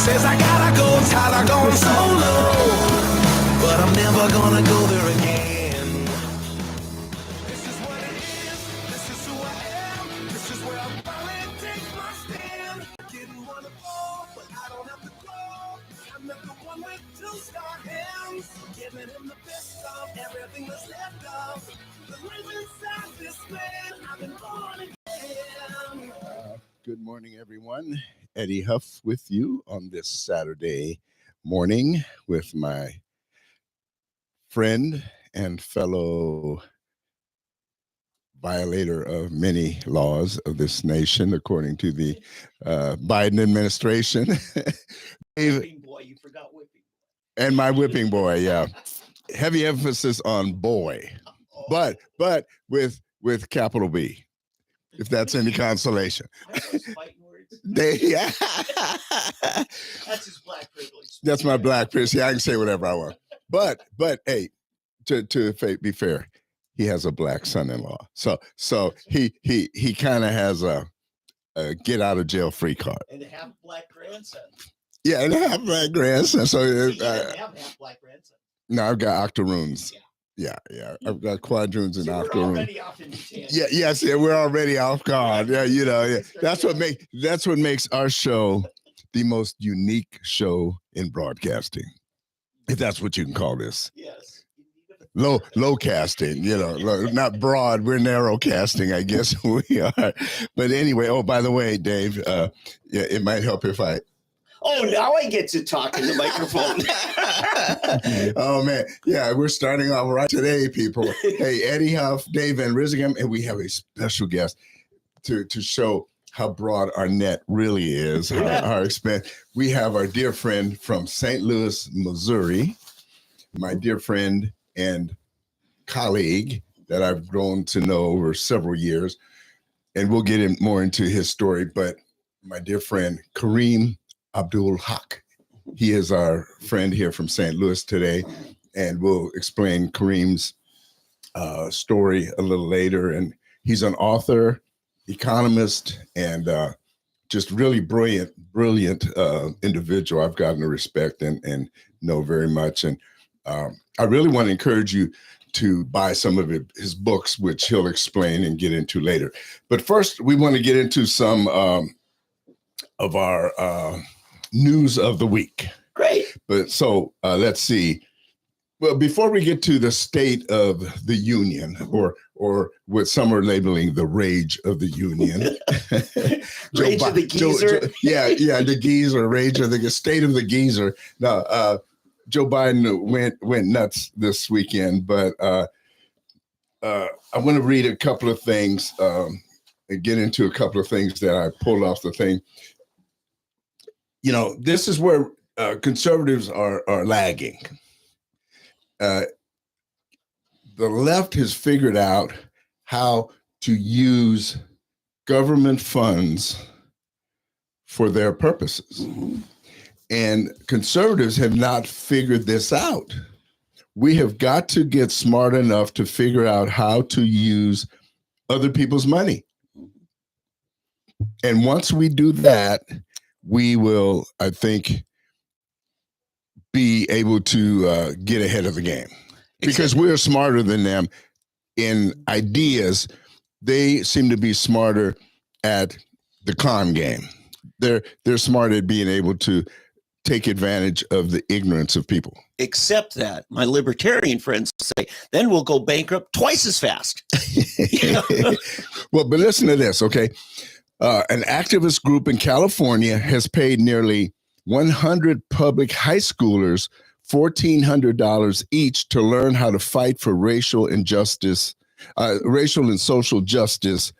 says I gotta go, tired of going solo, but I'm never gonna go there again. This is what it is, this is who I am, this is where I finally take my stand. Didn't want to fall, but I don't have to go. I'm not the one with two star hands, giving him the best of everything that's left of the life inside this man. I've been born again. Good morning, everyone. Eddie Huff with you on this Saturday morning with my friend and fellow violator of many laws of this nation, according to the Biden administration. Whipping boy, you forgot whipping. And my whipping boy, yeah. Heavy emphasis on boy, but with capital B, if that's any consolation. Yeah. That's his black privilege. That's my black privilege. Yeah, I can say whatever I want. But hey, to be fair, he has a black son-in-law. So he kind of has a get out of jail free card. And a half black grandson. Yeah, and a half black grandson. So have half black grandson. No, I've got octoroons. Yeah. I've got quadroons and octoroons. Yeah, we're already off guard. Yeah. That's what makes our show the most unique show in broadcasting, if that's what you can call this. Yes. Low casting, not broad. We're narrow casting, I guess we are. But anyway, oh, by the way, Dave, it might help if I. Oh, now I get to talk in the microphone. Oh, man. Yeah, we're starting off right today, people. Hey, Eddie Huff, Dave Van Risingham, and we have a special guest to show how broad our net really is, our expense. We have our dear friend from St. Louis, Missouri, my dear friend and colleague that I've grown to know over several years, and we'll get more into his story, but my dear friend, Kariem Haqq. He is our friend here from St. Louis today, and we'll explain Kareem's story a little later. And he's an author, economist, and just really brilliant individual I've gotten to respect and know very much. And I really want to encourage you to buy some of his books, which he'll explain and get into later. But first, we want to get into some of our news of the week. Great. But so let's see. Well, before we get to the State of the Union, or what some are labeling the rage of the Union. Rage of the geezer? The geezer, rage of the State of the geezer. Now, Joe Biden went nuts this weekend, but I want to read a couple of things and get into a couple of things that I pulled off the thing. This is where conservatives are lagging. The left has figured out how to use government funds for their purposes. Mm-hmm. And conservatives have not figured this out. We have got to get smart enough to figure out how to use other people's money. And once we do that, we will, I think, be able to get ahead of the game because we're smarter than them in ideas. They seem to be smarter at the con game. They're smart at being able to take advantage of the ignorance of people. Except that my libertarian friends say, then we'll go bankrupt twice as fast. Well, but listen to this, okay? An activist group in California has paid nearly 100 public high schoolers $1,400 each to learn how to fight for racial and social justice.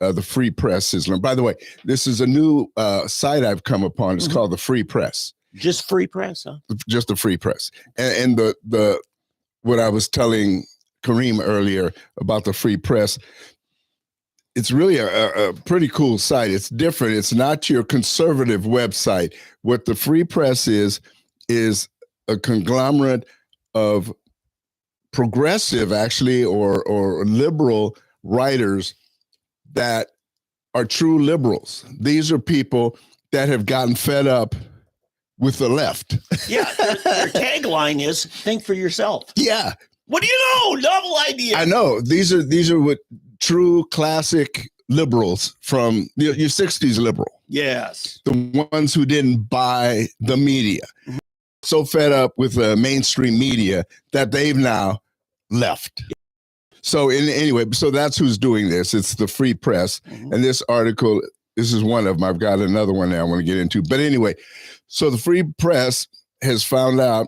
The Free Press is learned. By the way, this is a new site I've come upon. It's called the Free Press. Just Free Press, huh? Just the Free Press. And the what I was telling Kariem earlier about the Free Press, it's really a pretty cool site. It's different. It's not your conservative website. What the Free Press is a conglomerate of progressive, actually, or liberal writers that are true liberals. These are people that have gotten fed up with the left. Yeah, their tagline is "Think for yourself." Yeah, What do you know? Novel idea. I know. These are what true classic liberals from your 60s liberal. Yes. The ones who didn't buy the media. Mhm. So fed up with the mainstream media that they've now left. So anyway, so that's who's doing this. It's the Free Press. Mhm. And this article, this is one of them. I've got another one that I want to get into. But anyway, so the Free Press has found out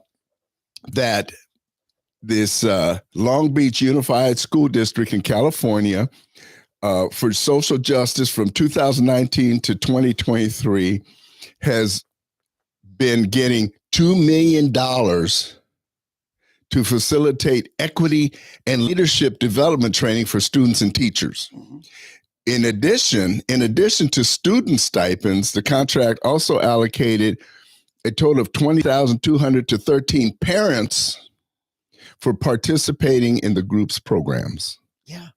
that this Long Beach Unified School District in California for social justice from 2019 to 2023 has been getting $2 million to facilitate equity and leadership development training for students and teachers. Mhm. In addition to student stipends, the contract also allocated a total of $20,200 to 13 parents for participating in the group's programs. Yeah.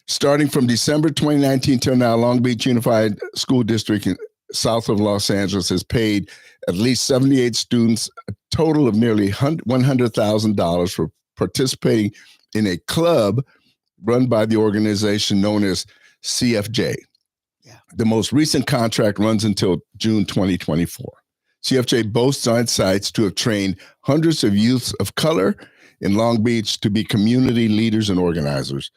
Starting from December 2019 till now, Long Beach Unified School District south of Los Angeles has paid at least 78 students a total of nearly $100,000 for participating in a club run by the organization known as CFJ. Yeah. The most recent contract runs until June 2024. CFJ boasts on its sites to have trained hundreds of youths of color in Long Beach to be community leaders and organizers.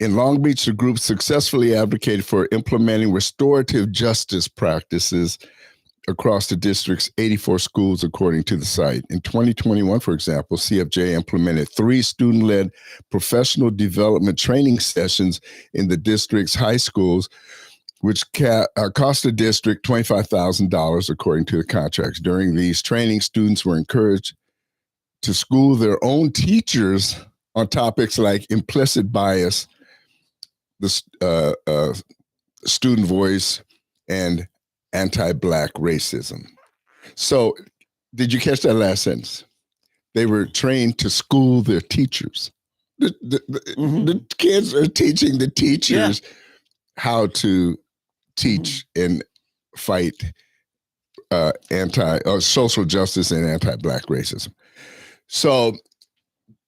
In Long Beach, the group successfully advocated for implementing restorative justice practices across the district's 84 schools, according to the site. In 2021, for example, CFJ implemented 3 student-led professional development training sessions in the district's high schools, which cost the district $25,000, according to the contracts. During these trainings, students were encouraged to school their own teachers on topics like implicit bias, the student voice, and anti-Black racism. So, did you catch that last sentence? They were trained to school their teachers. The kids are teaching the teachers how to teach and fight social justice and anti-Black racism. So,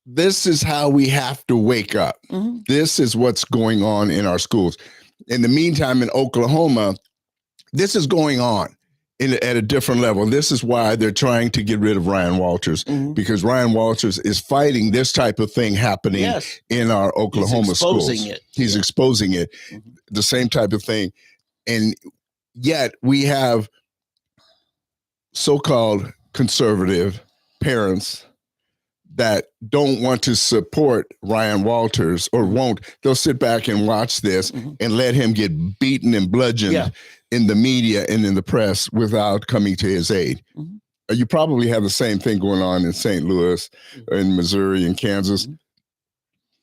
this is how we have to wake up. Mhm. This is what's going on in our schools. In the meantime, in Oklahoma, this is going on at a different level. This is why they're trying to get rid of Ryan Walters, Mhm. because Ryan Walters is fighting this type of thing happening Yes. in our Oklahoma schools. He's exposing it, Mhm. the same type of thing. And yet we have so-called conservative parents that don't want to support Ryan Walters or won't. They'll sit back and watch this and let him get beaten and bludgeoned in the media and in the press without coming to his aid. You probably have the same thing going on in St. Louis, in Missouri, and Kansas,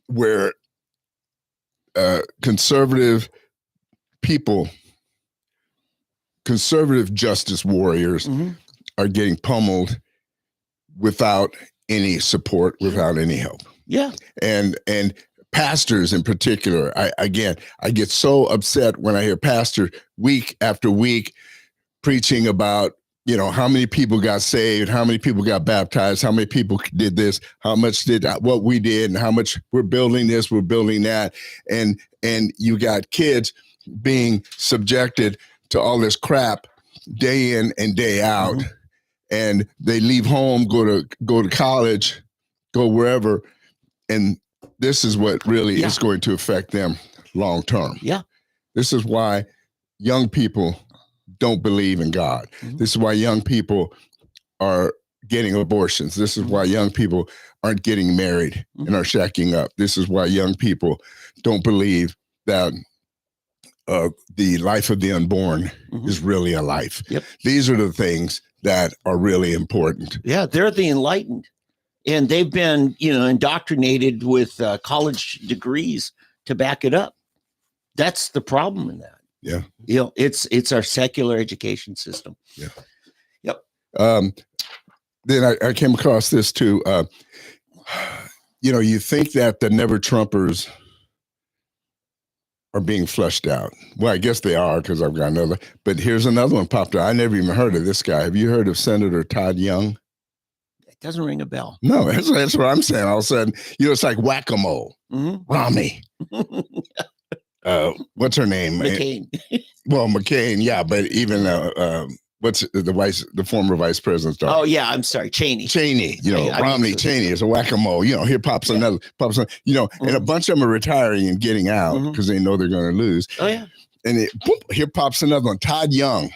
where conservative people, conservative justice warriors are getting pummeled without any support, without any help. Yeah. And pastors in particular, I get so upset when I hear pastor week after week preaching about, how many people got saved, how many people got baptized, how many people did this, how much did what we did, and how much we're building this, we're building that. And you got kids being subjected to all this crap day in and day out. And they leave home, go to college, go wherever, and this is what really is going to affect them long term. Yeah. This is why young people don't believe in God. This is why young people are getting abortions. This is why young people aren't getting married and are shacking up. This is why young people don't believe that the life of the unborn is really a life. Yep. These are the things that are really important. Yeah, they're the enlightened, and they've been, indoctrinated with college degrees to back it up. That's the problem in that. Yeah. It's our secular education system. Yeah. Yep. Then I came across this too. You think that the Never Trumpers are being flushed out. Well, I guess they are because I've got another. But here's another one popped up. I never even heard of this guy. Have you heard of Senator Todd Young? It doesn't ring a bell. No, that's what I'm saying. All of a sudden, it's like whack-a-mole. Mm-hmm. Romney. What's her name? McCain. Well, McCain, yeah, but even what's the former vice president's daughter? Oh yeah, I'm sorry, Cheney. Romney, Cheney is a whack-a-mole. Here pops another, and a bunch of them are retiring and getting out because they know they're going to lose. Oh yeah, and here pops another one. Todd Young.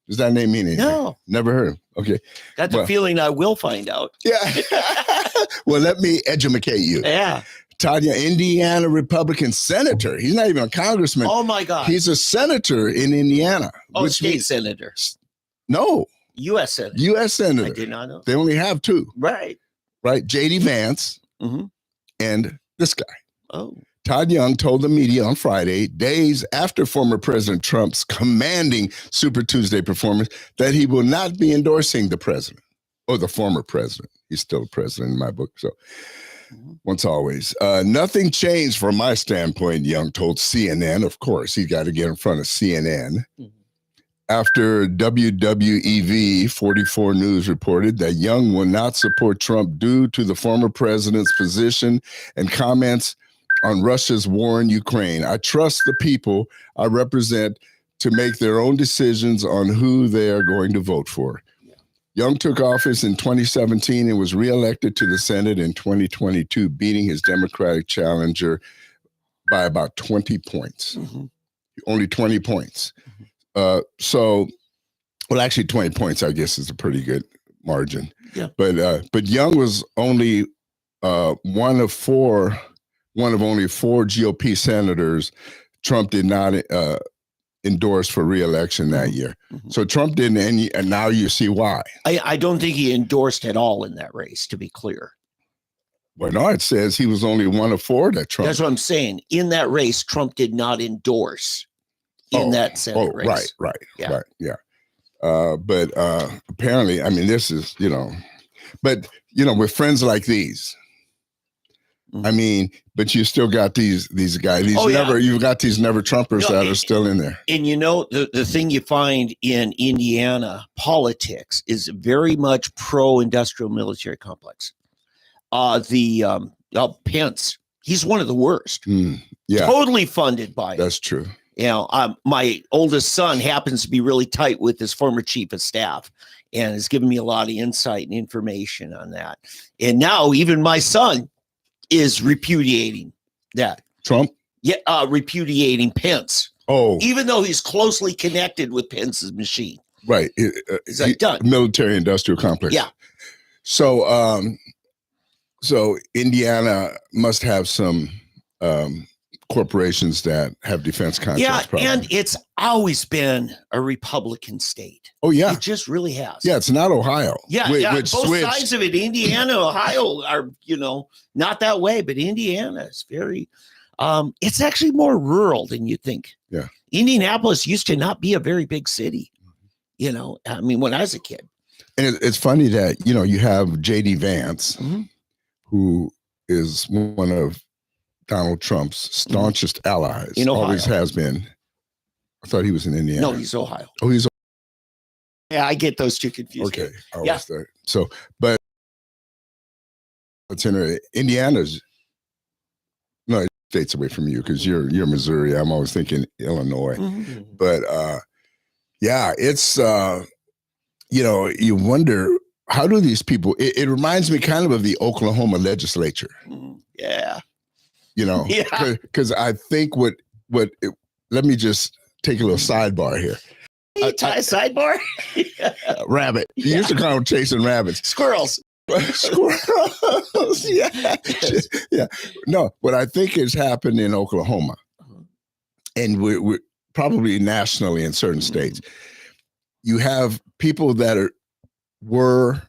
Does that name mean anything? No, never heard of. Okay, that's a feeling I will find out. Yeah. Well, let me educate you. Yeah. Todd Young, Indiana Republican senator. He's not even a congressman. Oh my God. He's a senator in Indiana. Oh, state senator. No. U.S. senator. U.S. senator. I did not know. They only have two. Right. J.D. Vance and this guy. Oh. Todd Young told the media on Friday, days after former President Trump's commanding Super Tuesday performance, that he will not be endorsing the president or the former president. He's still a president in my book. So once always. Nothing changed from my standpoint, Young told CNN. Of course, he's got to get in front of CNN. After WWEV 44 News reported that Young will not support Trump due to the former president's position and comments on Russia's war in Ukraine. I trust the people I represent to make their own decisions on who they are going to vote for. Young took office in 2017 and was reelected to the Senate in 2022, beating his Democratic challenger by about 20 points. Only 20 points. Actually 20 points, I guess, is a pretty good margin. Yeah. But Young was only one of only four GOP senators Trump did not endorse for re-election that year. So Trump didn't, and now you see why. I don't think he endorsed at all in that race, to be clear. Well, no, it says he was only one of four that Trump. That's what I'm saying. In that race, Trump did not endorse in that Senate race. Right. Yeah. But apparently, I mean, this is, but, with friends like these, I mean, but you still got these guys, you've got these never Trumpers that are still in there. And the thing you find in Indiana politics is very much pro-industrial military complex. Pence, he's one of the worst. Yeah. Totally funded by it. That's true. My oldest son happens to be really tight with his former chief of staff and has given me a lot of insight and information on that. And now even my son is repudiating that. Trump? Yeah, repudiating Pence. Oh. Even though he's closely connected with Pence's machine. Right. It's like done. Military industrial complex. Yeah. So Indiana must have some corporations that have defense contracts. Yeah, probably. and it's always been a Republican state. Oh, yeah. It just really has. Yeah, it's not Ohio. Yeah, which both switched. sides of it, Indiana, Ohio are, not that way, but Indiana is very, it's actually more rural than you think. Yeah. Indianapolis used to not be a very big city, I mean, when I was a kid. And it's funny that, you have J.D. Vance, who is one of Donald Trump's staunchest allies. In Ohio. Always has been. I thought he was in Indiana. No, he's Ohio. Oh, he's Yeah, I get those two confused. okay. So, but it's in Indiana's. No, states away from you because you're Missouri. I'm always thinking Illinois, but yeah, it's you wonder how do these people. It reminds me kind of the Oklahoma legislature. Yeah. Because I think what let me just take a little sidebar here. Sidebar? Rabbit. You used to call them chasing rabbits. Squirrels. Yeah. No, what I think has happened in Oklahoma, and we're probably nationally in certain states, you have people that were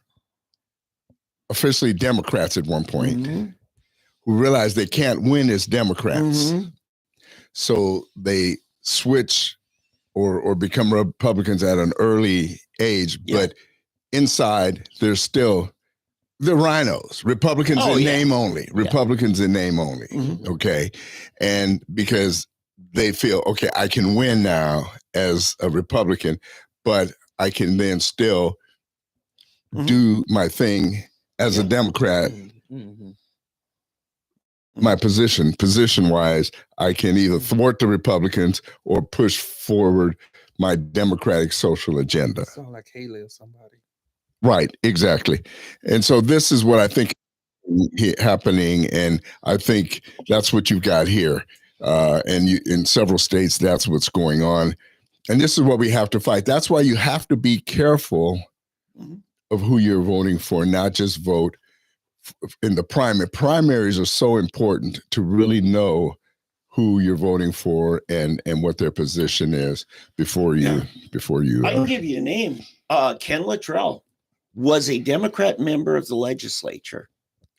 officially Democrats at one point who realize they can't win as Democrats. So they switch or become Republicans at an early age, but inside there's still the rhinos, Republicans in name only, Republicans in name only. Okay. And because they feel, okay, I can win now as a Republican, but I can then still do my thing as a Democrat. My position wise, I can either thwart the Republicans or push forward my democratic social agenda. Sound like Haley or somebody. Right, exactly. And so this is what I think happening, and I think that's what you've got here. And in several states, that's what's going on. And this is what we have to fight. That's why you have to be careful of who you're voting for, not just vote in the primary. Primaries are so important to really know who you're voting for and what their position is before you. I can give you a name. Ken Luttrell was a Democrat member of the legislature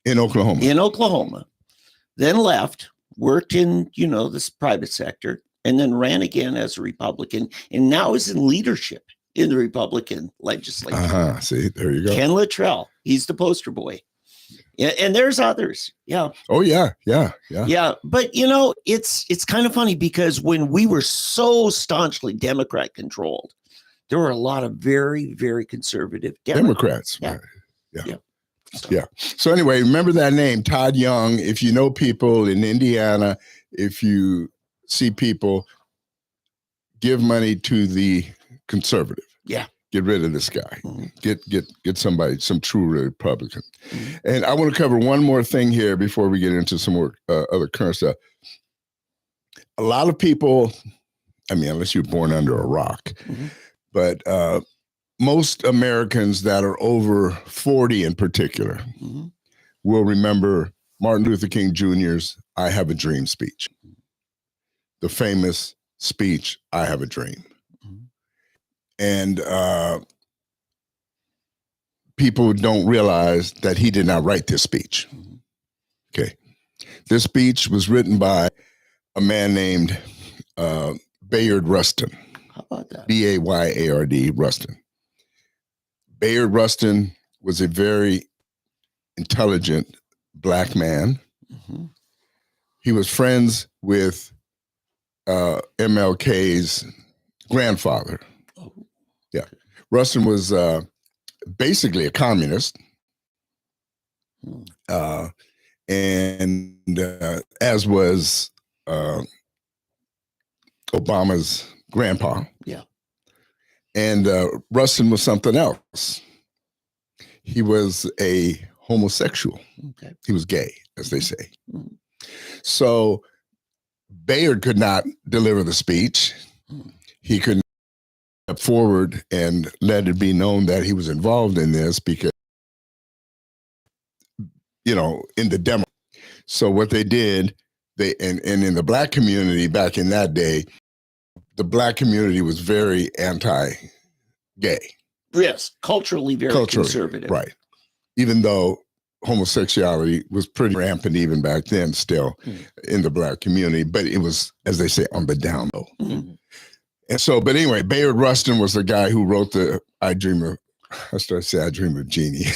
in Oklahoma. Then left, worked in this private sector, and then ran again as a Republican, and now is in leadership in the Republican legislature. See, there you go. Ken Luttrell, he's the poster boy. Yeah, and there's others. Yeah. Oh, yeah. But it's kind of funny because when we were so staunchly Democrat controlled, there were a lot of very, very conservative Democrats. Yeah. Right. Yeah. So anyway, remember that name, Todd Young. If you know people in Indiana, if you see people, give money to the conservative. Yeah. Get rid of this guy. Get somebody, some true Republican. And I want to cover one more thing here before we get into some more other current stuff. A lot of people, I mean, unless you're born under a rock, but most Americans that are over 40 in particular will remember Martin Luther King Jr.'s I Have a Dream speech. The famous speech, I Have a Dream. And people don't realize that he did not write this speech. Okay. This speech was written by a man named Bayard Rustin. How about that? Bayard Rustin. Bayard Rustin was a very intelligent Black man. He was friends with MLK's grandfather. Yeah. Rustin was basically a communist. And as was Obama's grandpa. Yeah. And Rustin was something else. He was a homosexual. Okay. He was gay, as they say. So Bayard could not deliver the speech. He couldn't step forward and let it be known that he was involved in this because, in the demo. So what they did, and in the Black community back in that day, the Black community was very anti-gay. Yes, culturally very conservative. Right. Even though homosexuality was pretty rampant even back then still in the Black community, but it was, as they say, on the down low. And so, but anyway, Bayard Rustin was the guy who wrote the I Dream of Jeannie.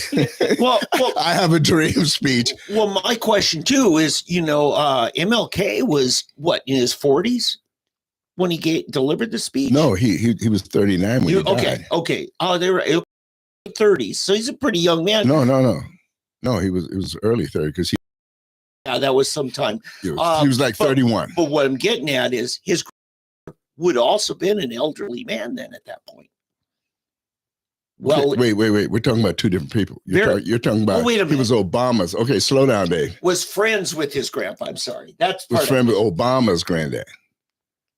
Well, I Have a Dream speech. Well, my question too is, MLK was what, in his 40s when he delivered the speech? No, he was 39 when he died. Okay. Oh, they were 30s, so he's a pretty young man. No, it was early 30 because that was sometime. He was like 31. But what I'm getting at is his would also been an elderly man then at that point. Well, wait. We're talking about two different people. You're talking about, wait a minute. He was Obama's. Okay, slow down, Dave. Was friends with his grandpa. I'm sorry. That's was friend with Obama's granddad.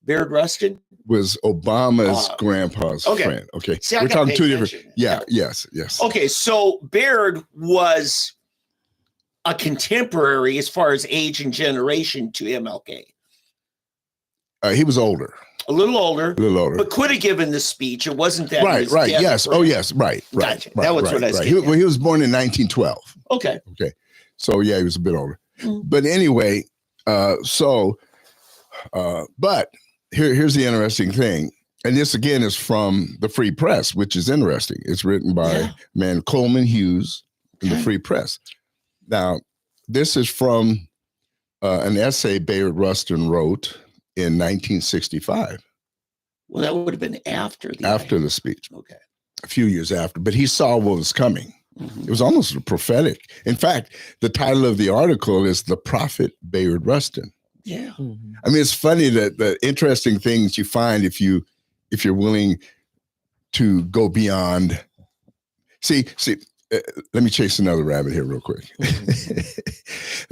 Bayard Rustin? Was Obama's grandpa's friend. Okay. See, we're talking two different. Yeah. Yes. Okay, so Bayard was a contemporary as far as age and generation to MLK. He was older. A little older, but could have given the speech. It wasn't that right. Yes. Oh, yes. Right. Gotcha. That was what I said. He was born in 1912. Okay. So yeah, he was a bit older. But anyway, but here's the interesting thing, and this again is from the Free Press, which is interesting. It's written by a man Coleman Hughes in the Free Press. Now, this is from an essay Bayard Rustin wrote in 1965 Well, that would have been after the speech, Okay. a few years after. But he saw what was coming. It was almost prophetic. In fact, the title of the article is "The Prophet Bayard Rustin." Yeah. I mean, it's funny that the interesting things you find if you're willing to go beyond. See. Let me chase another rabbit here real quick.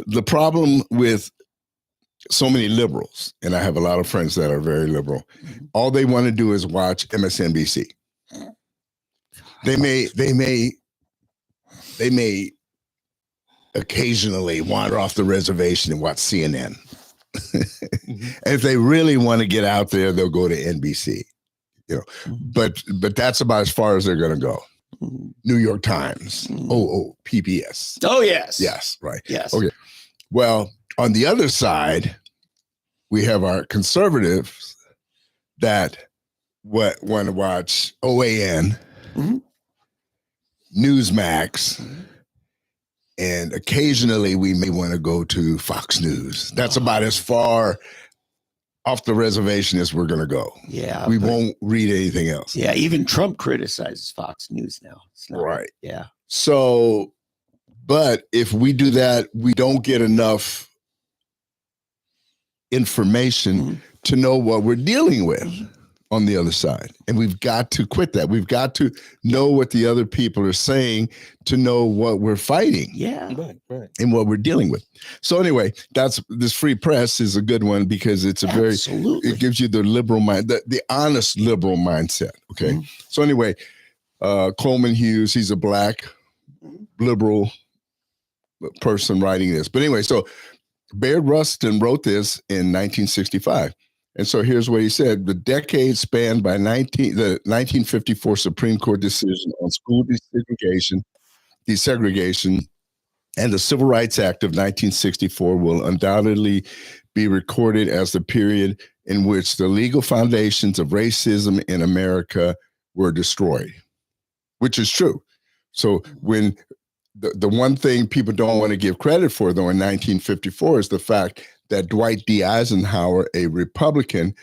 The problem with so many liberals, and I have a lot of friends that are very liberal, all they want to do is watch MSNBC. They may occasionally wander off the reservation and watch CNN. And if they really want to get out there, they'll go to NBC. But that's about as far as they're going to go. New York Times. PBS. Oh, yes. Yes, right. Yes. Okay. Well, on the other side, we have our conservatives that want to watch OAN, Newsmax, and occasionally we may want to go to Fox News. That's about as far off the reservation as we're going to go. Yeah. We won't read anything else. Yeah. Even Trump criticizes Fox News now. It's not, right. Yeah. So, but if we do that, we don't get enough information to know what we're dealing with on the other side. And we've got to quit that. We've got to know what the other people are saying to know what we're fighting. Yeah. Right. And what we're dealing with. So anyway, this free press is a good one because it's it gives you the liberal mind, the honest liberal mindset. Okay. So anyway, Coleman Hughes, he's a black liberal person writing this. But anyway, so Bayard Rustin wrote this in 1965. And so here's what he said. The decade spanned by the 1954 Supreme Court decision on school desegregation, and the Civil Rights Act of 1964 will undoubtedly be recorded as the period in which the legal foundations of racism in America were destroyed, which is true. So when the one thing people don't want to give credit for, though, in 1954 is the fact that Dwight D. Eisenhower, a Republican,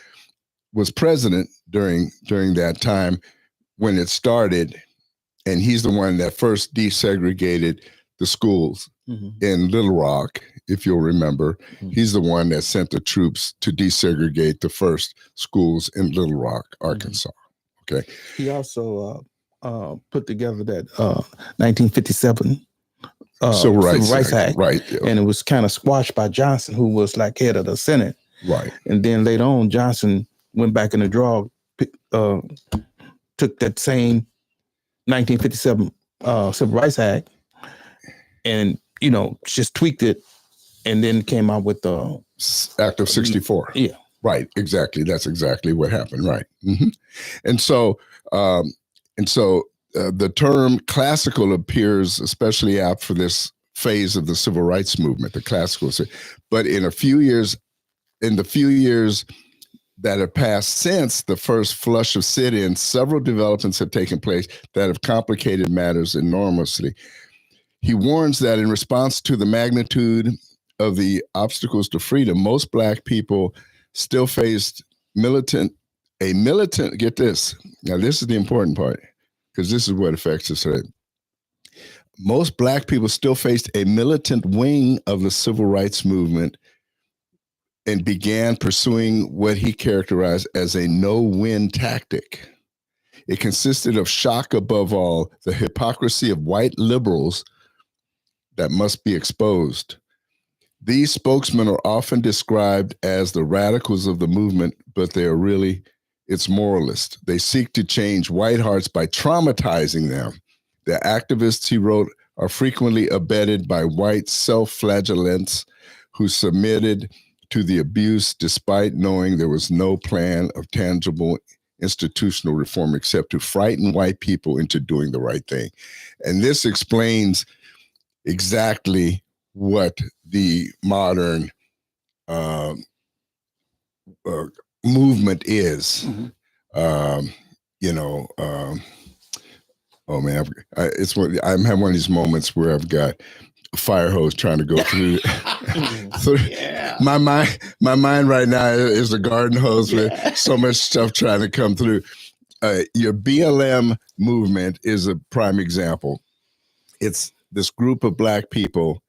was president during that time when it started. And he's the one that first desegregated the schools in Little Rock, if you'll remember. He's the one that sent the troops to desegregate the first schools in Little Rock, Arkansas. Okay. He also put together that 1957 Civil Rights Act. Right. And it was kind of squashed by Johnson, who was like head of the Senate. Right. And then later on, Johnson went back in the draw, took that same 1957 Civil Rights Act and, just tweaked it and then came out with the Act of 64. Yeah. Right. Exactly. That's exactly what happened. Right. And so the term classical appears especially apt for this phase of the civil rights movement, the classical. But in the few years that have passed since the first flush of sit-ins, several developments have taken place that have complicated matters enormously. He warns that in response to the magnitude of the obstacles to freedom, most Black people still faced get this. Now, this is the important part, because this is what affects us today. Most Black people still faced a militant wing of the civil rights movement and began pursuing what he characterized as a no-win tactic. It consisted of shock above all, the hypocrisy of white liberals that must be exposed. These spokesmen are often described as the radicals of the movement, but they are really its moralists. They seek to change white hearts by traumatizing them. The activists, he wrote, are frequently abetted by white self-flagellants who submitted to the abuse despite knowing there was no plan of tangible institutional reform except to frighten white people into doing the right thing. And this explains exactly what the modern movement is. Oh man, I'm having one of these moments where I've got fire hose trying to go through. Yeah. My mind right now is a garden hose with so much stuff trying to come through. Your BLM movement is a prime example. It's this group of Black people,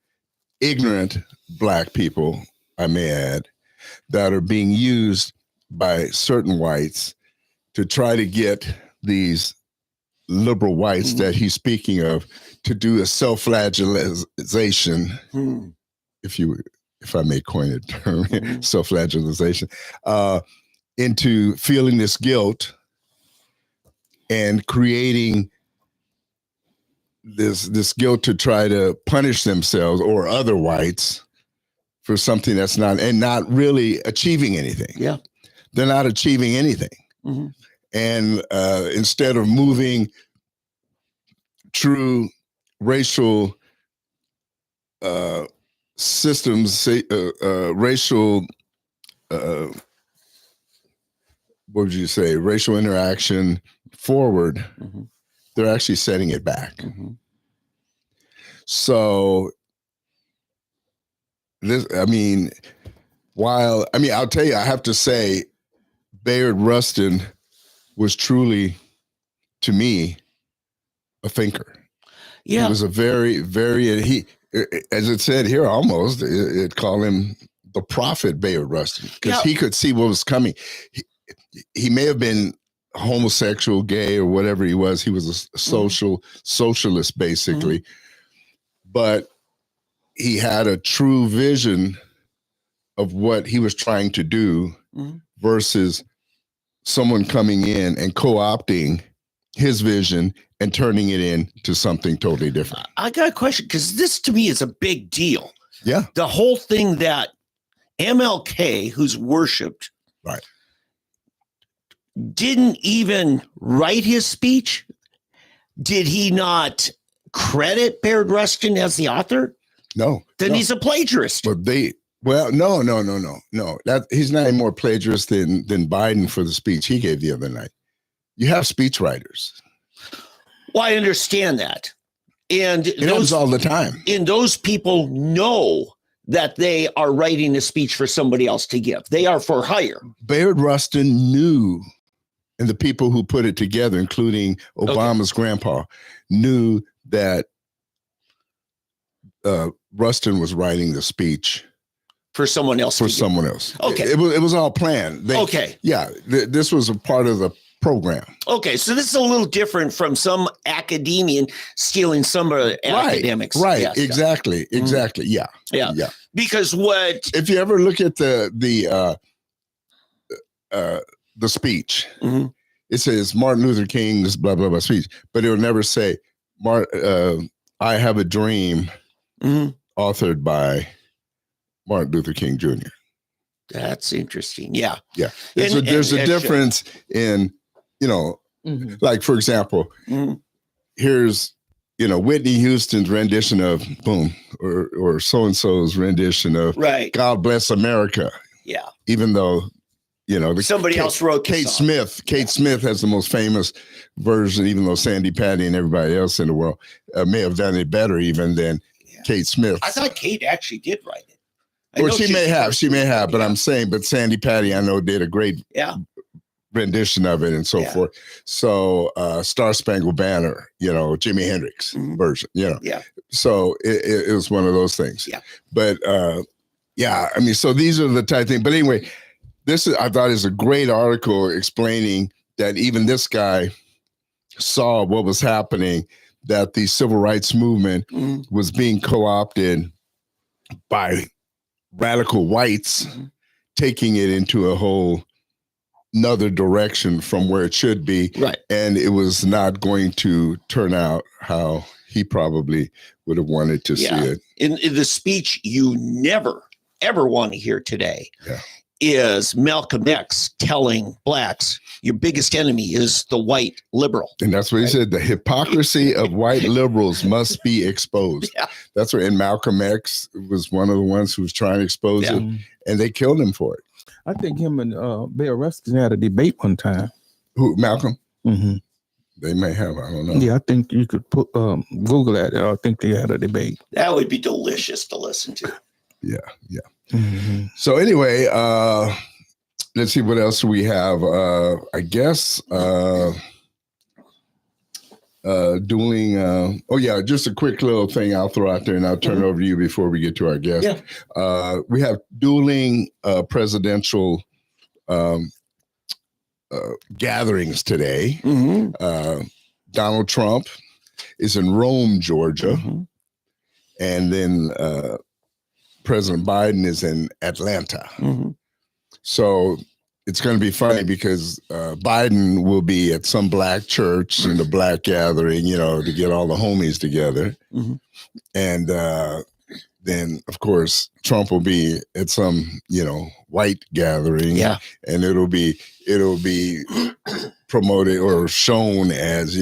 ignorant Black people, I may add, that are being used by certain whites to try to get these liberal whites that he's speaking of to do a self-flagellation, if I may coin a term, self-flagellation, into feeling this guilt and creating this guilt to try to punish themselves or other whites for something that's not really achieving anything. Yeah. They're not achieving anything. Mm-hmm. And instead of moving true racial systems, racial, what would you say, racial interaction forward, they're actually setting it back. So this, I'll tell you, I have to say, Bayard Rustin was truly, to me, a thinker. Yeah. He was a very, very, as it said here, almost, it called him the prophet Bayard Rustin, because he could see what was coming. He may have been homosexual, gay, or whatever he was. He was a socialist, basically. But he had a true vision of what he was trying to do versus someone coming in and co-opting his vision and turning it into something totally different. I got a question, because this to me is a big deal. Yeah. The whole thing that MLK, who's worshipped, right, didn't even write his speech. Did he not credit Bayard Rustin as the author? No. Then he's a plagiarist. But no. That he's not any more plagiarist than Biden for the speech he gave the other night. You have speech writers. Well, I understand that. And it happens all the time. And those people know that they are writing a speech for somebody else to give. They are for hire. Bayard Rustin knew, and the people who put it together, including Obama's grandpa, knew that Rustin was writing the speech for someone else. Okay. It was all planned. Yeah. This was a part of the program. Okay. So this is a little different from some academician stealing some academics. Right. Yes, Exactly. Exactly. Yeah. Because if you ever look at the speech, it says Martin Luther King's blah, blah, blah speech, but it'll never say, I Have a Dream, authored by Martin Luther King Jr. That's interesting. Yeah. Yeah. There's a difference in, like, for example, here's, Whitney Houston's rendition of Boom, or so-and-so's rendition of God Bless America. Yeah. Even though, somebody else wrote Kate Smith. Kate Smith has the most famous version, even though Sandy Patty and everybody else in the world may have done it better even than Kate Smith. I thought Kate actually did write it. Or she may have, but I'm saying, but Sandy Patty, I know, did a great rendition of it and so forth. So Star Spangled Banner, Jimi Hendrix version, So it was one of those things. Yeah. But so these are the type of things. But anyway, I thought is a great article explaining that even this guy saw what was happening, that the civil rights movement was being co-opted by radical whites, taking it into a whole another direction from where it should be. Right. And it was not going to turn out how he probably would have wanted to see it. In the speech you never, ever want to hear today is Malcolm X telling blacks, your biggest enemy is the white liberal. And that's what he said. The hypocrisy of white liberals must be exposed. Yeah. That's what, and Malcolm X was one of the ones who was trying to expose it, and they killed him for it. I think him and Bayard Rustin had a debate one time. Who, Malcolm? They may have. I don't know. Yeah, I think you could put Google that. I think they had a debate. That would be delicious to listen to. Yeah. Mm-hmm. So anyway, let's see what else we have. I guess dueling. Oh yeah, just a quick little thing I'll throw out there, and I'll turn it over to you before we get to our guest. Yeah. We have dueling presidential gatherings today. Mm-hmm. Donald Trump is in Rome, Georgia, Mm-hmm. and then President Biden is in Atlanta. Mm-hmm. So it's going to be funny because Biden will be at some black church in the black gathering, to get all the homies together. Mm-hmm. And then, of course, Trump will be at some, white gathering. Yeah. And it'll be promoted or shown as,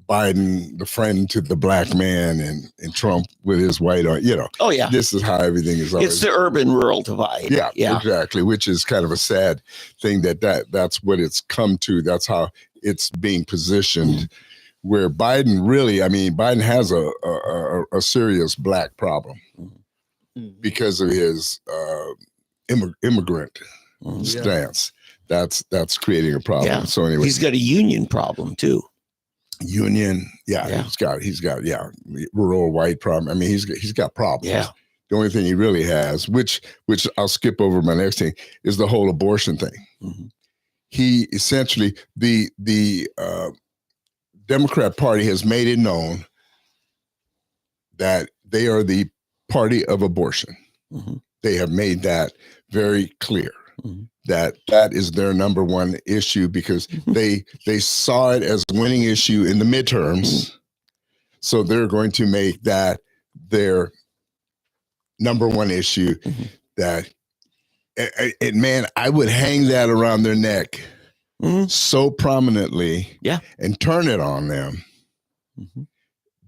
Biden, the friend to the black man, and Trump with his white on, Oh, yeah. This is how everything is always. It's the urban-rural divide. Yeah, Yeah. exactly. Which is kind of a sad thing that's what it's come to. That's how it's being positioned. Where Biden has a serious black problem because of his immigrant stance. That's creating a problem. Yeah. So anyway, He's got a union problem too. Union, Yeah. he's got rural white problem. He's got problems. Yeah. The only thing he really has, which I'll skip over my next thing, is the whole abortion thing. Mm-hmm. He essentially, the Democrat Party has made it known that they are the party of abortion. Mm-hmm. They have made that very clear. Mm-hmm. That is their number one issue because they saw it as a winning issue in the midterms. So they're going to make that their number one issue. That man, I would hang that around their neck so prominently, and turn it on them.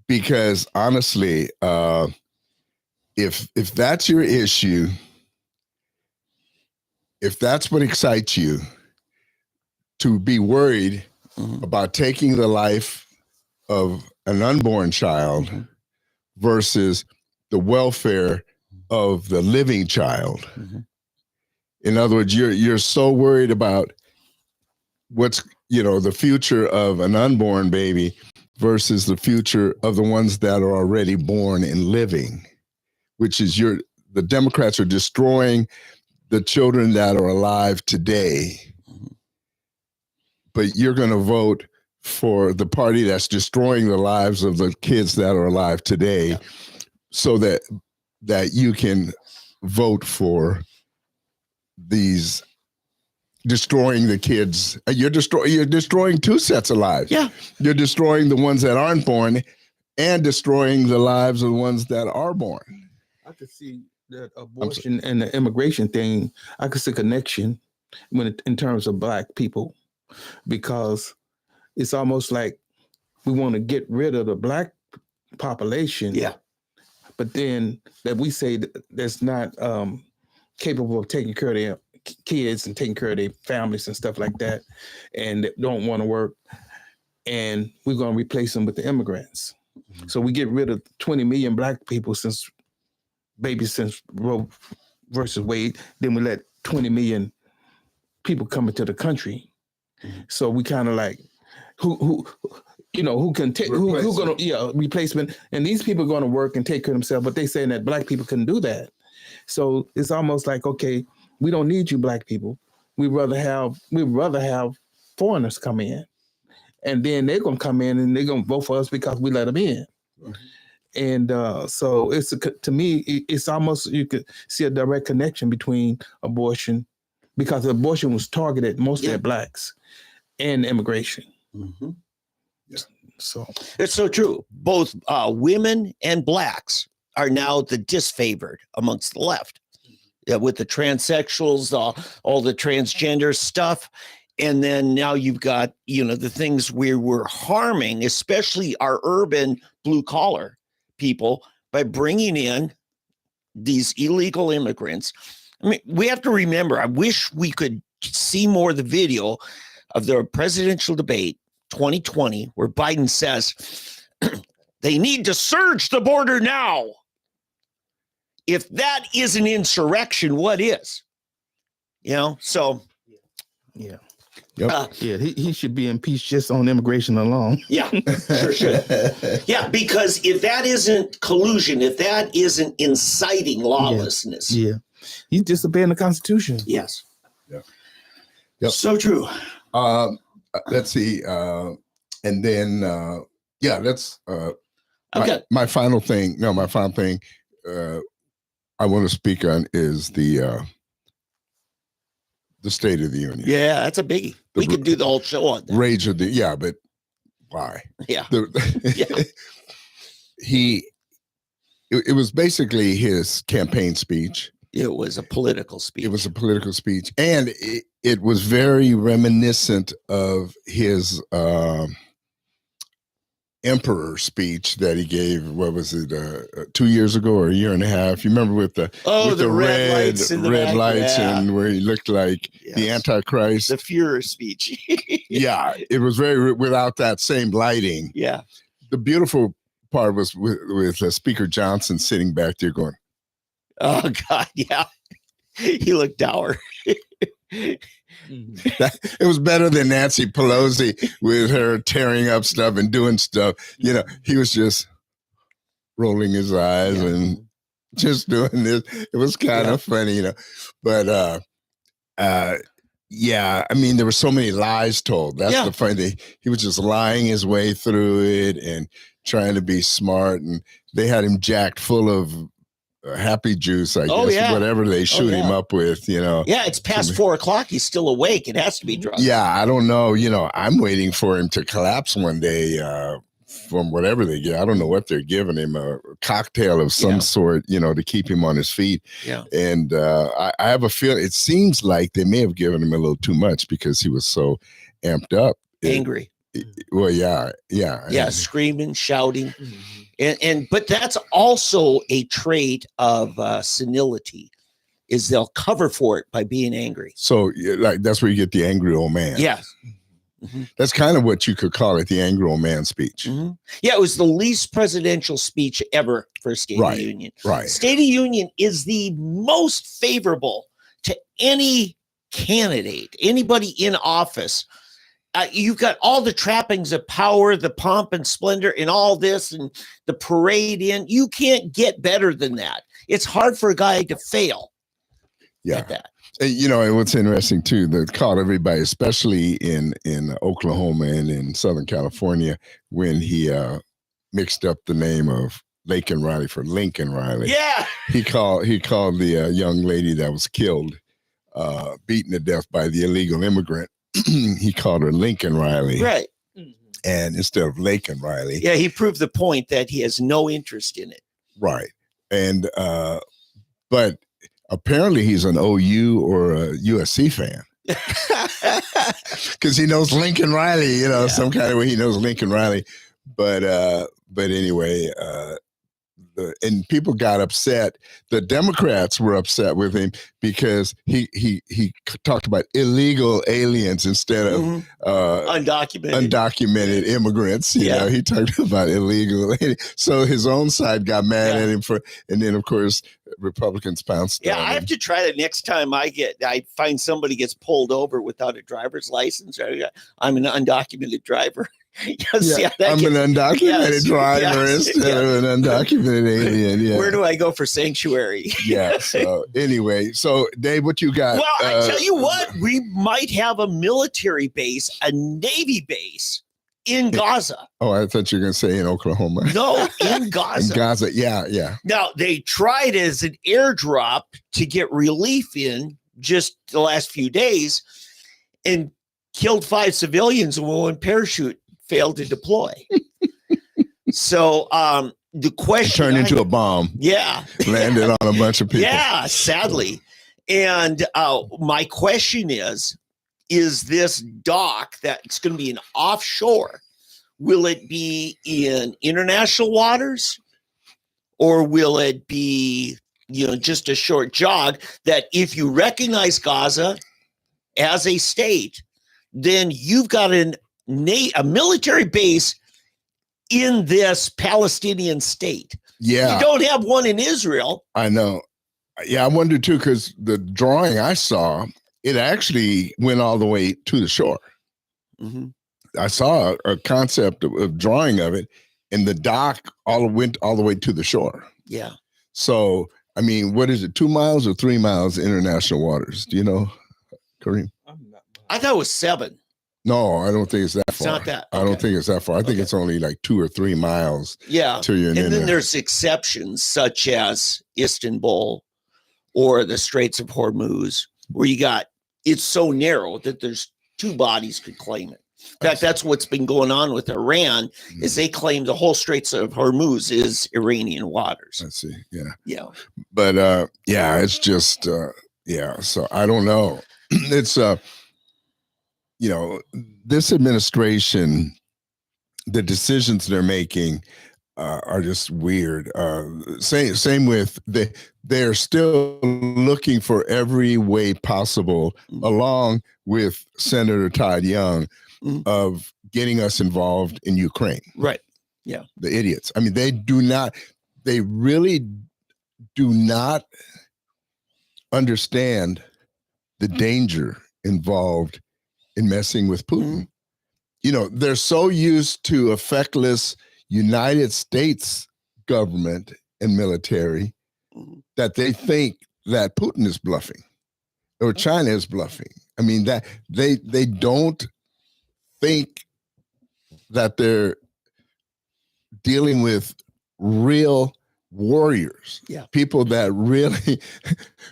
Because honestly, if that's your issue, if that's what excites you, to be worried about taking the life of an unborn child versus the welfare of the living child. In other words, you're so worried about what's, the future of an unborn baby versus the future of the ones that are already born and living, which is the Democrats are destroying the children that are alive today, but you're going to vote for the party that's destroying the lives of the kids that are alive today, so that you can vote for these destroying the kids. You're destroying two sets of lives. Yeah, you're destroying the ones that aren't born, and destroying the lives of the ones that are born. I could see that abortion and the immigration thing. I could see connection in terms of black people, because it's almost like we want to get rid of the black population. Yeah. But then that we say that's not capable of taking care of their kids and taking care of their families and stuff like that, and that don't want to work, and we're going to replace them with the immigrants. So we get rid of 20 million black people since Roe versus Wade. Then we let 20 million people come into the country. So we kind of like who can take who's going to replacement, and these people are going to work and take care of themselves. But they saying that black people couldn't do that. So it's almost like, okay, we don't need you black people. We'd rather have foreigners come in, and then they're going to come in and they're going to vote for us because we let them in. And so to me, it's almost, you could see a direct connection between abortion, because abortion was targeted mostly at blacks, and immigration. So it's so true. Both women and blacks are now the disfavored amongst the left. Yeah, with the transsexuals, all the transgender stuff. And then now you've got, the things where we're harming, especially our urban blue collar people, by bringing in these illegal immigrants. I mean, we have to remember, I wish we could see more of the video of the presidential debate 2020, where Biden says they need to surge the border now. If that isn't insurrection, what is? So Yeah. Yep. Yeah, he should be impeached just on immigration alone. yeah, sure should. Yeah, because if that isn't collusion, if that isn't inciting lawlessness, Yeah. He's disobeying the Constitution. yes. Yeah. Yep. So true. Let's see. And then, let's, Okay. my final thing I want to speak on is the State of the Union. Yeah, that's a biggie. We could do the whole show on that. Rage of the, but why? Yeah. Yeah. It was basically his campaign speech. It was a political speech. It was a political speech. And it was very reminiscent of his emperor speech that he gave, what was it, 2 years ago or a year and a half? You remember with the red lights in the red back? lights Yeah. and where he looked like the Yes. Antichrist. The Führer speech. Yeah, it was very without that same lighting. Yeah. The beautiful part was with Speaker Johnson sitting back there going, Oh God, yeah. He looked dour. it was better than Nancy Pelosi with her tearing up stuff and doing stuff. He was just rolling his eyes and just doing this. It was kind of funny, But I mean, there were so many lies told. That's the funny thing. He was just lying his way through it and trying to be smart. And they had him jacked full of happy juice, I guess, whatever they shoot him up with, Yeah, it's past 4 o'clock. He's still awake. It has to be drugged. Yeah, I don't know. I'm waiting for him to collapse one day from whatever they get. I don't know what they're giving him, a cocktail of some sort, to keep him on his feet. Yeah. And I have a feeling, it seems like they may have given him a little too much because he was so amped up. Angry. Well, yeah. Yeah, screaming, shouting. But that's also a trait of senility, is they'll cover for it by being angry. So that's where you get the angry old man. Yes. Mm-hmm. That's kind of what you could call it, the angry old man speech. Mm-hmm. Yeah, it was the least presidential speech ever for State of the Union. Right. State of the Union is the most favorable to any candidate, anybody in office. You've got all the trappings of power, the pomp and splendor and all this and the parade in. You can't get better than that. It's hard for a guy to fail at that. And what's interesting too, that caught everybody, especially in Oklahoma and in Southern California, when he mixed up the name of Laken Riley for Lincoln Riley. Yeah. He called the young lady that was killed, beaten to death by the illegal immigrant. He called her Lincoln Riley. Right. And instead of Laken Riley. Yeah, he proved the point that he has no interest in it. Right. And but apparently he's an OU or a USC fan. Because he knows Lincoln Riley, some kind of way he knows Lincoln Riley. But anyway, and people got upset. The Democrats were upset with him because he talked about illegal aliens instead of undocumented immigrants. You know, he talked about illegal aliens. So his own side got mad at him and then of course Republicans pounced. Yeah, I have to try that next time I find somebody gets pulled over without a driver's license. I'm an undocumented driver. I'm an undocumented driver instead of an undocumented alien. Yeah. Where do I go for sanctuary? Yeah. So anyway, Dave, what you got? Well, I tell you what, we might have a military base, a Navy base in Gaza. Oh, I thought you were going to say in Oklahoma. No, in Gaza. In Gaza, yeah. Now, they tried as an airdrop to get relief in just the last few days and killed 5 civilians and one parachute failed to deploy. So the question turned into a bomb. Yeah. Landed on a bunch of people. Yeah, sadly. And my question is this dock that's going to be an offshore, will it be in international waters or will it be, just a short jog that if you recognize Gaza as a state, then you've got an a military base in this Palestinian state. Yeah, You don't have one in Israel. I know. Yeah, I wonder too, because the drawing I saw, it actually went all the way to the shore. Mm-hmm. I saw a concept of drawing of it, and the dock went all the way to the shore. Yeah. So, I mean, what is it, 2 miles or 3 miles international waters? Do you know, Kariem? I thought it was 7. No, I don't think it's that It's far. not that. I don't Okay. think it's that far. I think it's only like 2 or 3 miles Yeah. till you're in And then there. there's exceptions such as Istanbul or the Straits of Hormuz, where it's so narrow that there's 2 bodies could claim it. In fact, that's what's been going on with Iran, is they claim the whole Straits of Hormuz is Iranian waters. Let's see. Yeah. Yeah. But yeah, it's just yeah. So I don't know. It's you know, this administration, the decisions they're making are just weird. Same with they're still looking for every way possible, along with Senator Todd Young, of getting us involved in Ukraine. Right. Yeah. The idiots. I mean, they really do not understand the danger involved in messing with Putin. You know, they're so used to a feckless United States government and military that they think that Putin is bluffing or China is bluffing. I mean, that they don't think that they're dealing with real warriors. Yeah. People that really,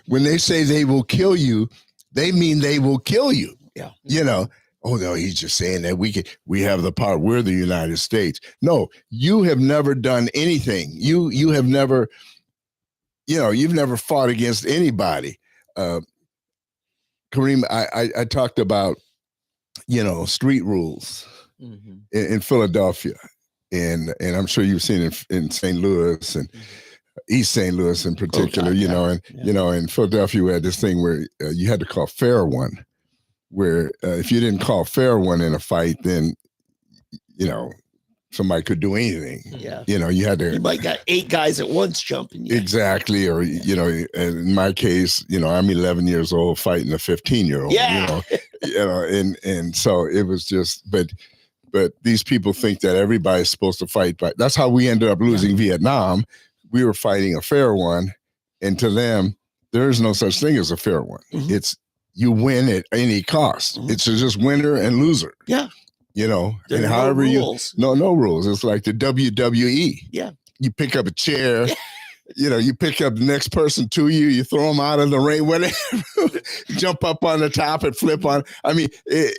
when they say they will kill you, they mean they will kill you. Yeah. You know, oh no, he's just saying that we have the power. We're the United States. No, you have never done anything. You have never, you know, you've never fought against anybody. Kariem, I talked about, you know, street rules in Philadelphia, and I'm sure you've seen it in St. Louis and East St. Louis in particular. You know, in Philadelphia we had this thing where you had to call fair one. Where if you didn't call fair one in a fight, then, you know, somebody could do anything. Yeah. You know, you had to. You might got 8 guys at once jumping you. Exactly. Or, you know, in my case, you know, I'm 11 years old fighting a 15-year-old. Yeah. You know, and so it was just, but these people think that everybody's supposed to fight. But that's how we ended up losing Vietnam. We were fighting a fair one. And to them, there is no such thing as a fair one. It's, you win at any cost. It's just winner and loser. Yeah. You know, There and are no however rules. no rules. It's like the WWE. Yeah. You pick up a chair, you know, you pick up the next person to you, you throw them out of the ring, whatever, jump up on the top and flip on. I mean,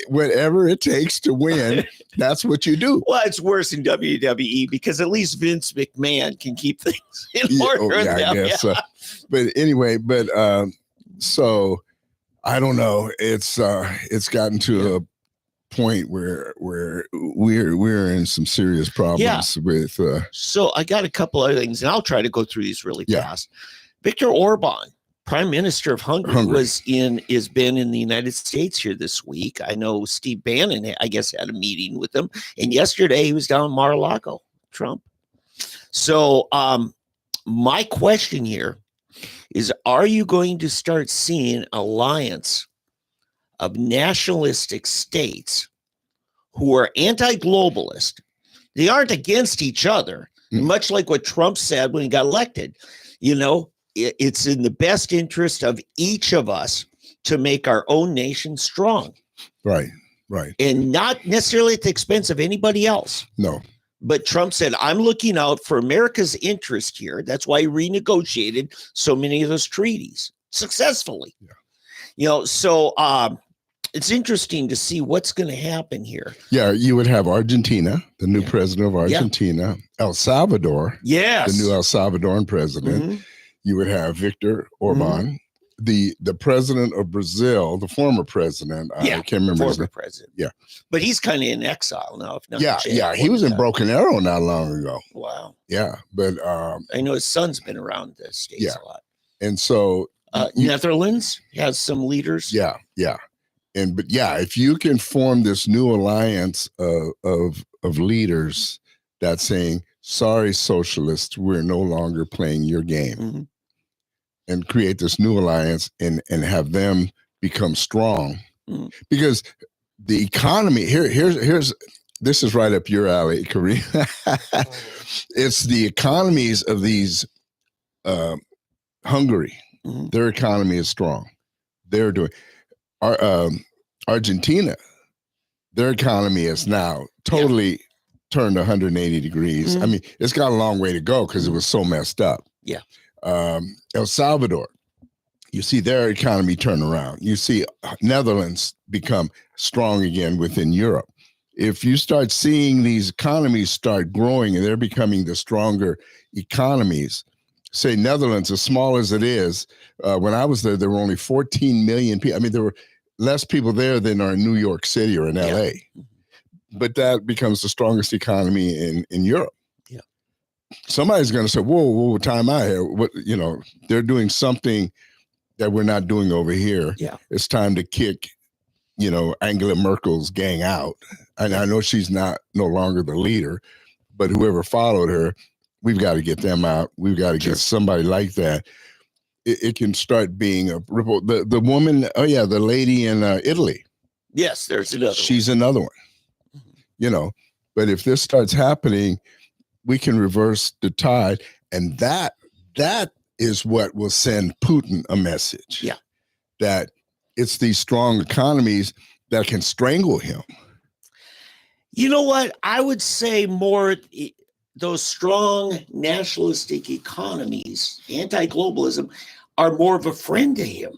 whatever it takes to win, that's what you do. Well, it's worse in WWE because at least Vince McMahon can keep things in order. I guess. But anyway, so I don't know. It's gotten to a point where we're in some serious problems with. So I got a couple other things, and I'll try to go through these really Yeah. fast. Viktor Orban, Prime Minister of Hungary, has been in the United States here this week. I know Steve Bannon, I guess, had a meeting with him, and yesterday he was down in Mar-a-Lago, Trump. So my question here is, are you going to start seeing an alliance of nationalistic states who are anti-globalist? They aren't against each other, much like what Trump said when he got elected. You know, it's in the best interest of each of us to make our own nation strong. Right. And not necessarily at the expense of anybody else. No. But Trump said, I'm looking out for America's interest here. That's why he renegotiated so many of those treaties successfully. Yeah. You know, so it's interesting to see what's going to happen here. Yeah, you would have Argentina, the new president of Argentina, El Salvador, the new El Salvadoran president. You would have Viktor Orban, the president of Brazil, the former president. I can't remember his name. President. Yeah, but he's kind of in exile now. If not, he was in Broken Arrow not long ago. Wow. Yeah, but I know his son's been around the States a lot. And so Netherlands has some leaders. Yeah. but yeah, if you can form this new alliance of leaders that's saying, sorry, socialists, we're no longer playing your game, Mm-hmm. and create this new alliance and have them become strong. Mm-hmm. Because the economy, here's this is right up your alley, Kariem. It's the economies of these Hungary. Mm-hmm. Their economy is strong. They're doing Argentina. Their economy is now totally turned 180 degrees. Mm-hmm. I mean, it's got a long way to go because it was so messed up. Yeah. El Salvador, you see their economy turn around. You see Netherlands become strong again within Europe. If you start seeing these economies start growing and they're becoming the stronger economies, say Netherlands, as small as it is, when I was there were only 14 million people. I mean, there were less people there than are in New York City or in LA. But that becomes the strongest economy in Europe. Yeah. Somebody's going to say, whoa, time out here. What, they're doing something that we're not doing over here. Yeah. It's time to kick, Angela Merkel's gang out. And I know she's no longer the leader, but whoever followed her, we've got to get them out. We've got to get somebody like that. It can start being a ripple. The woman, the lady in Italy. Yes, there's another She's another one, but if this starts happening, we can reverse the tide. And that is what will send Putin a message. Yeah. That it's these strong economies that can strangle him. You know what? I would say more those strong nationalistic economies, anti-globalism, are more of a friend to him,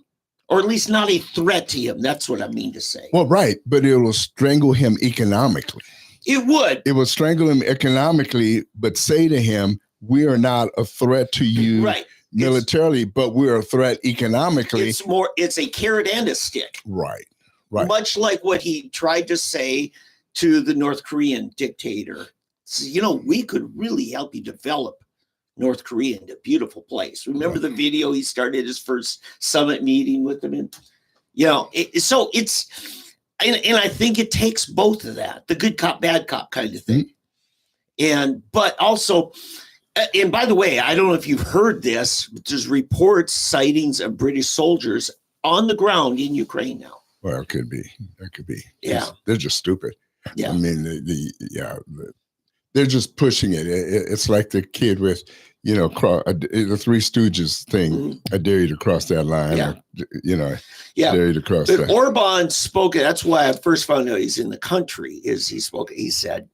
or at least not a threat to him. That's what I mean to say. Well, right. But it will strangle him economically. It would. It will strangle him economically, but say to him, we are not a threat to you militarily, but we're a threat economically. It's a carrot and a stick. Right. Much like what he tried to say to the North Korean dictator. So, we could really help you develop North Korea into a beautiful place. Remember the video? He started his first summit meeting with them. And, so it's, and I think it takes both of that, the good cop, bad cop kind of thing. But also, and by the way, I don't know if you've heard this, but there's reports, sightings of British soldiers on the ground in Ukraine now. Well, it could be. It could be. Yeah. They're just stupid. Yeah. I mean, they're just pushing it. It's like the kid with, the Three Stooges thing. Mm-hmm. I dare you to cross that line. Yeah. I dare you to cross that. Orban spoke. That's why I first found out he's in the country. He said,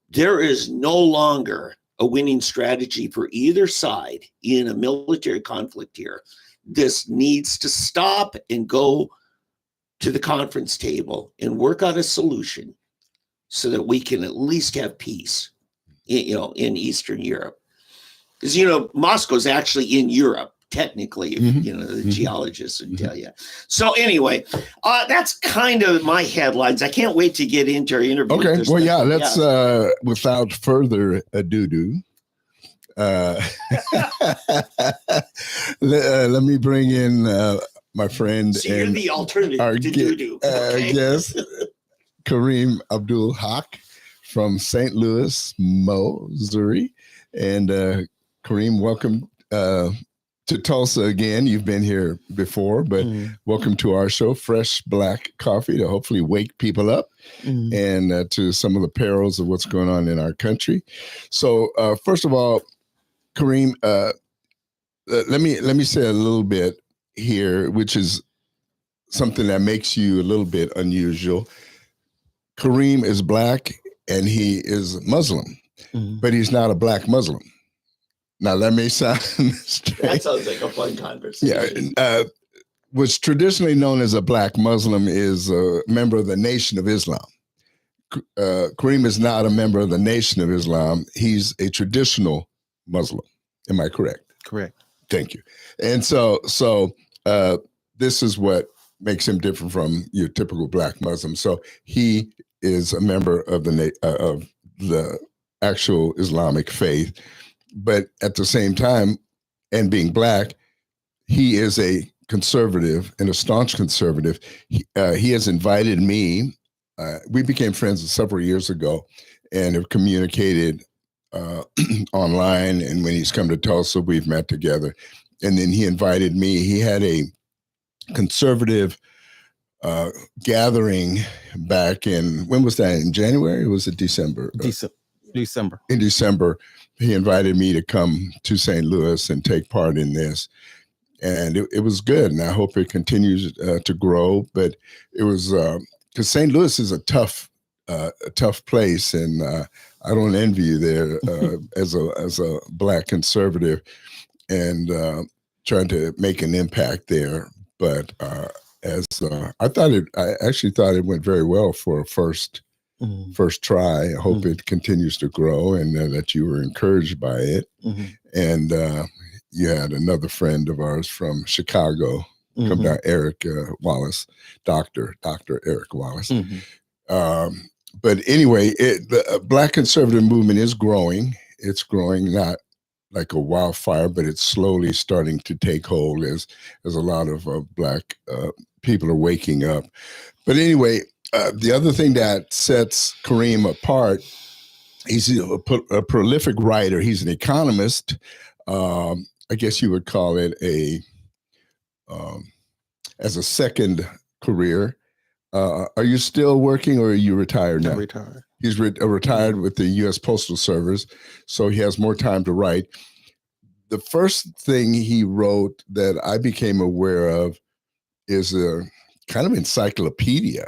there is no longer a winning strategy for either side in a military conflict here. This needs to stop and go to the conference table and work out a solution so that we can at least have peace, in Eastern Europe. Because, Moscow's actually in Europe, technically, the geologists would tell you. So anyway, that's kind of my headlines. I can't wait to get into our interview. Okay, well, let's, without further ado, let me bring in my friend. So you're the alternative our to doo-doo. Yes, Kariem Haqq from St. Louis, Missouri. And Kariem, welcome to Tulsa again. You've been here before, but welcome to our show, Fresh Black Coffee, to hopefully wake people up and to some of the perils of what's going on in our country. So first of all, Kariem, let me say a little bit here, which is something that makes you a little bit unusual. Kariem is black and he is Muslim, but he's not a black Muslim. Now that may sound strange. That sounds like a fun conversation. Yeah. What's traditionally known as a black Muslim is a member of the Nation of Islam. Kariem is not a member of the Nation of Islam. He's a traditional Muslim. Am I correct? Correct. Thank you. And so this is what makes him different from your typical black Muslim. So he is a member of the actual Islamic faith, but at the same time, and being black, he is a conservative and a staunch conservative. He has invited me. We became friends several years ago and have communicated online. And when he's come to Tulsa, we've met together. And then he invited me. He had a conservative gathering back in, when was that? In January? Or was it December? December. In December, he invited me to come to St. Louis and take part in this. And it was good. And I hope it continues to grow. But it was, because St. Louis is a tough place. And I don't envy you there as a Black conservative and trying to make an impact there. But I actually thought it went very well for a first try. I hope it continues to grow and that you were encouraged by it. And you had another friend of ours from Chicago come down, Eric Wallace, Dr. Eric Wallace. But anyway, the Black conservative movement is growing. It's growing, not like a wildfire, but it's slowly starting to take hold as a lot of Black people are waking up. But anyway, the other thing that sets Kariem apart, he's a prolific writer. He's an economist. I guess you would call it as a second career. Are you still working or are you retired now? I'm retired. He's retired with the U.S. Postal Service, so he has more time to write. The first thing he wrote that I became aware of is a kind of encyclopedia.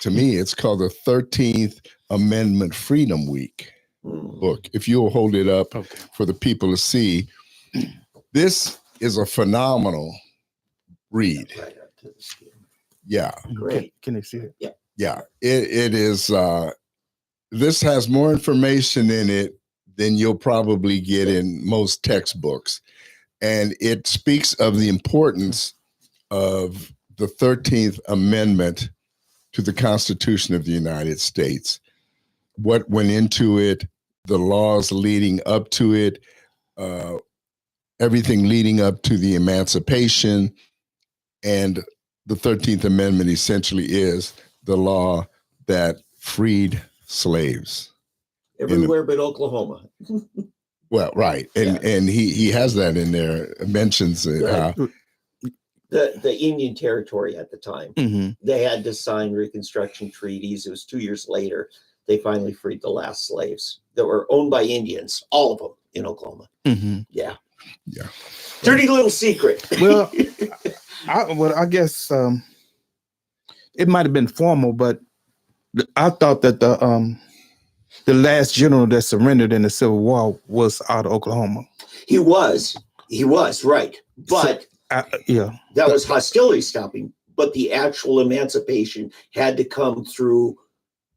To me, it's called the 13th Amendment Freedom Week book. If you'll hold it up for the people to see, this is a phenomenal read. Yeah. Great. Can you see it? Yeah. It is. This has more information in it than you'll probably get in most textbooks. And it speaks of the importance of the 13th Amendment to the Constitution of the United States, what went into it, the laws leading up to it, everything leading up to the emancipation. And the 13th Amendment essentially is the law that freed slaves. Everywhere but Oklahoma. Well, right. And he has that in there, mentions The Indian Territory at the time. They had to sign Reconstruction treaties. It was 2 years later. They finally freed the last slaves that were owned by Indians, all of them in Oklahoma. Yeah. Dirty little secret. Well, I guess it might have been formal, but I thought that the last general that surrendered in the Civil War was out of Oklahoma. He was right. But that was hostility stopping. But the actual emancipation had to come through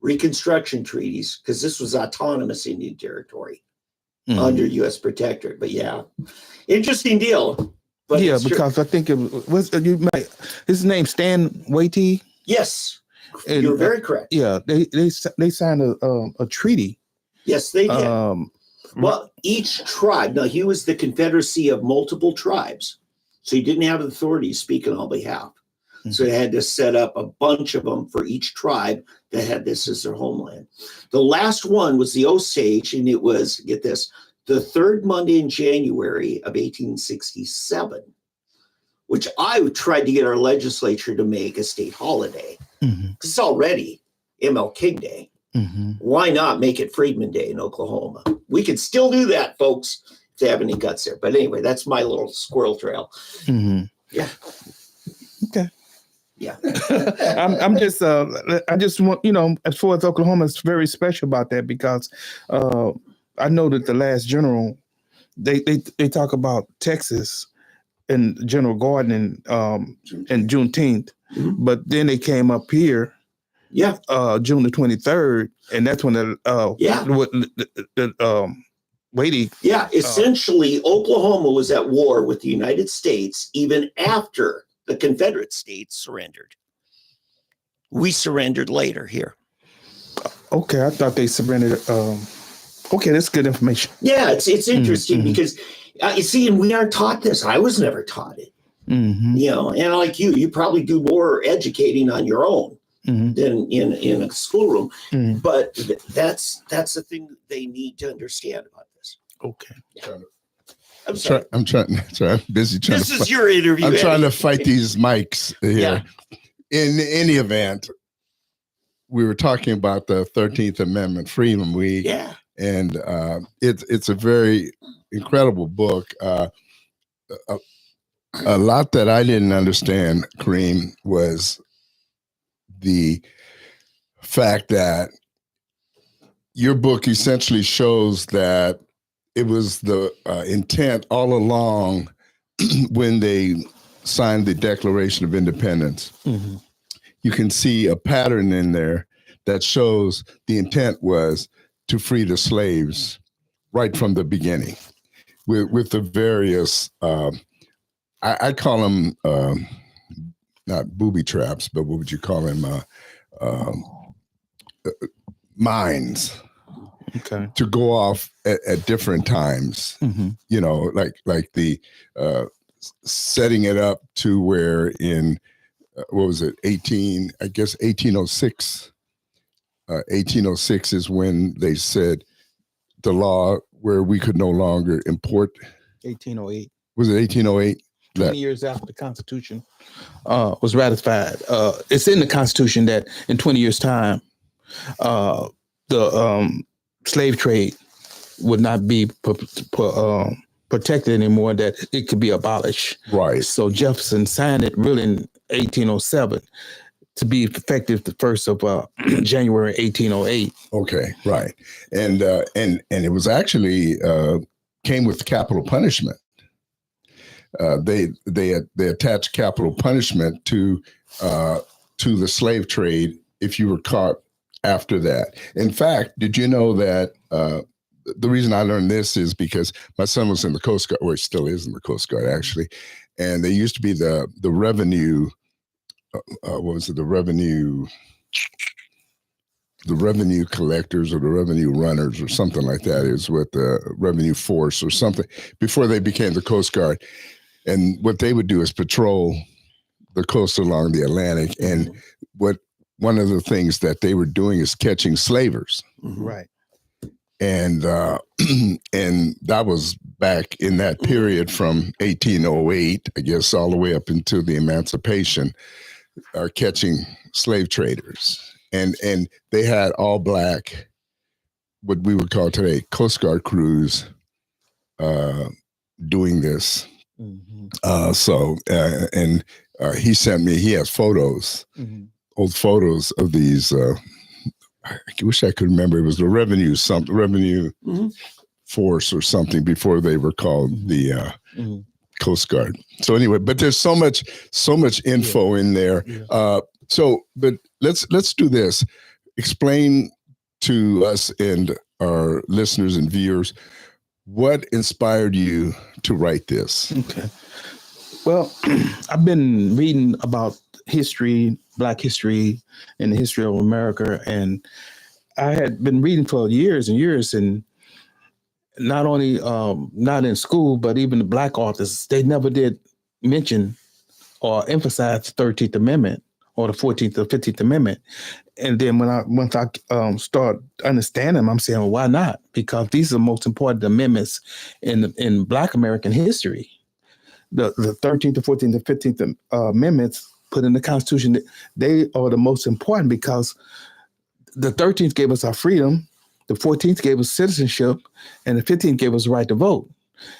Reconstruction treaties because this was autonomous Indian Territory under U.S. protectorate. But interesting deal. But because I think it was his name Stan Watie. Yes, you're very correct. Yeah, they signed a treaty. Yes, they did. Well, each tribe. Now he was the confederacy of multiple tribes, so he didn't have authority to speak on all behalf. So they had to set up a bunch of them for each tribe that had this as their homeland. The last one was the Osage, and it was, get this, the third Monday in January of 1867, which I tried to get our legislature to make a state holiday. It's already MLK Day. Why not make it Freedman Day in Oklahoma? We could still do that, folks, if they have any guts there. But anyway, that's my little squirrel trail. Yeah. Okay. Yeah. I just want, as far as Oklahoma, it's very special about that because I know that the last general, they talk about Texas and General Gordon and Juneteenth, but then they came up here, June the 23rd, and that's when the Watie. Yeah, essentially, Oklahoma was at war with the United States even after the Confederate States surrendered. We surrendered later here. Okay, I thought they surrendered. Okay, that's good information. Yeah, it's interesting because you see, and we aren't taught this. I was never taught it. You know, and like you probably do more educating on your own Mm-hmm. than in a schoolroom. Mm-hmm. But that's the thing that they need to understand about this. Okay. I'm sorry. I'm busy trying This to. is your interview. I'm trying to Eddie. fight these mics here. Yeah. In any event, we were talking about the 13th Amendment Freedom Week, Yeah. and it's a very incredible book. A lot that I didn't understand, Kariem, was the fact that your book essentially shows that it was the intent all along when they signed the Declaration of Independence. Mm-hmm. You can see a pattern in there that shows the intent was to free the slaves right from the beginning with the various, I call them not booby traps, but what would you call them? Mines. Okay. To go off at different times, Mm-hmm. you know, like the setting it up to where in what was it, 1806. 1806 is when they said the law where we could no longer import. 1808. Was it 1808? 20 years after the Constitution was ratified. It's in the Constitution that in 20 years' time, the slave trade would not be protected anymore, that it could be abolished. Right. So Jefferson signed it really in 1807 to be effective the 1st of January 1808. Okay, right. And it was actually came with capital punishment. They attached capital punishment to the slave trade if you were caught after that. In fact, did you know that the reason I learned this is because my son was in the Coast Guard, or he still is in the Coast Guard actually, and they used to be the revenue. What was it? The revenue collectors or the revenue runners or something like that is what the revenue force or something before they became the Coast Guard. And what they would do is patrol the coast along the Atlantic. And one of the things that they were doing is catching slavers. Right. And and that was back in that period from 1808, I guess, all the way up into the emancipation, catching slave traders. And they had all black, what we would call today, Coast Guard crews doing this. Mm-hmm. He sent me, he has photos, old photos of these. I wish I could remember. It was the revenue force or something before they were called the Coast Guard. So anyway, but there's so much info in there. Yeah. But let's do this. Explain to us and our listeners and viewers what inspired you to write this. Okay. Well, I've been reading about history, Black history, and the history of America, and I had been reading for years and years, and not only not in school, but even the Black authors, they never did mention or emphasize the 13th Amendment or the 14th or 15th Amendment. And then once I start understanding them, I'm saying, well, why not? Because these are the most important amendments in Black American history. The 13th, the 14th, the 15th amendments put in the Constitution, they are the most important because the 13th gave us our freedom, the 14th gave us citizenship, and the 15th gave us the right to vote.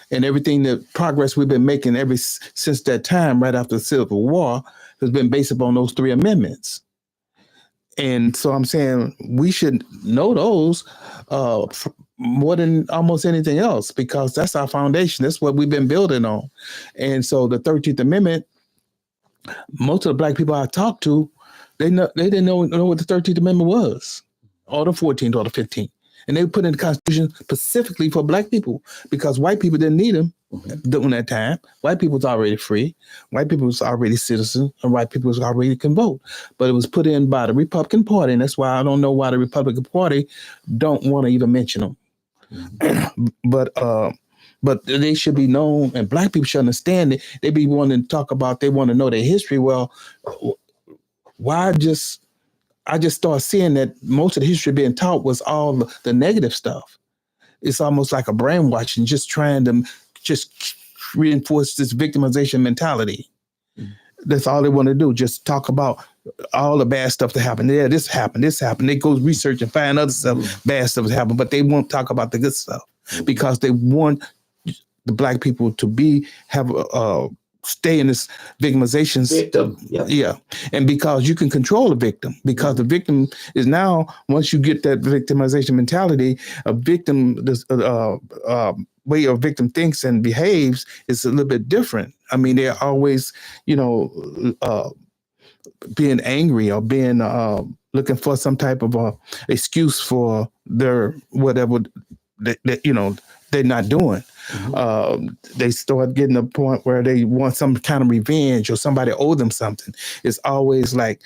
And everything, the progress we've been making since that time, right after the Civil War, has been based upon those three amendments. And so I'm saying we should know those more than almost anything else, because that's our foundation. That's what we've been building on. And so the 13th Amendment, most of the Black people I talked to, they didn't know what the 13th Amendment was, or the 14th or the 15th. And they put in the Constitution specifically for Black people because white people didn't need them during that time. White people was already free. White people was already citizens, and white people was already can vote. But it was put in by the Republican Party, and that's why I don't know why the Republican Party don't want to even mention them. But but they should be known, and Black people should understand it. They be wanting to talk about, they want to know their history. Well, why I just started seeing that most of the history being taught was all the negative stuff. It's almost like a brainwashing, just trying to just reinforce this victimization mentality. That's all they want to do. Just talk about all the bad stuff that happened. Yeah, this happened. They go research and find other stuff, bad stuff that happened, but they won't talk about the good stuff because they want the Black people to stay in this victimization. Victim. Yeah. And because you can control the victim, because the victim is now, once you get that victimization mentality, a victim, way a victim thinks and behaves is a little bit different. I mean, they're always, being angry or being looking for some type of excuse for their whatever they're not doing. They start getting to a point where they want some kind of revenge or somebody owe them something. It's always like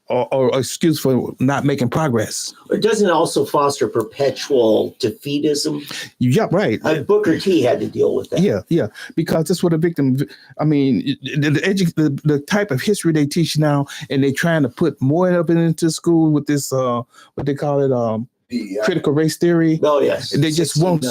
or excuse for not making progress. But doesn't it also foster perpetual defeatism? Yeah, right. Booker T had to deal with that. Yeah, because that's what a victim. I mean, the type of history they teach now, and they're trying to put more of it into school with this what they call it. Critical race theory. Oh yes, they just want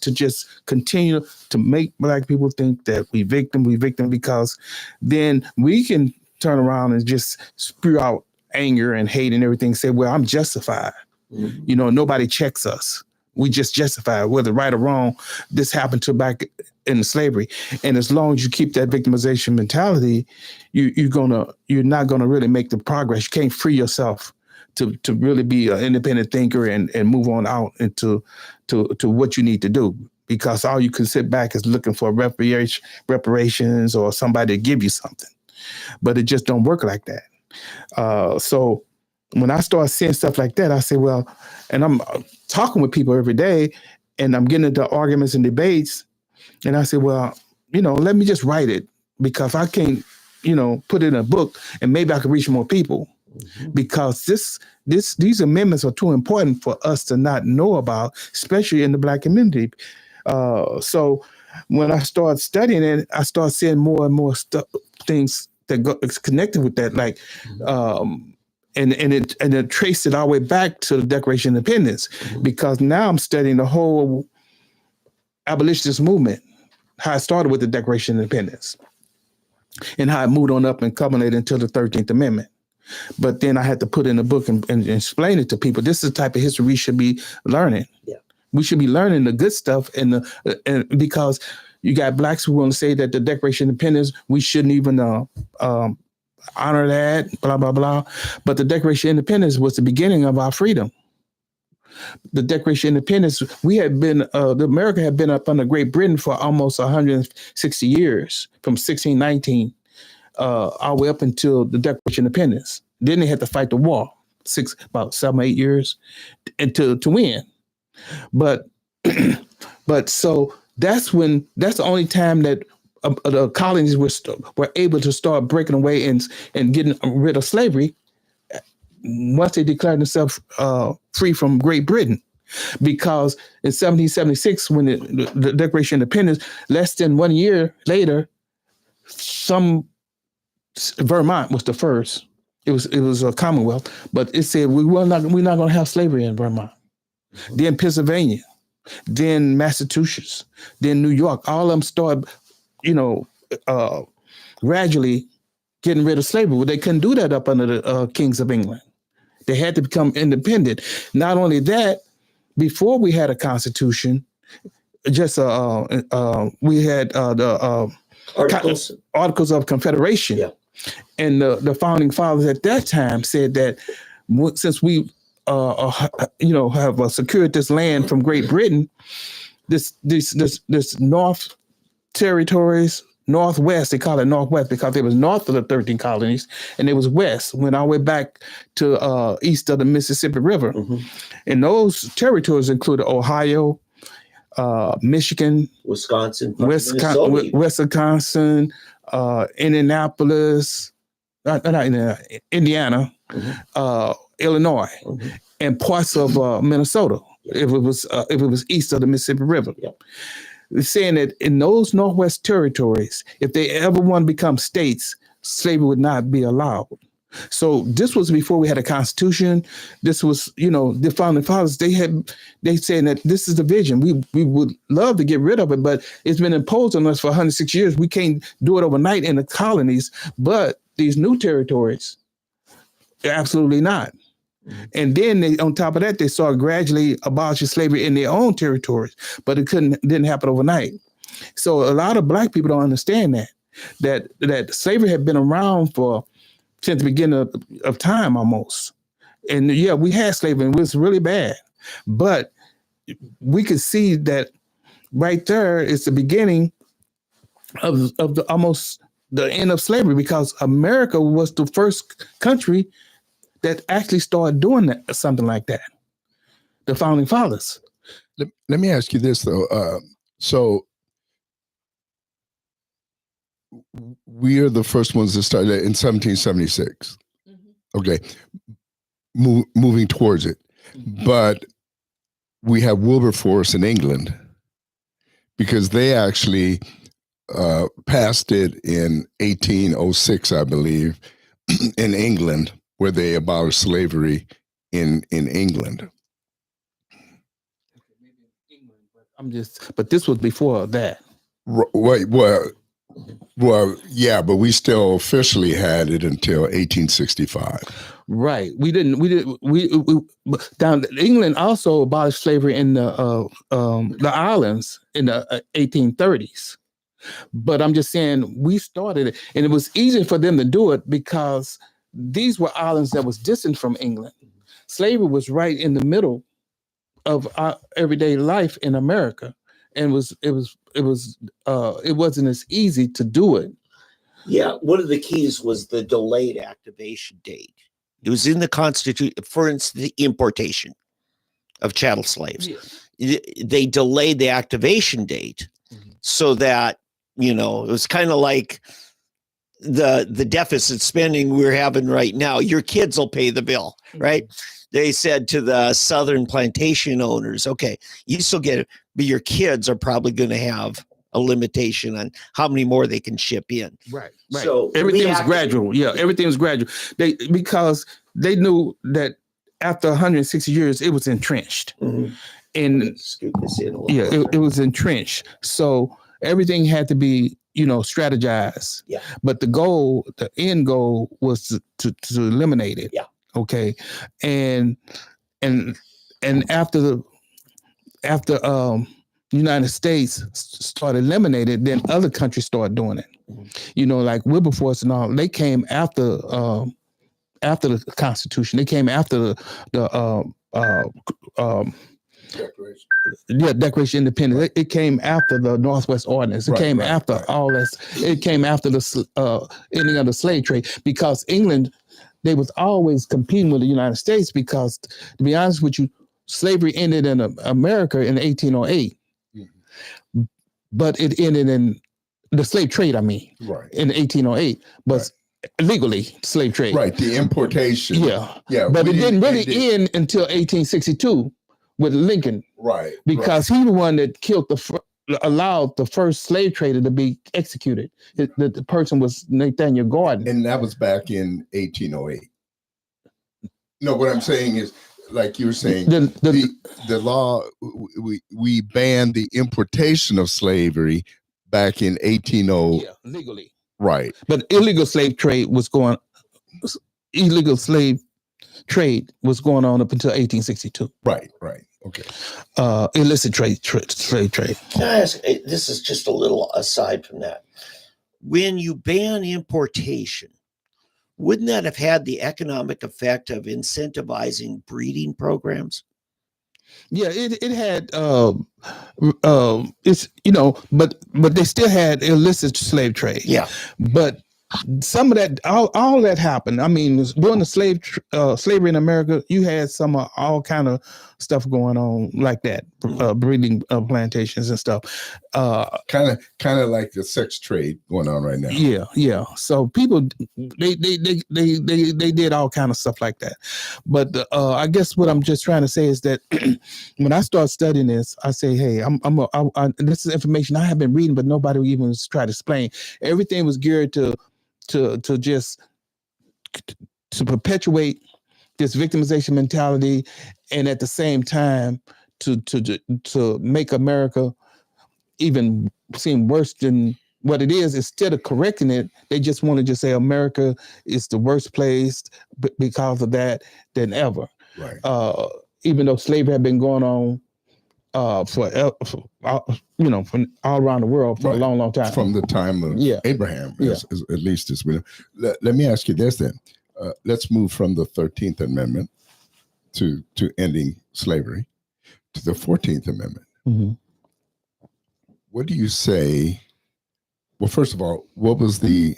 to just continue to make Black people think that we victim, because then we can turn around and just spew out anger and hate and everything. Say, well, I'm justified. Mm-hmm. Nobody checks us. We just justify whether right or wrong. This happened to back in slavery, and as long as you keep that victimization mentality, you're not gonna really make the progress. You can't free yourself to really be an independent thinker and move on out into to what you need to do, because all you can sit back is looking for reparations or somebody to give you something, but it just don't work like that. So when I start seeing stuff like that, I say, well, and I'm talking with people every day, and I'm getting into arguments and debates, and I say, well, let me just write it, because I can't, put it in a book, and maybe I can reach more people. Mm-hmm. Because these amendments are too important for us to not know about, especially in the Black community. So when I start studying it, I start seeing more and more things that is connected with that, like, and it traced it all the way back to the Declaration of Independence, mm-hmm. because now I'm studying the whole abolitionist movement, how it started with the Declaration of Independence, and how it moved on up and culminated until the 13th Amendment. But then I had to put in a book and explain it to people. This is the type of history we should be learning. Yeah. We should be learning the good stuff, and because you got Blacks who want to say that the Declaration of Independence, we shouldn't even honor that, blah, blah, blah. But the Declaration of Independence was the beginning of our freedom. The Declaration of Independence, America had been up under Great Britain for almost 160 years, from 1619. All the way up until the Declaration of Independence. Then they had to fight the war, about 7 or 8 years, and to win. But so that's the only time that the colonies were able to start breaking away and getting rid of slavery, once they declared themselves free from Great Britain. Because in 1776, when the Declaration of Independence, less than 1 year later, Vermont was the first. It was a Commonwealth, but it said we're not going to have slavery in Vermont. Mm-hmm. Then Pennsylvania, then Massachusetts, then New York. All of them started, gradually getting rid of slavery. Well, they couldn't do that up under the kings of England. They had to become independent. Not only that, before we had a constitution, just we had the Articles of Confederation. Yeah. And the founding fathers at that time said that since we, have secured this land from Great Britain, this North territories, Northwest, they call it Northwest because it was north of the 13 colonies, and it was west, went all the way back to east of the Mississippi River. Mm-hmm. And those territories included Ohio, Michigan, Wisconsin, Indianapolis, Indiana, mm-hmm. Illinois, mm-hmm. and parts of Minnesota. if it was east of the Mississippi River. Yep. It's saying that in those Northwest territories, if they ever want to become states, slavery would not be allowed. So this was before we had a constitution. This was, the founding fathers, they said that this is the vision. We would love to get rid of it, but it's been imposed on us for 106 years. We can't do it overnight in the colonies, but these new territories, absolutely not. And then on top of that, they started gradually abolishing slavery in their own territories, but it didn't happen overnight. So a lot of Black people don't understand that slavery had been around since the beginning of time almost. And yeah, we had slavery and it was really bad, but we could see that right there is the beginning of almost the end of slavery, because America was the first country that actually started doing something like that. The founding fathers. Let me ask you this though. So we are the first ones that started in 1776. Okay, moving towards it, but we have Wilberforce in England because they actually passed it in 1806, I believe, in England, where they abolished slavery in England. But this was before that. Well, yeah, but we still officially had it until 1865. Right. We down England also abolished slavery in the islands in the 1830s. But I'm just saying we started it, and it was easy for them to do it because these were islands that was distant from England. Slavery was right in the middle of our everyday life in America, and it wasn't as easy to do it. Yeah, one of the keys was the delayed activation date. It was in the Constitution, for instance, the importation of chattel slaves. Yeah. They delayed the activation date so that, it was kind of like the deficit spending we're having right now. Your kids will pay the bill, right? They said to the Southern plantation owners, okay, you still get it, but your kids are probably going to have a limitation on how many more they can ship in. Right. So everything was gradual. Yeah, everything was gradual. Because they knew that after 160 years, it was entrenched. Mm-hmm. And it was entrenched. So everything had to be, strategized. Yeah. But the end goal was to eliminate it. Yeah. Okay. And after the United States started eliminated, then other countries started doing it. Like Wilberforce and all, they came after the Constitution. They came after the Declaration of Independence. Right. It came after the Northwest Ordinance. It came after all this. It came after the ending of the slave trade, because England, they was always competing with the United States, because, to be honest with you, slavery ended in America in 1808. Mm-hmm. But it ended in the slave trade, in 1808. But legally, slave trade. Right, the importation. Yeah. But it didn't really end until 1862 with Lincoln. Right. Because he was the one that allowed the first slave trader to be executed. The person was Nathaniel Gordon. And that was back in 1808. No, what I'm saying is, like you were saying, the law, we banned the importation of slavery back in 1808. Yeah, legally. Right. But illegal slave trade was going on up until 1862. Right. Okay. Illicit slave trade. Can I ask, this is just a little aside from that. When you ban importation, wouldn't that have had the economic effect of incentivizing breeding programs? Yeah, it had it's but they still had illicit slave trade. Yeah. But some of that, all that happened. I mean, during the slavery in America, you had some all kind of stuff going on like that, breeding plantations and stuff. Kind of like the sex trade going on right now. Yeah. So people, they did all kind of stuff like that. But I guess what I'm just trying to say is that when I start studying this, I say, hey, this is information I have been reading, but nobody would even try to explain. Everything was geared to perpetuate this victimization mentality, and at the same time to make America even seem worse than what it is. Instead of correcting it, they just want to just say America is the worst place because of that than ever. Right. Even though slavery had been going on from all around the world for a long time. From the time of Abraham, at least as we know. Let me ask you this then. Let's move from the 13th Amendment to ending slavery to the 14th Amendment. Mm-hmm. What do you say? Well, first of all, what was the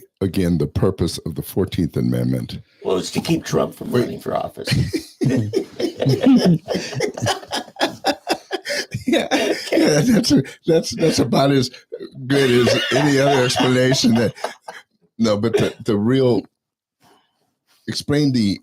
purpose of the 14th Amendment? Well, it's to keep Trump from running for office. That's about as good as any other explanation. But the real, explain the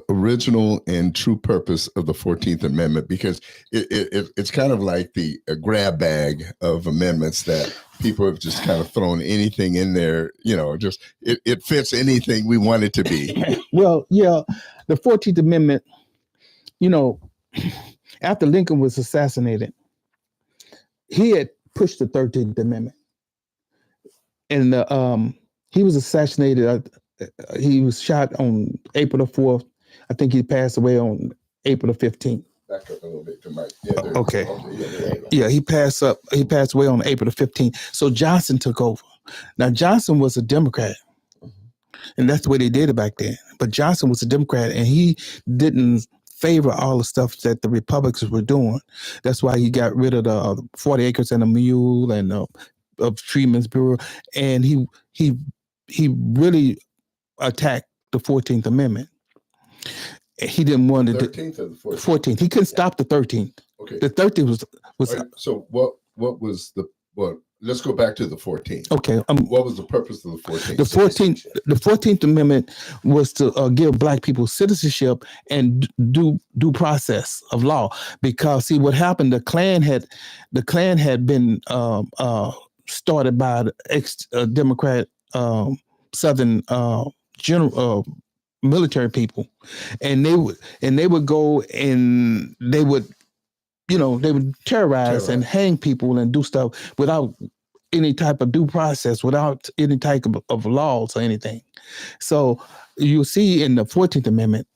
original and true purpose of the 14th Amendment, because it's kind of like a grab bag of amendments that people have just kind of thrown anything in there, just it fits anything we want it to be. Well, yeah, the 14th Amendment, after Lincoln was assassinated, he had pushed the 13th Amendment. And he was assassinated. He was shot on April the 4th. I think he passed away on April the 15th. Back up a little bit to Mike. Okay. Yeah, he passed away on April the 15th. So Johnson took over. Now, Johnson was a Democrat. And that's the way they did it back then. But Johnson was a Democrat, and he didn't favor all the stuff that the Republicans were doing. That's why he got rid of the 40 acres and a mule and of Treatments Bureau. And he really attacked the 14th Amendment. He didn't want to 13th or the 14th? 14th. He couldn't stop the 13th. Okay. The 13th was right, so what was let's go back to the 14th. Okay. What was the purpose of the 14th? The 14th Amendment was to give Black people citizenship and due process of law. Because see what happened, the Klan had been started by the ex-Democrat Southern general military people, and they would go and they would terrorize and hang people and do stuff without any type of due process, without any type of laws or anything. So you see in the 14th Amendment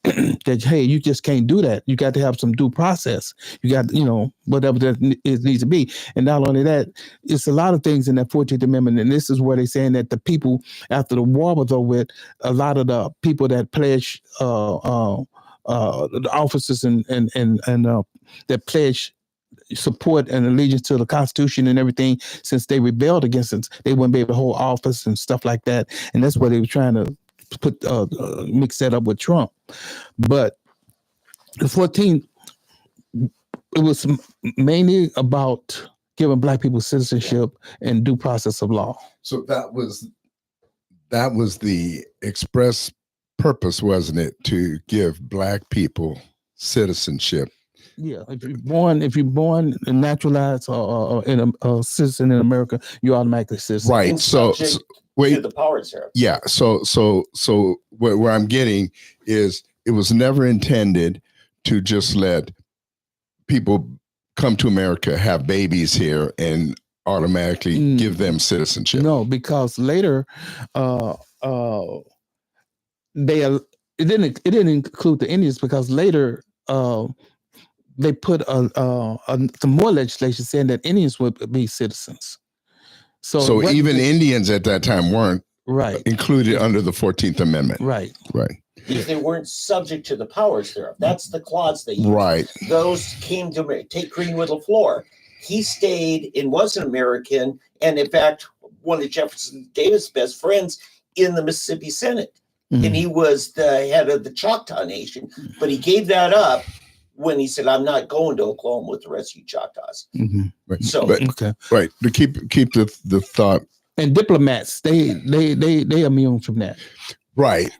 that, hey, you just can't do that. You got to have some due process. You got, whatever that needs to be. And not only that, it's a lot of things in that 14th Amendment. And this is where they're saying that the people, after the war was over with, a lot of the people that pledged, the officers and that pledged support and allegiance to the Constitution and everything, since they rebelled against it, they wouldn't be able to hold office and stuff like that. And that's what they were trying to put mix that up with Trump. But the 14th, it was mainly about giving Black people citizenship and due process of law. So that was the express purpose, wasn't it, to give Black people citizenship? Yeah, if you're born and naturalized or in a citizen in America, you automatically citizen. Right. So wait, to the powers there. Yeah. So where I'm getting is, it was never intended to just let people come to America, have babies here, and automatically give them citizenship. No, because later, it didn't include the Indians, because later they put some more legislation saying that Indians would be citizens. So even Indians at that time weren't right included under the 14th Amendment. Right. Because they weren't subject to the powers thereof. That's the clause they used. Right. Those came to take Greenwood LaFleur. He stayed and was an American. And in fact, one of Jefferson Davis' best friends in the Mississippi Senate. Mhm. And he was the head of the Choctaw Nation, but he gave that up when he said, "I'm not going to Oklahoma with the rest of you Choctaws." Mhm. Right. So- But- Okay. right. To keep the thought. And diplomats, they immune from that. Right.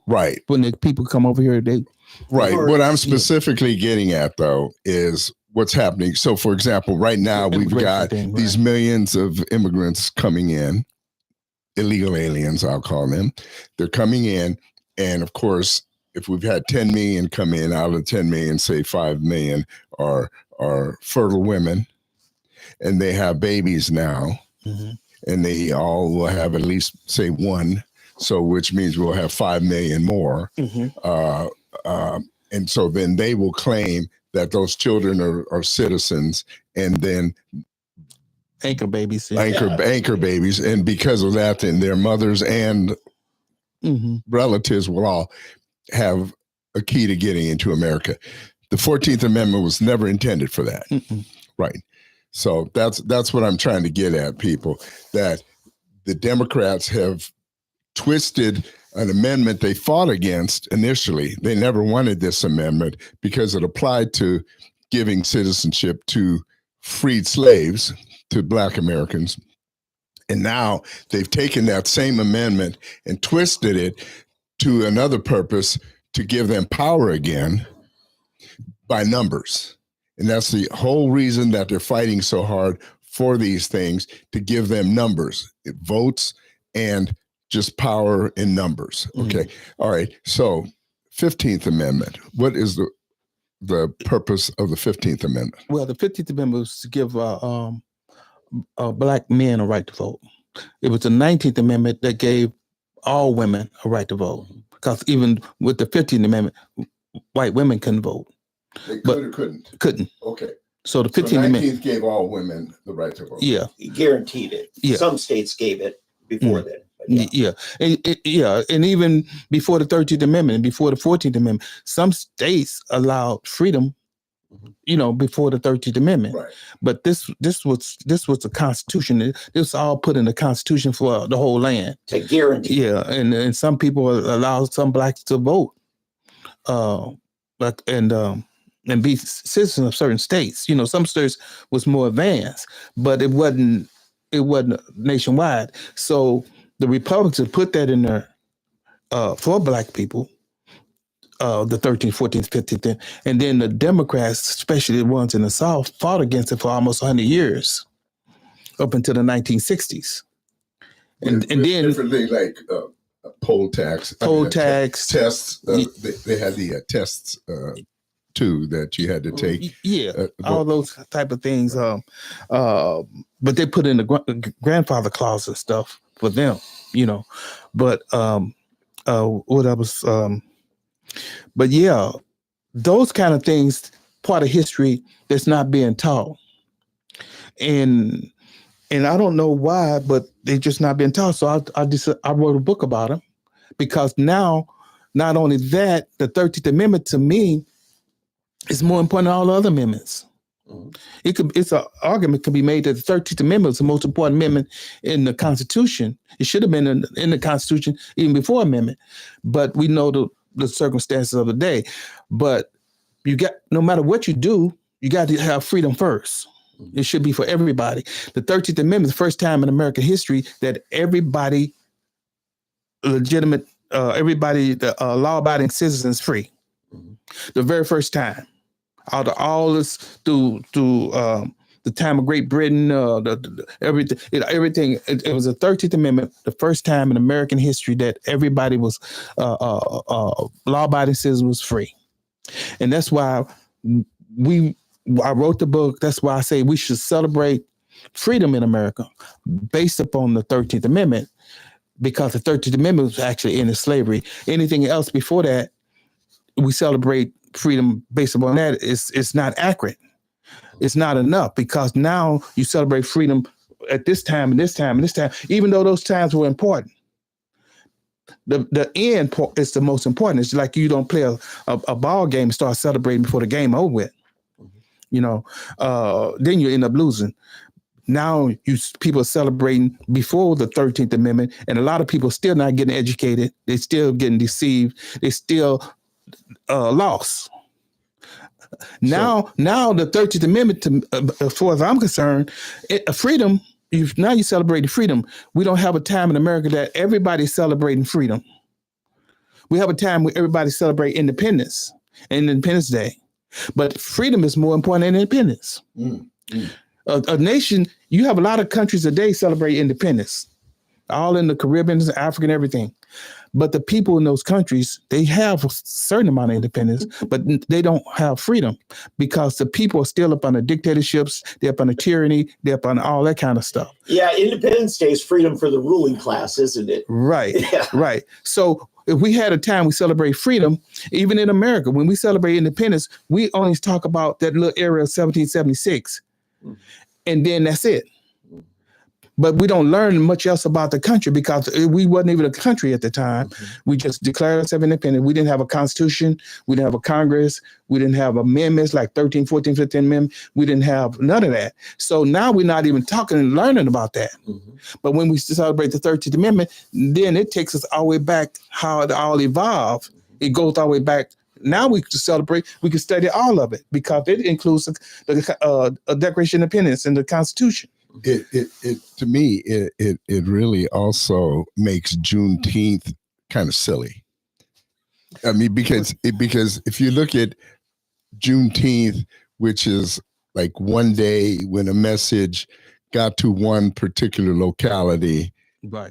When the people come over here, they Right. Or- What I'm specifically getting at, though, is what's happening. So, for example, right now we've immigration got thing, these right. millions of immigrants coming in, illegal aliens, I'll call them. They're coming in. And of course, if we've had 10 million come in, out of the 10 million, say 5 million are fertile women, and they have babies now, Mhm. and they all will have at least, say, one. So, which means we'll have 5 million more. Mhm. And so then they will claim that those children are citizens, and then Anchor babies. anchor babies. And because of that, then their mothers and Mhm. relatives will all have a key to getting into America. The 14th Amendment was never intended for that. Mm-mm. Right. So that's what I'm trying to get at, people, that the Democrats have twisted an amendment they fought against initially. They never wanted this amendment because it applied to giving citizenship to freed slaves, to Black Americans. And now they've taken that same amendment and twisted it to another purpose, to give them power again by numbers. And that's the whole reason that they're fighting so hard for these things, to give them numbers, votes, and just power in numbers. Okay. All right. So 15th Amendment, what is the purpose of the 15th Amendment? Well, the 15th Amendment was to give Black men a right to vote. It was the 19th Amendment that gave all women a right to vote. Because even with the 15th Amendment, white women couldn't vote. They But- or couldn't? Couldn't. Okay. So the So 15th Amendment, 19th gave all women the right to vote. yeah, He guaranteed it. Yeah. Some states gave it before then. But yeah. yeah. And even before the 13th Amendment and before the 14th Amendment, some states allowed freedom, before the 13th Amendment. Right. But this was the Constitution. It was all put in the Constitution for the whole land. To guarantee. Yeah, and some people allow some blacks to vote, and be citizens of certain states. Some states was more advanced, but it wasn't nationwide. So the Republicans put that in there for Black people, the 13th, 14th, 15th, and then the Democrats, especially the ones in the South, fought against it for almost 100 years, up until the 1960s. And then different things like poll tax, tests. They had the tests too that you had to take. Yeah, all those type of things. But they put in the grandfather clause and stuff for them, But what I was, but yeah, those kind of things, part of history that's not being taught, and I don't know why, but they're just not being taught. So I wrote a book about them, because now, not only that, the 13th Amendment to me is more important than all the other amendments. It's an argument could be made that the 13th Amendment is the most important amendment in the Constitution. It should have been in the Constitution even before amendment, but we know the circumstances of the day. But no matter what you do, you got to have freedom first. It should be for everybody. The 13th Amendment is the first time in American history that everybody, the law-abiding citizens, free. The very first time. Out of all this through the time of Great Britain, everything. It was the 13th Amendment, the first time in American history that everybody was law-abiding citizens was free, and that's why I wrote the book. That's why I say we should celebrate freedom in America based upon the 13th Amendment, because the 13th Amendment was actually ending slavery. Anything else before that, we celebrate freedom based upon that. It's not accurate. It's not enough, because now you celebrate freedom at this time and this time and this time, even though those times were important. The end is the most important. It's like you don't play a ball game and start celebrating before the game over with. Then you end up losing. Now people are celebrating before the 13th Amendment, and a lot of people still not getting educated. They're still getting deceived. They're still lost. Now the 13th Amendment, as far as I'm concerned, freedom. Now you celebrate freedom. We don't have a time in America that everybody's celebrating freedom. We have a time where everybody celebrate independence and Independence Day, but freedom is more important than independence. A nation, you have a lot of countries today celebrate independence, all in the Caribbean, Africa, and everything. But the people in those countries, they have a certain amount of independence, but they don't have freedom because the people are still up under dictatorships, they're up under tyranny, they're up under all that kind of stuff. Yeah, Independence Day is freedom for the ruling class, isn't it? Right, Yeah. right. So if we had a time we celebrate freedom, even in America, when we celebrate independence, we only talk about that little era of 1776, and then that's it. But we don't learn much else about the country because we wasn't even a country at the time. We just declared ourselves independent. We didn't have a constitution. We didn't have a Congress. We didn't have amendments like 13, 14, 15 amendment. We didn't have none of that. So now we're not even talking and learning about that. But when we celebrate the 13th Amendment, then it takes us all the way back how it all evolved. It goes all the way back. Now we can celebrate, we can study all of it because it includes the Declaration of Independence and the Constitution. It to me it really also makes Juneteenth kind of silly. I mean, because if you look at Juneteenth, which is like one day when a message got to one particular locality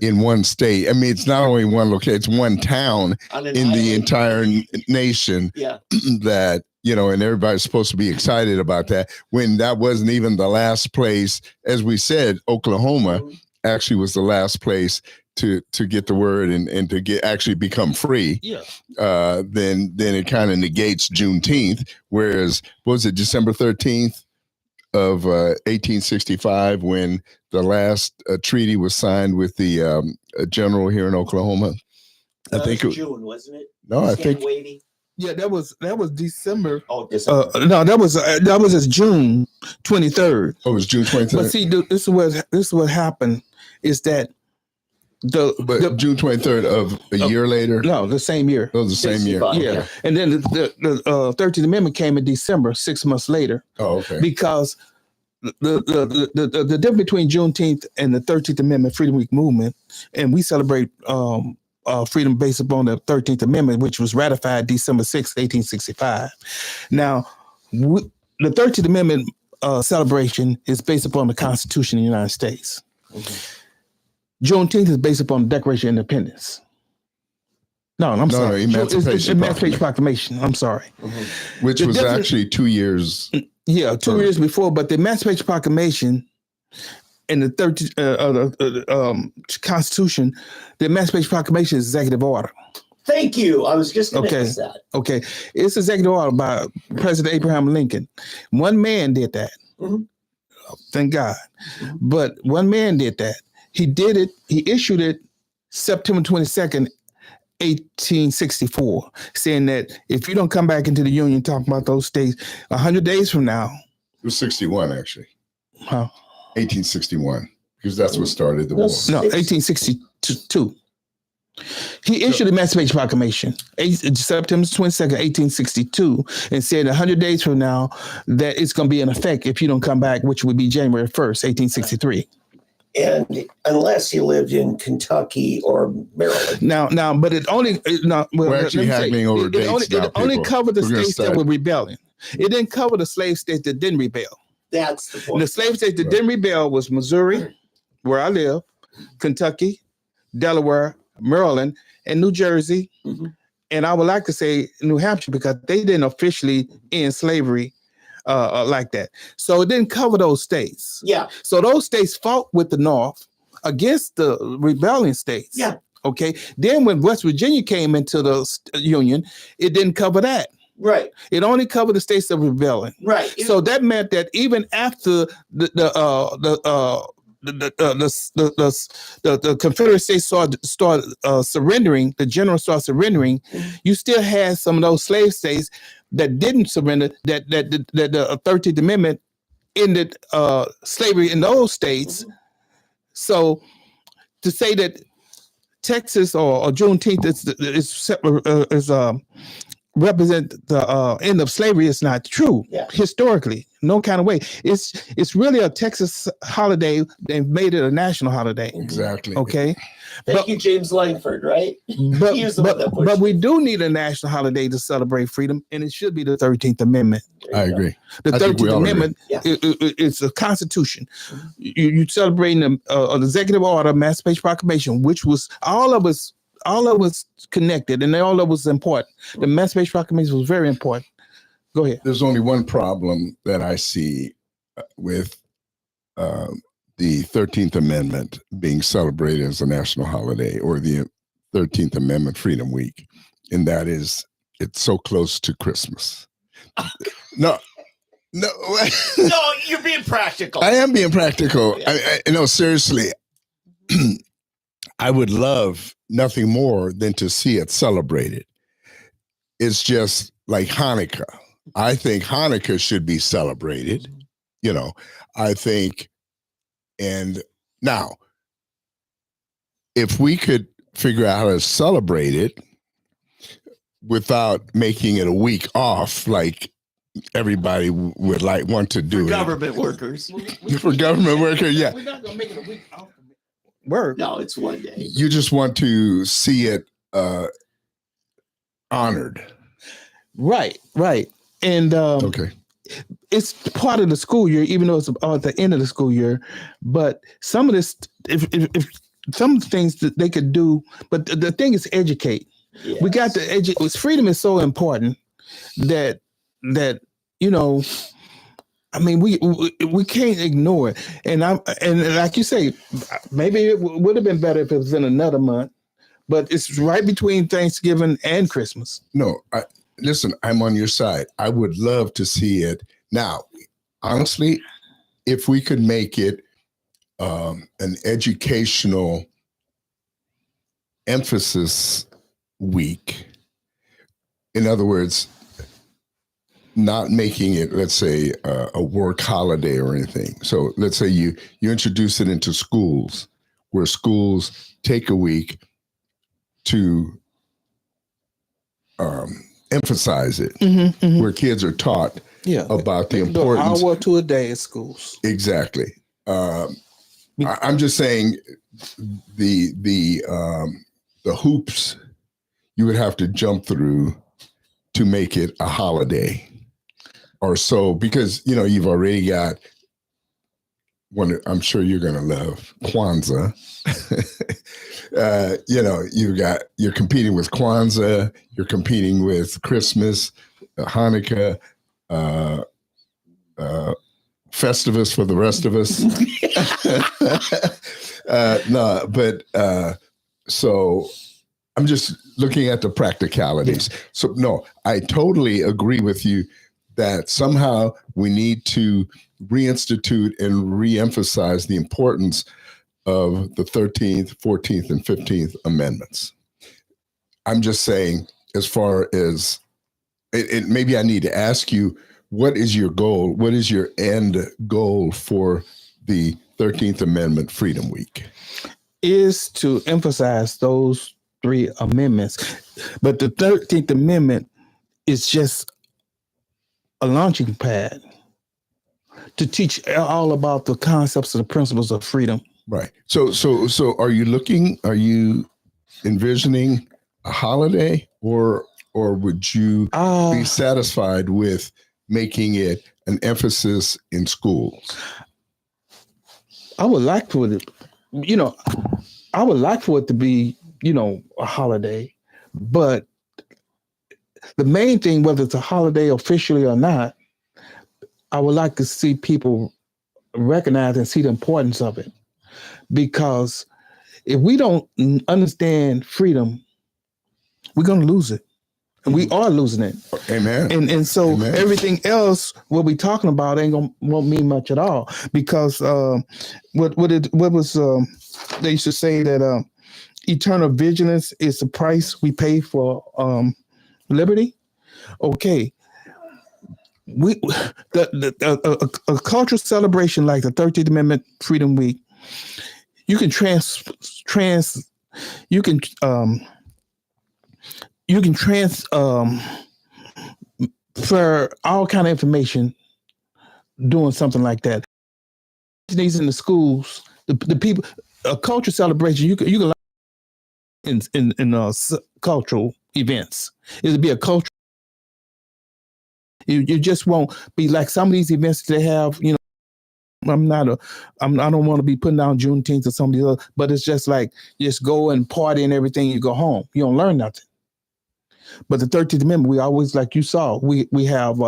in one state. I mean, it's not only one location; it's one town in the entire nation. That. And everybody's supposed to be excited about that when that wasn't even the last place. As we said, Oklahoma actually was the last place to get the word and to get actually become free. Then it kind of negates Juneteenth. Whereas, what was it, December 13th of 1865 when the last treaty was signed with the general here in Oklahoma? I think it was June, wasn't it? No, I think. Yeah, that was December. Oh, December. No, that was just June 23rd. Oh, it was June 23rd. But see, this is what happened is that June 23rd of a year later. No, the same year. It was the same year. Yeah, and then the 13th Amendment came in December, 6 months later. Oh, okay. Because the difference between Juneteenth and the 13th Amendment, Freedom Week movement, and we celebrate freedom based upon the 13th Amendment, which was ratified December 6, 1865. Now, the 13th Amendment celebration is based upon the Constitution of the United States. Juneteenth is based upon the Declaration of Independence. No, I'm sorry. Emancipation Proclamation. I'm sorry. Which was actually 2 years. Yeah, 2 years before, but the Emancipation Proclamation and the Constitution, the Emancipation Proclamation is executive order. Thank you. I was just going to ask that. Okay. It's executive order by President Abraham Lincoln. One man did that. Thank God. But one man did that. He did it. He issued it September 22nd, 1864, saying that if you don't come back into the Union, talking about those states, 100 days from now. It was 61, actually. Huh? 1861, because that's what started the war. No, 1862. He issued the Emancipation Proclamation, September 22nd, 1862, and said 100 days from now that it's going to be in effect if you don't come back, which would be January 1st, 1863. And unless you lived in Kentucky or Maryland. Now, but it only we're actually haggling over dates now. It only covered the states that were rebelling. It didn't cover the slave states that didn't rebel. That's the point. And the slave states that didn't rebel was Missouri, where I live, Kentucky, Delaware, Maryland, and New Jersey. And I would like to say New Hampshire because they didn't officially end slavery like that. So it didn't cover those states. Yeah. So those states fought with the North against the rebellion states. Yeah. Okay. Then when West Virginia came into the Union, it didn't cover that. Right. It only covered the states that were rebelling. Right. So that meant that even after the Confederate States started surrendering, the generals started surrendering, you still had some of those slave states that didn't surrender, that the 13th Amendment ended slavery in those states. So to say that Texas or Juneteenth is represent the end of slavery is not true. Yeah. Historically, no kind of way. It's really a Texas holiday. They've made it a national holiday. Exactly. Okay. Thank you, James Langford, right? But He was the one that pushed but we it. do need a national holiday to celebrate freedom, and it should be the 13th Amendment. I agree. The I think we 13th all agree. Amendment it's a constitution. You celebrating an executive order, Emancipation Proclamation, which was all of us connected, and all of us important. The Emancipation Proclamation was very important. Go ahead. There's only one problem that I see with the 13th Amendment being celebrated as a national holiday, or the 13th Amendment Freedom Week, and that is it's so close to Christmas. No. No, you're being practical. I am being practical. No, seriously. I would love nothing more than to see it celebrated. It's just like Hanukkah. I think Hanukkah should be celebrated. I think, and now, if we could figure out how to celebrate it without making it a week off, like everybody would want to do For government workers. For government workers, yeah. We're not gonna make it a week off work. No, it's one day. You just want to see it honored. Right. And Okay. it's part of the school year, even though it's at the end of the school year. But some of this, if some of the things that they could do, but the thing is educate. Yes. We got to educate. Freedom is so important that I mean, we can't ignore it. And like you say, maybe it would have been better if it was in another month, but it's right between Thanksgiving and Christmas. No, listen, I'm on your side. I would love to see it. Now, honestly, if we could make it an educational emphasis week, in other words, not making it, let's say, a work holiday or anything. So let's say you introduce it into schools, where schools take a week to emphasize it, where kids are taught about the importance. An hour to a day at schools. Exactly. I'm just saying the hoops you would have to jump through to make it a holiday or so, because you've already got one. I'm sure you're going to love Kwanzaa. You're competing with Kwanzaa, you're competing with Christmas, Hanukkah, Festivus for the rest of us. So I'm just looking at the practicalities. So no, I totally agree with you that somehow we need to reinstitute and reemphasize the importance of the 13th, 14th, and 15th Amendments. I'm just saying, as far as maybe I need to ask you, what is your goal? What is your end goal for the 13th Amendment Freedom Week? Is to emphasize those three amendments. But the 13th Amendment is just a launching pad to teach all about the concepts and the principles of freedom. Right. So are you envisioning a holiday, or would you be satisfied with making it an emphasis in schools? I would like for it, I would like for it to be, a holiday, but the main thing, whether it's a holiday officially or not, I would like to see people recognize and see the importance of it. Because if we don't understand freedom, we're going to lose it. And we are losing it. Amen. And so Amen. Everything else we'll be talking about won't mean much at all. Because they used to say that eternal vigilance is the price we pay for liberty. Okay. we a cultural celebration like the 13th Amendment Freedom Week, you can you can for all kind of information doing something like that. These in the schools, the people, a cultural celebration, you can learn in cultural events. It'll be a culture. You just won't be like some of these events they have. You know, I don't want to be putting down Juneteenth or somebody else, but it's just like just go and party and everything. You go home, you don't learn nothing. But the 13th Amendment, we always, like you saw, we have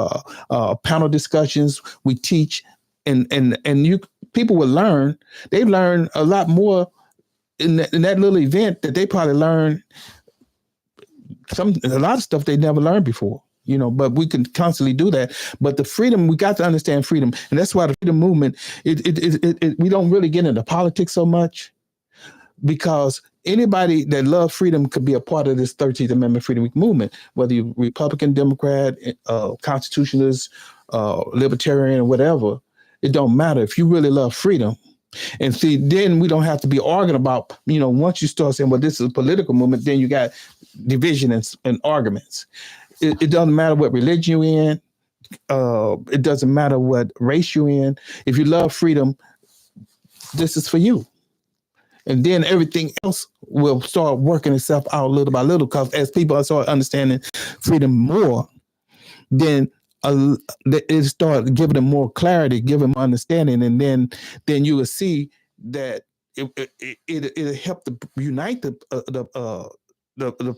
panel discussions. We teach, and you people will learn. They learn a lot more in that little event that they probably learn a lot of stuff they never learned before. You know, but we can constantly do that. But the freedom, we got to understand freedom, and that's why the freedom movement. We don't really get into politics so much, because anybody that loves freedom could be a part of this 13th Amendment Freedom Week movement, whether you're Republican, Democrat, Constitutionalist, Libertarian, or whatever. It don't matter if you really love freedom. And see, then we don't have to be arguing about, you know, once you start saying, well, this is a political movement, then you got division and arguments. It doesn't matter what religion you're in. It doesn't matter what race you're in. If you love freedom, this is for you. And then everything else will start working itself out little by little, because as people start understanding freedom more, then it start giving them more clarity, giving them understanding, and then you will see that it'll help to unite the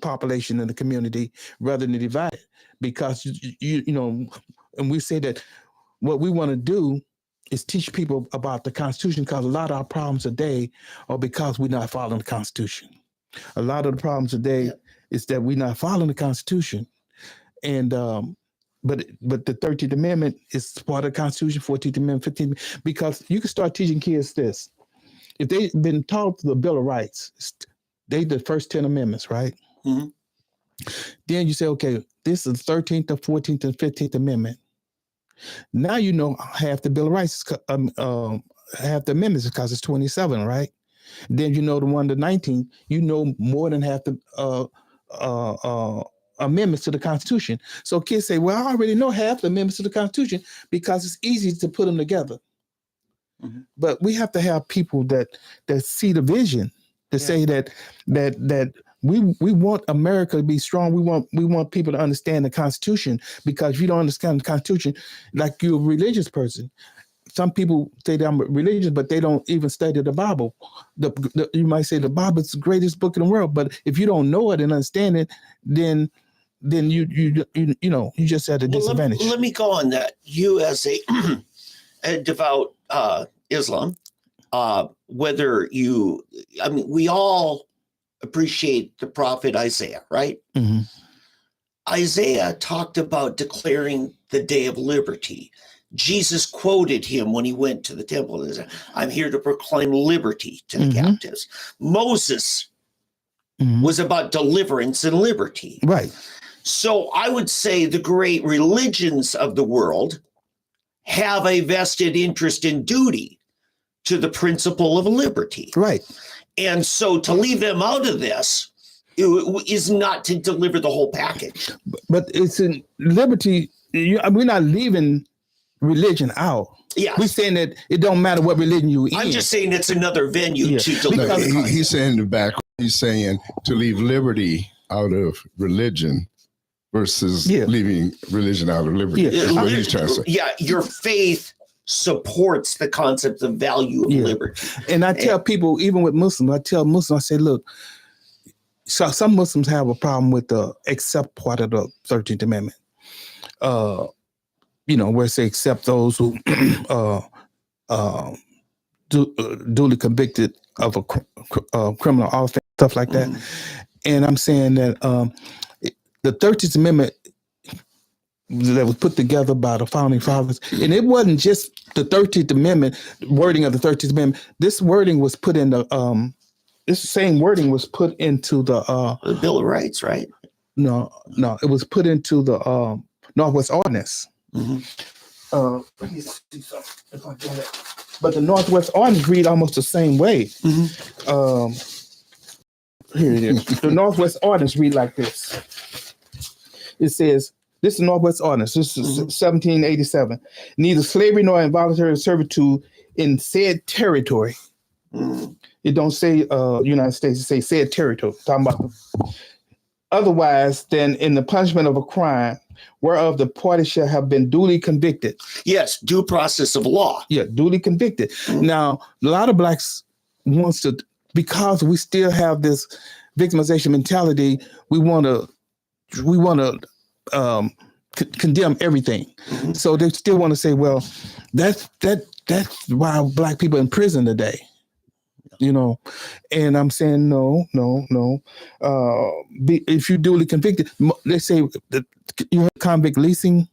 population and the community rather than divide it. Because you know, and we say that what we want to do is teach people about the Constitution, because a lot of our problems today are because we're not following the Constitution. A lot of the problems today is that we're not following the Constitution. And but the 13th Amendment is part of the Constitution, 14th Amendment, 15th, because you can start teaching kids this. If they've been taught the Bill of Rights, they the first 10 amendments, right? Mm-hmm. Then you say, okay, this is the 13th, the 14th, and 15th Amendment. Now you know half the Bill of Rights, half the amendments, because it's 27, right? Then you know the one to 19, you know more than half the amendments to the Constitution. So kids say, well, I already know half the amendments to the Constitution because it's easy to put them together. Mm-hmm. But we have to have people that see the vision, to say that we want America to be strong. We want people to understand the Constitution, because if you don't understand the Constitution, like you're a religious person. Some people say that I'm religious, but they don't even study the Bible. You might say the Bible is the greatest book in the world, but if you don't know it and understand it, then you know, you just at a disadvantage. Let me go on that. You as a devout Islam, whether you, I mean, we all appreciate the prophet Isaiah, right? Mm-hmm. Isaiah talked about declaring the day of liberty. Jesus quoted him when he went to the temple and said, I'm here to proclaim liberty to the captives. Moses was about deliverance and liberty. Right. So I would say the great religions of the world have a vested interest and duty to the principle of liberty. Right. And so to leave them out of this is not to deliver the whole package. But it's in liberty. We're not leaving religion out. Yes. We're saying that it don't matter what religion you in. I'm just saying it's another venue to deliver. No, he's saying in the back, he's saying to leave liberty out of religion versus leaving religion out of liberty. That's what he's trying to say. Yeah, your faith supports the concept of value of liberty. And I tell people, even with Muslims, I say, look, so some Muslims have a problem with the accept part of the 13th Amendment. You know, where it say accept those who duly convicted of a criminal offense, stuff like that. And I'm saying that the 13th Amendment that was put together by the founding fathers, and it wasn't just the 13th Amendment, wording of the 13th Amendment. This wording was put in the this same wording was put into the Bill of Rights, right? No, it was put into the Northwest Ordinance. Let me see something if I get it. But the Northwest Ordinance read almost the same way. Here it is. The Northwest Ordinance read like this. It says, this is Northwest Ordinance. This is 1787. Neither slavery nor involuntary servitude in said territory. It don't say United States. It say said territory. Talking about otherwise than in the punishment of a crime whereof the party shall have been duly convicted. Yes, due process of law. Yeah, duly convicted. Now, a lot of blacks wants to, because we still have this victimization mentality, we want to condemn everything. So they still want to say, well, that's why black people in prison today. You know, and I'm saying no. If you're duly convicted, they say that you know, convict leasing.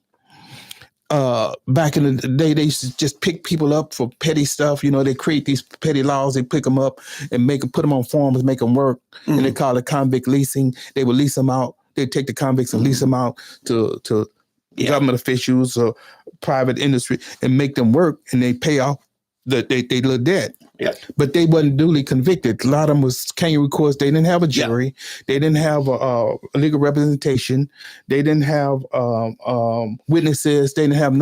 Back in the day, they used to just pick people up for petty stuff. You know, they create these petty laws, they pick them up and put them on farms, make them work, and they call it convict leasing. They would lease them out. They'd take the convicts and lease them out to government officials or private industry and make them work, and they pay off they little debt. Yeah. But they wasn't duly convicted. A lot of them was kangaroo courts. They didn't have a jury. Yeah. They didn't have a legal representation. They didn't have witnesses. They didn't have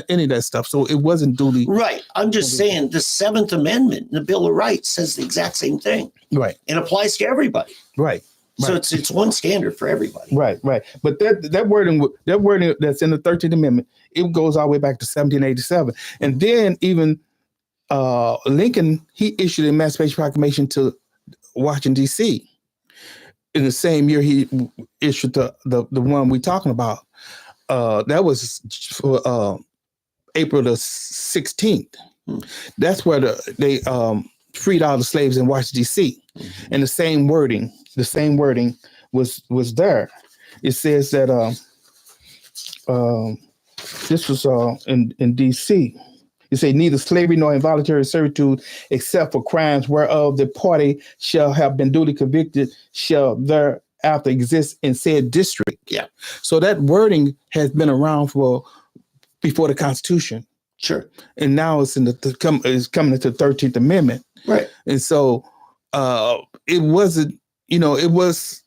any of that stuff. So it wasn't duly. Right. I'm just saying the 7th Amendment in the Bill of Rights says the exact same thing. Right. It applies to everybody. Right. So it's one standard for everybody. Right. But that wording that's in the 13th Amendment, it goes all the way back to 1787. And then even Lincoln, he issued the Emancipation Proclamation to Washington, D.C. In the same year, he issued the one we're talking about. That was for April the 16th. That's where they freed all the slaves in Washington, D.C. And the same wording was there. It says that this was in D.C. It say neither slavery nor involuntary servitude, except for crimes whereof the party shall have been duly convicted, shall thereafter exist in said district. Yeah. So that wording has been around for before the Constitution. Sure. And now it's coming into the 13th Amendment. Right. And so it wasn't, it was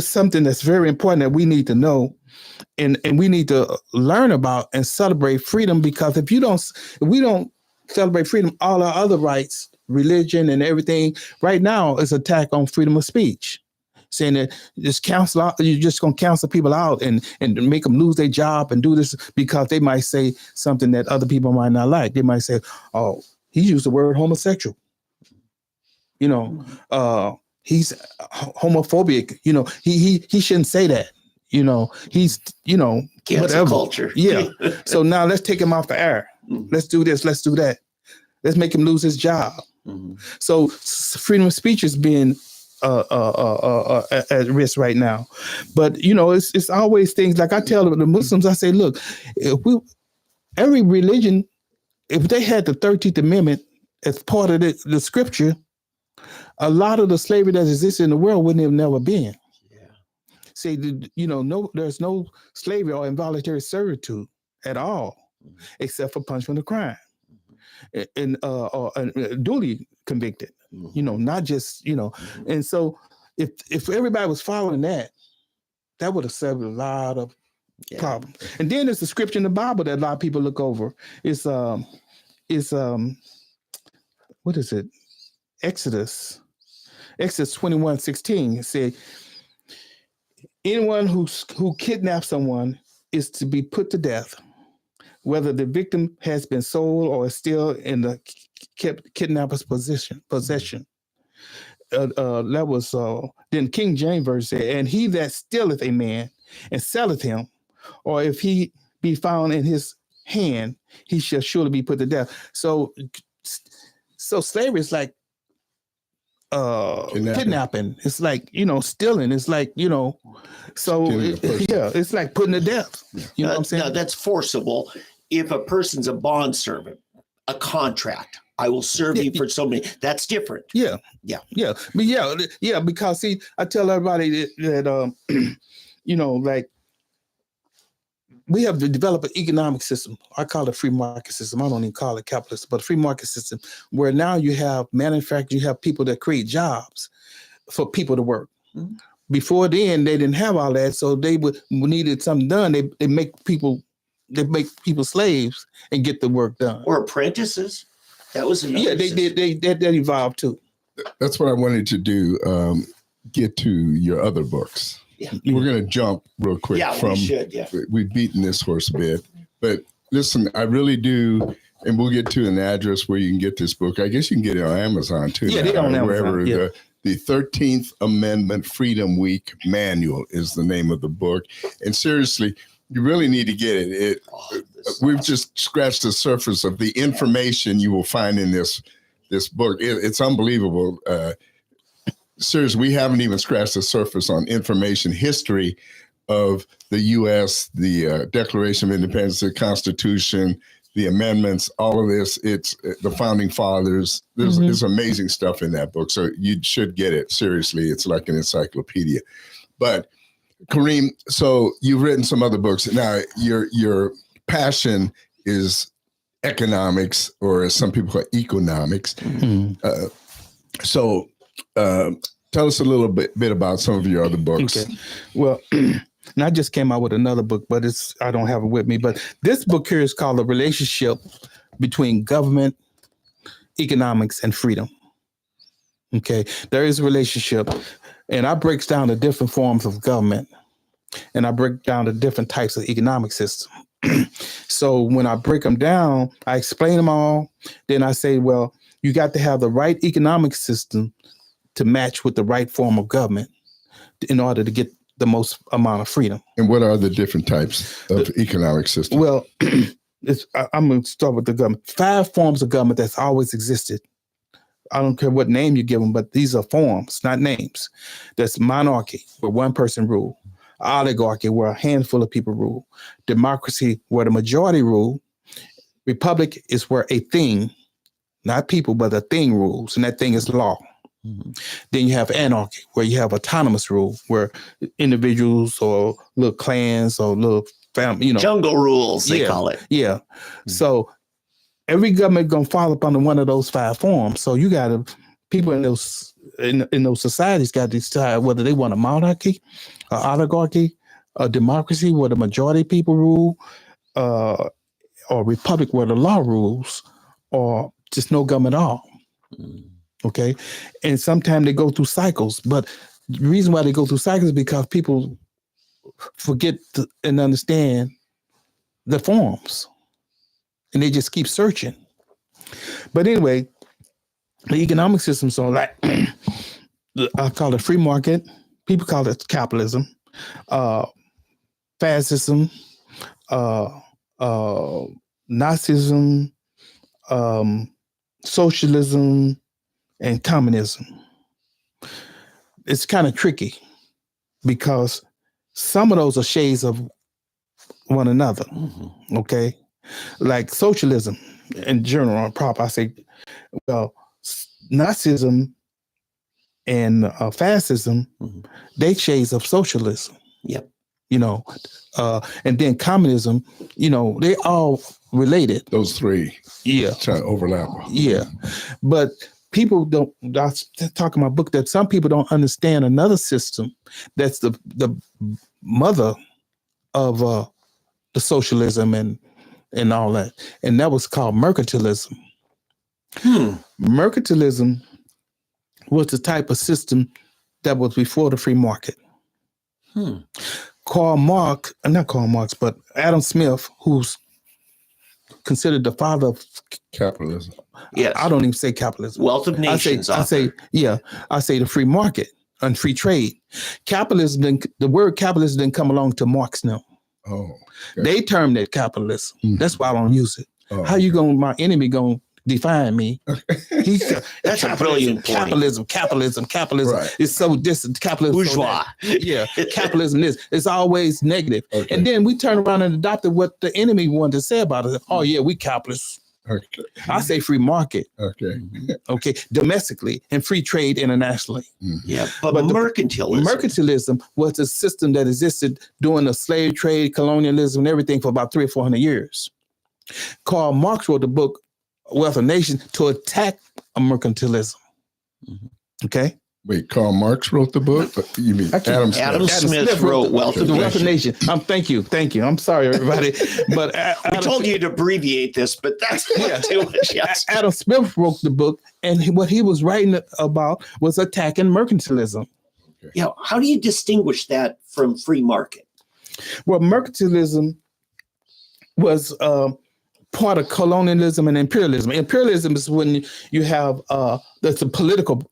something that's very important that we need to know. And we need to learn about and celebrate freedom, because if we don't celebrate freedom, all our other rights, religion and everything right now is attack on freedom of speech, saying that you're just going to cancel people out and make them lose their job and do this because they might say something that other people might not like. They might say, oh, he used the word homosexual. He's homophobic. He shouldn't say that. He's, cancel whatever. Culture. Yeah. So now let's take him off the air. Let's do this. Let's do that. Let's make him lose his job. So freedom of speech is being at risk right now. But, it's always things like I tell the Muslims, I say, look, every religion, if they had the 13th Amendment as part of the scripture, a lot of the slavery that exists in the world wouldn't have never been. Say, there's no slavery or involuntary servitude at all, except for punishment of crime, and duly convicted. Not just And so, if everybody was following that would have solved a lot of problems. And then there's the scripture in the Bible that a lot of people look over. It's what is it? Exodus 21:16. It said, anyone who kidnaps someone is to be put to death, whether the victim has been sold or is still in the kidnapper's possession. That was then King James verse said, and he that stealeth a man and selleth him, or if he be found in his hand, he shall surely be put to death. So slavery is like kidnapping. It's like, stealing. It's like, it's like putting to death. You know what I'm saying? Now that's forcible. If a person's a bond servant, a contract, I will serve you for so many. That's different. Yeah. But because see, I tell everybody that like we have to develop an economic system. I call it free market system. I don't even call it capitalist, but a free market system where now you have manufacturing, you have people that create jobs for people to work. Mhm. Before then, they didn't have all that, so they needed something done. They make people slaves and get the work done. Or apprentices. That was another. Yeah, they system. did. That evolved too. That's what I wanted to do. Get to your other books. Yeah. We're going to jump real quick Yeah, from. we should. Yeah. We've beaten this horse a bit, but listen, I really do. And we'll get to an address where you can get this book. I guess you can get it on Amazon too. Yeah, they on Amazon. Wherever Yeah. The 13th Amendment Freedom Week Manual is the name of the book. And seriously, you really need to get it. We've just scratched the surface of the information you will find in this book. It's unbelievable. Seriously, we haven't even scratched the surface on information history of the U.S., the Declaration of Independence, the Constitution, the amendments, all of this. It's the founding fathers. There's amazing stuff in that book. So you should get it. Seriously, it's like an encyclopedia. But Kariem, so you've written some other books. Now, your passion is economics, or as some people call it, economics. So tell us a little bit about some of your other books. Okay. Well, and I just came out with another book, but I don't have it with me. But this book here is called The Relationship Between Government, Economics, and Freedom. Okay. There is a relationship, and I breaks down the different forms of government, and I break down the different types of economic system. So when I break them down, I explain them all. Then I say, well, you got to have the right economic system to match with the right form of government in order to get the most amount of freedom. And what are the different types of economic systems? Well, I'm going to start with the government. 5 forms of government that's always existed. I don't care what name you give them, but these are forms, not names. That's monarchy, where one person rule. Oligarchy, where a handful of people rule. Democracy, where the majority rule. Republic is where a thing, not people, but a thing rules, and that thing is law. Mm-hmm. Then you have anarchy, where you have autonomous rule, where individuals or little clans or little family, jungle rules, they call it. Yeah. Mm-hmm. So every government gonna fall up under one of those 5 forms. So you gotta, people in those societies got to decide whether they want a monarchy, an oligarchy, a democracy where the majority of people rule, or a republic where the law rules, or just no government at all. Mm. Okay. And sometimes they go through cycles, but the reason why they go through cycles is because people forget and understand the forms, and they just keep searching. But anyway, the economic systems are like, I call it free market. People call it capitalism, fascism, Nazism, socialism, and communism. It's kind of tricky because some of those are shades of one another. Mm-hmm. Okay, like socialism in general, I say, well, Nazism and fascism, mm-hmm. they shades of socialism. Yep. And then communism, they all related. Those 3. Yeah. Try to overlap. Yeah. But people don't, I talk in my book that some people don't understand another system that's the mother of the socialism and all that. And that was called mercantilism. Mercantilism was the type of system that was before the free market. Not Karl Marx, but Adam Smith, who's considered the father of capitalism. Yes. I don't even say capitalism. Wealth of nations. I say the free market and free trade. The word capitalism didn't come along to Marx now. Oh. Okay. They termed it capitalism. Mm-hmm. That's why I don't use it. Oh, how you my enemy gonna define me? That's a brilliant point. Capitalism. Right. It's so distant. Capitalism. Bourgeois. Capitalism is. It's always negative. Okay. And then we turn around and adopted what the enemy wanted to say about it. Oh yeah, we capitalists. Okay. I say free market, Okay. okay, domestically, and free trade internationally. Yeah, but, But the- mercantilism. Mercantilism was a system that existed during the slave trade, colonialism, and everything for about 300 or 400 years. Karl Marx wrote the book Wealth of Nations to attack a mercantilism. Okay? Wait, Karl Marx wrote the book? You mean I can't- Adam Smith? Adam Smith wrote Wealth of The Wealth of Nations. Nations. Thank you. I'm sorry, everybody. But We told you to abbreviate this, but that's not too much. Yes. Adam Smith wrote the book, and what he was writing about was attacking mercantilism. Yeah. How do you distinguish that from free market? Well, mercantilism was part of colonialism and imperialism. Imperialism is when you have that's a political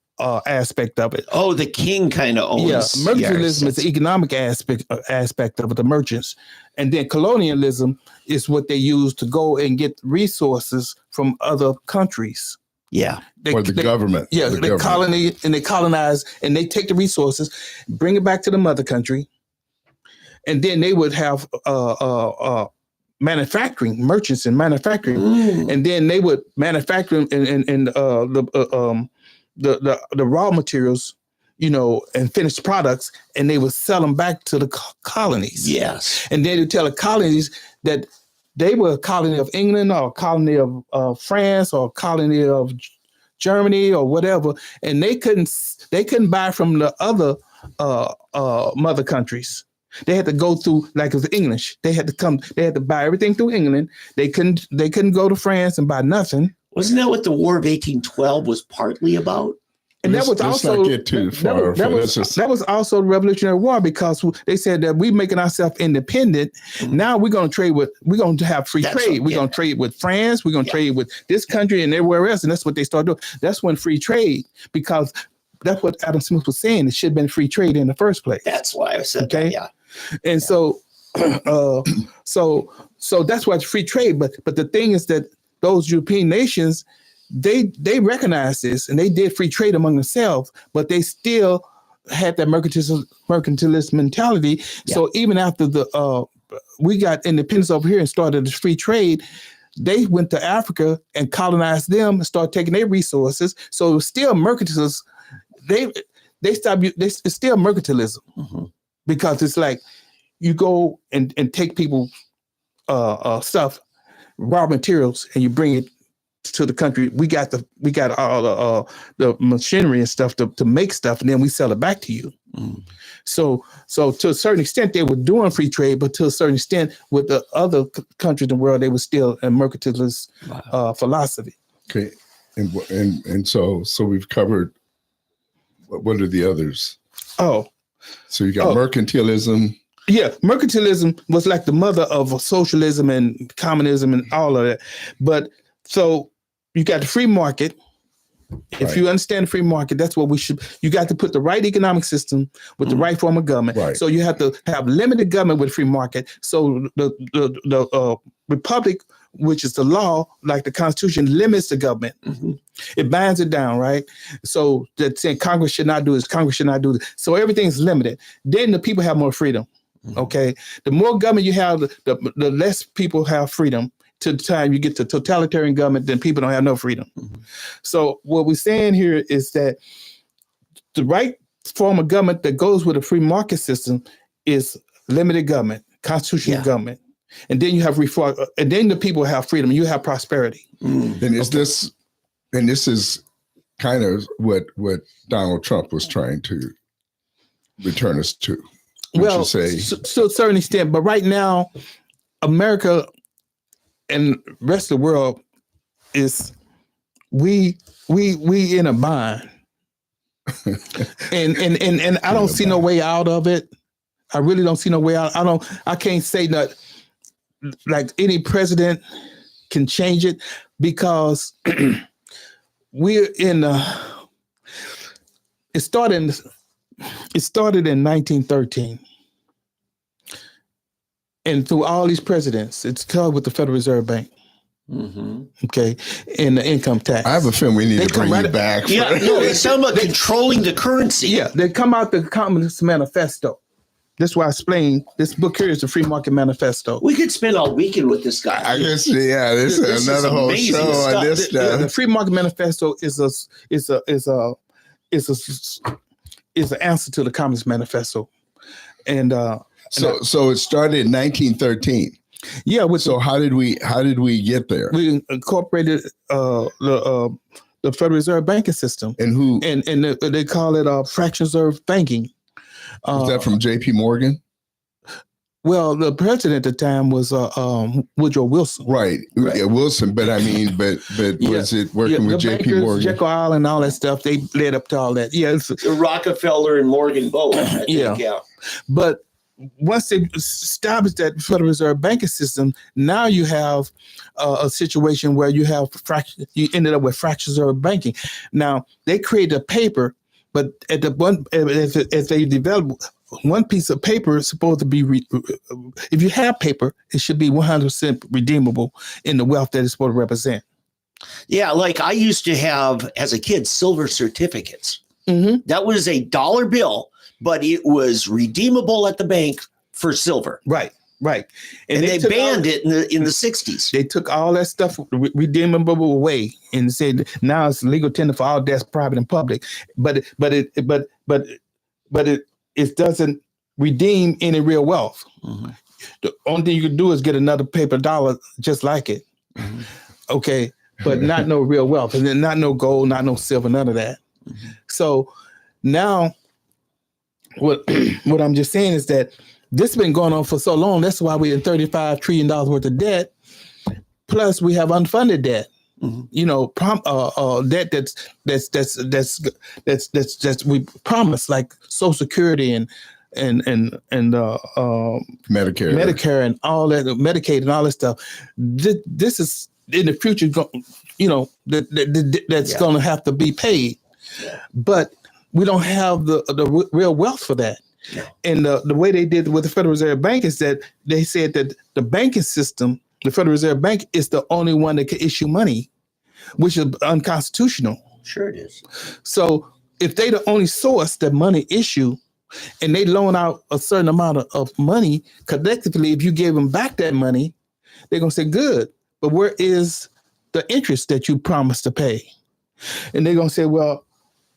aspect of it. Oh, the king kind of owns. Yeah, mercantilism is the economic aspect of it, the merchants, and then colonialism is what they use to go and get resources from other countries. Yeah. Or the government. Yeah, The they colonize and they take the resources, bring it back to the mother country, and then they would have manufacturing merchants and manufacturing, and then they would manufacture the raw materials, and finished products, and they would sell them back to the colonies. Yes. And then they would tell the colonies that they were a colony of England or a colony of France or a colony of Germany or whatever, and they couldn't buy from the other mother countries. They had to go through, like it was English. They had to buy everything through England. They couldn't go to France and buy nothing. Wasn't that what the War of 1812 was partly about? And that was let's also not get too far. that was also the Revolutionary War, because they said that we making ourselves independent. Now we're going to have free trade. We're going to trade with France. We're going to trade with this country and everywhere else. And that's what they started doing. That's when free trade, because that's what Adam Smith was saying. It should have been free trade in the first place. That's why I said Okay. that, yeah. And so that's why it's free trade. But the thing is that those European nations, they recognized this and they did free trade among themselves, but they still had that mercantilist mentality. Yeah. So even after we got independence over here and started this free trade, they went to Africa and colonized them and started taking their resources. So it was still mercantilist. It's still mercantilism. Mm-hmm. Because it's like you go and take people's stuff, raw materials, and you bring it to the country. We got all the machinery and stuff to make stuff, and then we sell it back to you. Mm. So to a certain extent, they were doing free trade, but to a certain extent, with the other countries in the world, they were still a mercantilist philosophy. Okay, and so we've covered. What are the others? Oh. So you got mercantilism. Yeah, mercantilism was like the mother of socialism and communism and all of that. But so you got the free market. If you understand the free market, that's what you got to put the right economic system with the right form of government. Right. So you have to have limited government with free market. So the republic, which is the law, like the Constitution, limits the government. Mm-hmm. It binds it down, right? So that saying Congress should not do this, Congress should not do this. So everything's limited. Then the people have more freedom. Mm-hmm. Okay. The more government you have, the less people have freedom. To the time you get to totalitarian government, then people don't have no freedom. Mm-hmm. So what we're saying here is that the right form of government that goes with a free market system is limited government, constitutional government. And then you have reform, and then the people have freedom, and you have prosperity. Mm. And this is kind of what Donald Trump was trying to return us to. Well, to a certain extent, but right now, America and the rest of the world is we in a bind, and I don't see no way out of it. I really don't see no way out. I can't say that like any president can change it, because we're in. It started in 1913. And through all these presidents, it's covered with the Federal Reserve Bank. Mm-hmm. Okay, and the income tax. I have a feeling we need to bring you back. Yeah, no, it's talking about controlling the currency. Yeah, they come out the Communist Manifesto. That's why I explained this book here is the Free Market Manifesto. We could spend all weekend with this guy. I guess, yeah, this is another whole amazing show stuff. on this stuff. The Free Market Manifesto is an answer to the Communist Manifesto, and So it started in 1913. yeah. So how did we get there? We incorporated the Federal Reserve banking system, And who and they call it fractional reserve banking. was that from J.P. Morgan? Well, the president at the time was Woodrow Wilson. Right. Yeah, Wilson. But I mean, but was it working with J.P. Morgan? Jekyll Isle and all that stuff. They led up to all that. Yeah. Rockefeller and Morgan both. I think, yeah. But once they established that Federal Reserve banking system, now you have a situation where you ended up with fractional reserve banking. Now they created a paper, but at the one as they developed. One piece of paper is supposed to be, if you have paper, it should be 100% redeemable in the wealth that it's supposed to represent. Yeah, like I used to have, as a kid, silver certificates. Mm-hmm. That was a dollar bill, but it was redeemable at the bank for silver. Right. And they banned it in the 60s. They took all that stuff redeemable away and said now it's legal tender for all debts, private and public. But it doesn't redeem any real wealth. Mm-hmm. The only thing you can do is get another paper dollar just like it. Mm-hmm. Okay, but not no real wealth, and then not no gold, not no silver, none of that. Mm-hmm. So now, what I'm just saying is that this has been going on for so long. That's why we're in $35 trillion worth of debt. Plus, we have unfunded debt. Mm-hmm. You know, debt that's we promised, like Social Security and Medicare and all that, Medicaid and all that stuff. This is in the future, that's going to have to be paid, but we don't have the real wealth for that. Yeah. And the way they did with the Federal Reserve Bank is that they said that the banking system, the Federal Reserve Bank, is the only one that can issue money, which is unconstitutional. Sure it is. So if they the only source that money issue, and they loan out a certain amount of money collectively, if you gave them back that money, they're going to say, good, but where is the interest that you promised to pay? And they're going to say, well,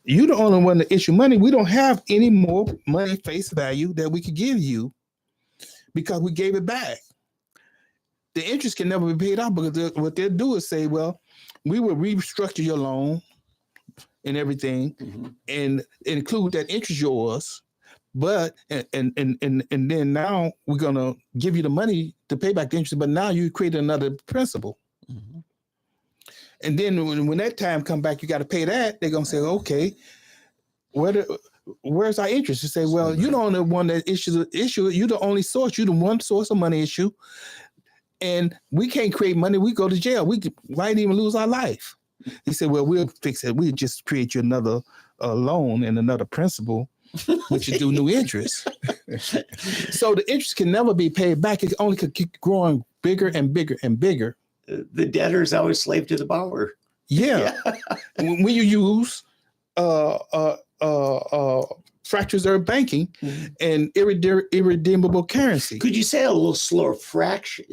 you're the only one to issue money. We don't have any more money face value that we could give you because we gave it back. The interest can never be paid out because what they'll do is say, well, we will restructure your loan and everything, mm-hmm. and include that interest yours, but and then now we're gonna give you the money to pay back the interest, but now you create another principal. Mm-hmm. And then when that time come back, you got to pay that. They're gonna say, okay, where's our interest? You say, well, you're the only one that issues the issue. You're the only source. You're the one source of money issue. And we can't create money. We go to jail. We might even lose our life. He said, well, we'll fix it. We'll just create you another loan and another principal, which is do new interest. So the interest can never be paid back. It only could keep growing bigger and bigger and bigger. The debtor's always slave to the borrower. Yeah. When you use fractional reserve banking, mm-hmm. and irredeemable currency. Could you say a little slower? Fraction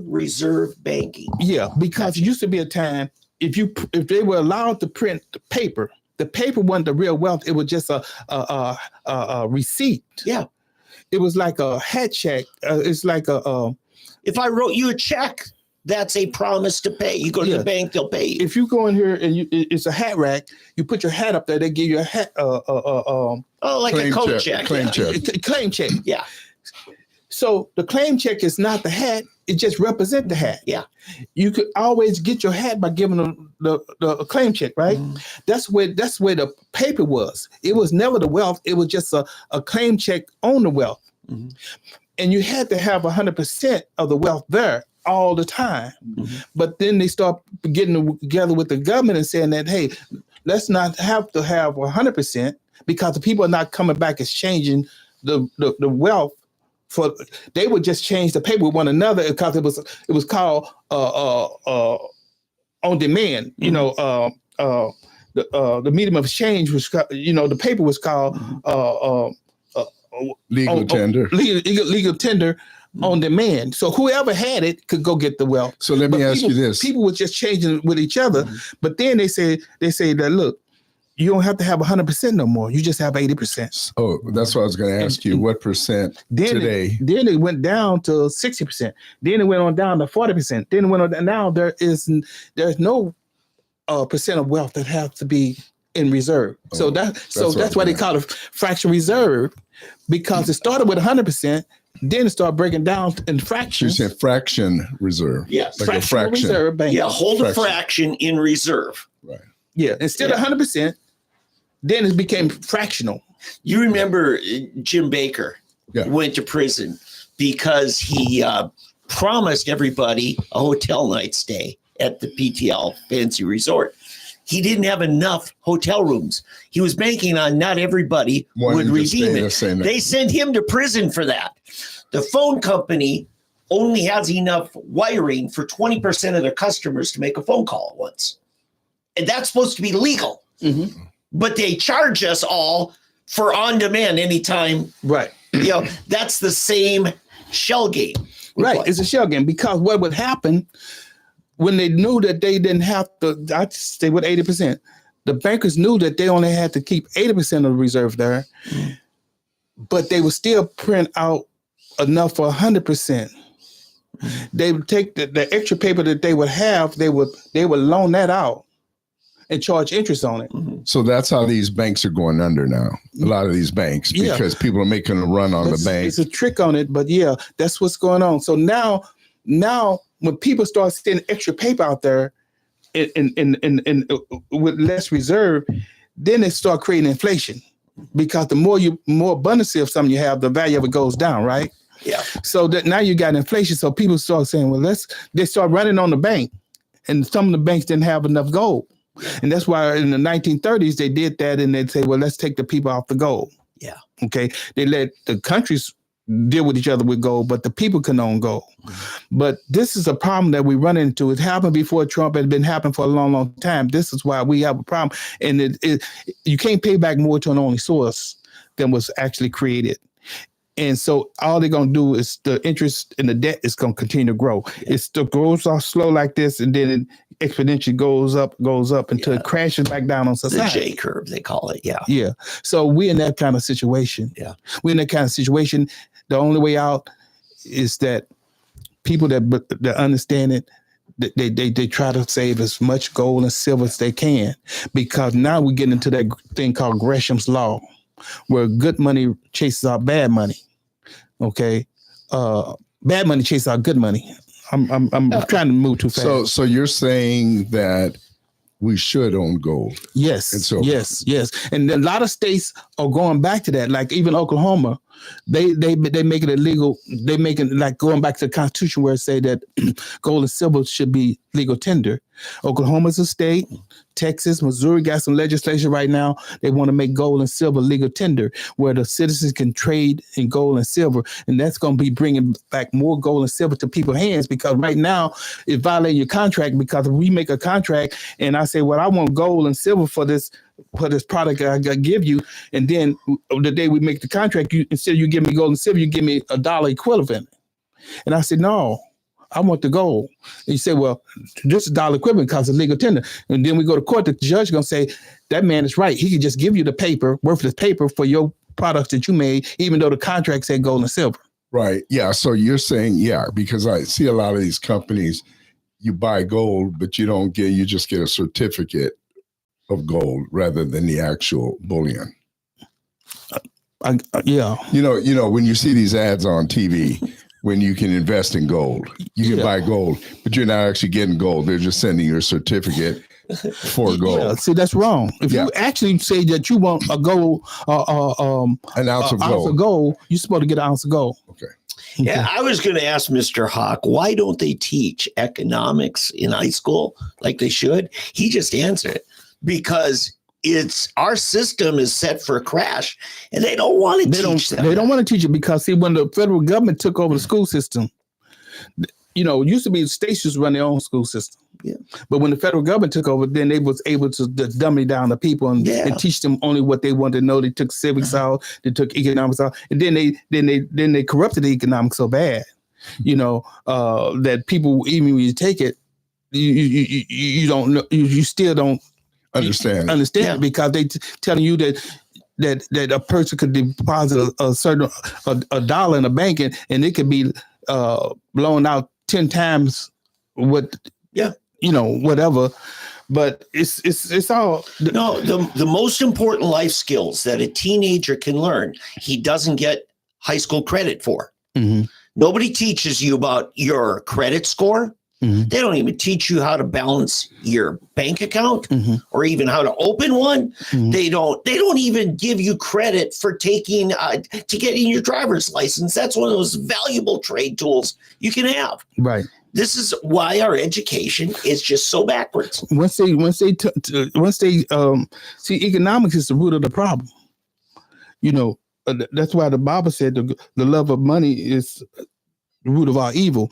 reserve banking. Yeah, because it used to be a time if they were allowed to print the paper wasn't the real wealth. It was just a receipt. Yeah, it was like a head check. It's like if I wrote you a check, that's a promise to pay. You go to the bank, they'll pay you. If you go in here and it's a hat rack, you put your hat up there, they give you a hat. Like a coat check. Claim check. Claim check. Yeah. So the claim check is not the hat; it just represents the hat. Yeah. You could always get your hat by giving them the claim check, right? Mm-hmm. That's where the paper was. It was never the wealth. It was just a claim check on the wealth, mm-hmm. and you had to have 100% of the wealth there all the time. Mm-hmm. But then they start getting together with the government and saying that, hey, let's not have to have 100% because the people are not coming back exchanging the wealth. They would just change the paper with one another because it was called on demand. Mm-hmm. the medium of exchange was, the paper was called Legal tender. Legal tender on demand. So whoever had it could go get the wealth. So let me ask you this. People were just changing with each other. But then they say that, look, you don't have to have 100% no more. You just have 80%. Oh, that's what I was going to ask you. What percent today? Then it went down to 60%. Then it went on down to 40%. Then it went on. Now there's no percent of wealth that has to be in reserve. So that's why they call it fractional reserve, because it started with 100%. Then it started breaking down in fractions. You said fraction reserve. Yes. Like a fraction. Reserve bank. Yeah, hold a fraction in reserve. Right. Yeah. Instead of 100%, then it became fractional. You remember Jim Baker Yeah. went to prison because he promised everybody a hotel night stay at the PTL Fancy Resort. He didn't have enough hotel rooms. He was banking on not everybody would redeem it. They sent him to prison for that. The phone company only has enough wiring for 20% of their customers to make a phone call at once. And that's supposed to be legal. Mm-hmm. But they charge us all for on demand anytime. Right. That's the same shell game. Right. It's a shell game, because what would happen when they knew that they didn't have to, I'd stay with 80%. The bankers knew that they only had to keep 80% of the reserve there, but they would still print out enough for 100%. They would take the extra paper that they would have, they would loan that out and charge interest on it. So that's how these banks are going under now. A lot of these banks, because people are making a run on the bank. It's a trick on it, but yeah, that's what's going on. So now when people start seeing extra paper out there in with less reserve, then they start creating inflation, because the more abundance of something you have, the value of it goes down, right? Yeah. So that now you got inflation. So people start saying, well, they start running on the bank, and some of the banks didn't have enough gold. And that's why in the 1930s they did that, and they'd say, well, let's take the people off the gold. Yeah. Okay. They let the countries deal with each other with gold, but the people can own gold. But this is a problem that we run into. It happened before Trump. It had been happening for a long, long time. This is why we have a problem. And you can't pay back more to an only source than was actually created. And so all they're going to do is the interest and the debt is going to continue to grow. Yeah. It still grows off slow like this, and then it exponentially goes up until it crashes back down on society. The J curve, they call it. Yeah. Yeah. So we're in that kind of situation. Yeah. We're in that kind of situation. The only way out is that people that understand it, they try to save as much gold and silver as they can, because now we get into that thing called Gresham's Law, where good money chases out bad money. Okay. Bad money chases out good money. I'm trying to move too fast. So you're saying that we should own gold? Yes. And so yes. And a lot of states are going back to that. Like even Oklahoma, they make it illegal. They make it like going back to the Constitution, where it say that gold and silver should be legal tender. Oklahoma's a state. Texas, Missouri got some legislation right now. They want to make gold and silver legal tender, where the citizens can trade in gold and silver. And that's going to be bringing back more gold and silver to people's hands, because right now it's violating your contract. Because if we make a contract and I say, well, I want gold and silver for this product I give you, and then the day we make the contract, instead of you give me gold and silver, you give me $1 equivalent. And I said, no, I want the gold. And you say, well, this is $1 equivalent because it's legal tender. And then we go to court, the judge is going to say, that man is right. He can just give you the paper, worthless paper, for your products that you made, even though the contract said gold and silver. Right. Yeah. So you're saying, yeah, because I see a lot of these companies, you buy gold, but you just get a certificate of gold rather than the actual bullion. Yeah. You know, when you see these ads on TV, when you can invest in gold, you can buy gold, but you're not actually getting gold. They're just sending your certificate for gold. Yeah, see, that's wrong. If you actually say that you want a gold, an ounce of gold, you're supposed to get an ounce of gold. Okay. Yeah, I was going to ask Mr. Haqq, why don't they teach economics in high school like they should? He just answered it. Because our system is set for a crash, and they don't want to teach them. They don't want to teach it because, see, when the federal government took over the school system, used to be states used to run their own school system. Yeah. But when the federal government took over, then they was able to dummy down the people and teach them only what they wanted to know. They took civics out, they took economics out, and then they corrupted the economics so bad, that people, even when you take it, you don't know, you still don't understand it because they telling you that a person could deposit a certain $1 in a bank and it could be blown out 10 times what whatever. But it's all the most important life skills that a teenager can learn, he doesn't get high school credit for. Mm-hmm. Nobody teaches you about your credit score. Mm-hmm. They don't even teach you how to balance your bank account or even how to open one. Mm-hmm. They don't even give you credit for taking to getting your driver's license. That's one of those valuable trade tools you can have. Right. This is why our education is just so backwards. Once they see, economics is the root of the problem. That's why the Bible said the love of money is the root of all evil.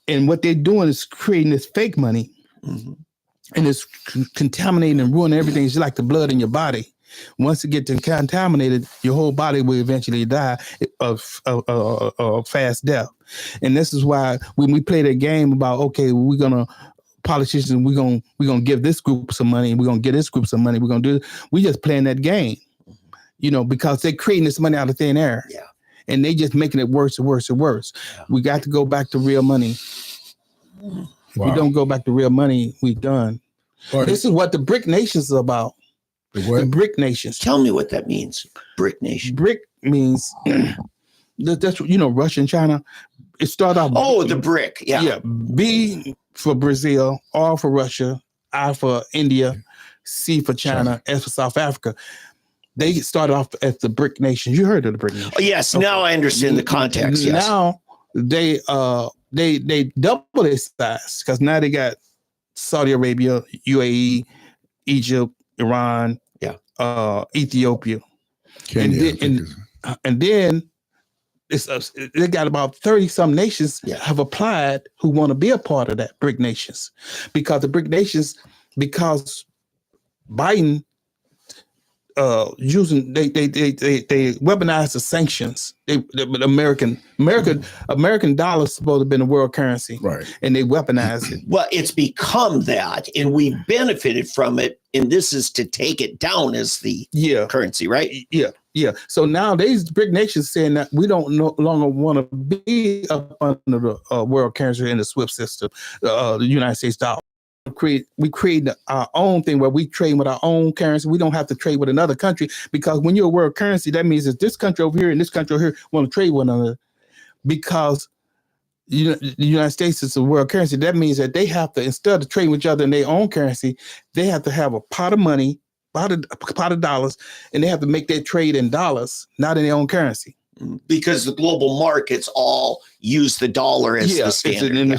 And what they're doing is creating this fake money, and it's contaminating and ruining everything. It's like the blood in your body. Once it gets contaminated, your whole body will eventually die of fast death. And this is why when we play that game about, okay, politicians, we're gonna give this group some money, we're gonna give this group some money, we just playing that game, because they're creating this money out of thin air. Yeah. And they just making it worse and worse and worse. Yeah. We got to go back to real money. Wow. If we don't go back to real money, we done. This is what the BRIC nations are about. The BRIC nations. Tell me what that means. BRIC nation. BRIC means that's Russia and China. It started off. Oh, the BRIC. Yeah. Yeah. B for Brazil, R for Russia, I for India, C for China, S for South Africa. They started off as the BRIC nations. You heard of the BRIC nations? Oh, yes. Okay. Now I understand the context. Yes. Now they double their size because now they got Saudi Arabia, UAE, Egypt, Iran, Ethiopia, Kenya, and then they got about 30 some nations have applied who want to be a part of that BRIC nations, because the BRIC nations, because Biden using they weaponized the sanctions. American dollar supposed to have been a world currency, right? And they weaponized it. Well, it's become that, and we benefited from it. And this is to take it down as the currency, right? Yeah. So now these BRIC nations saying that we don't no longer want to be up under the world currency in the SWIFT system, the United States dollar. We create our own thing where we trade with our own currency. We don't have to trade with another country, because when you're a world currency, that means that this country over here and this country over here want to trade with one another, because the United States is a world currency. That means that they have to, instead of trading with each other in their own currency, they have to have a pot of money, a pot of dollars, and they have to make their trade in dollars, not in their own currency. Because the global markets all use the dollar as the standard. In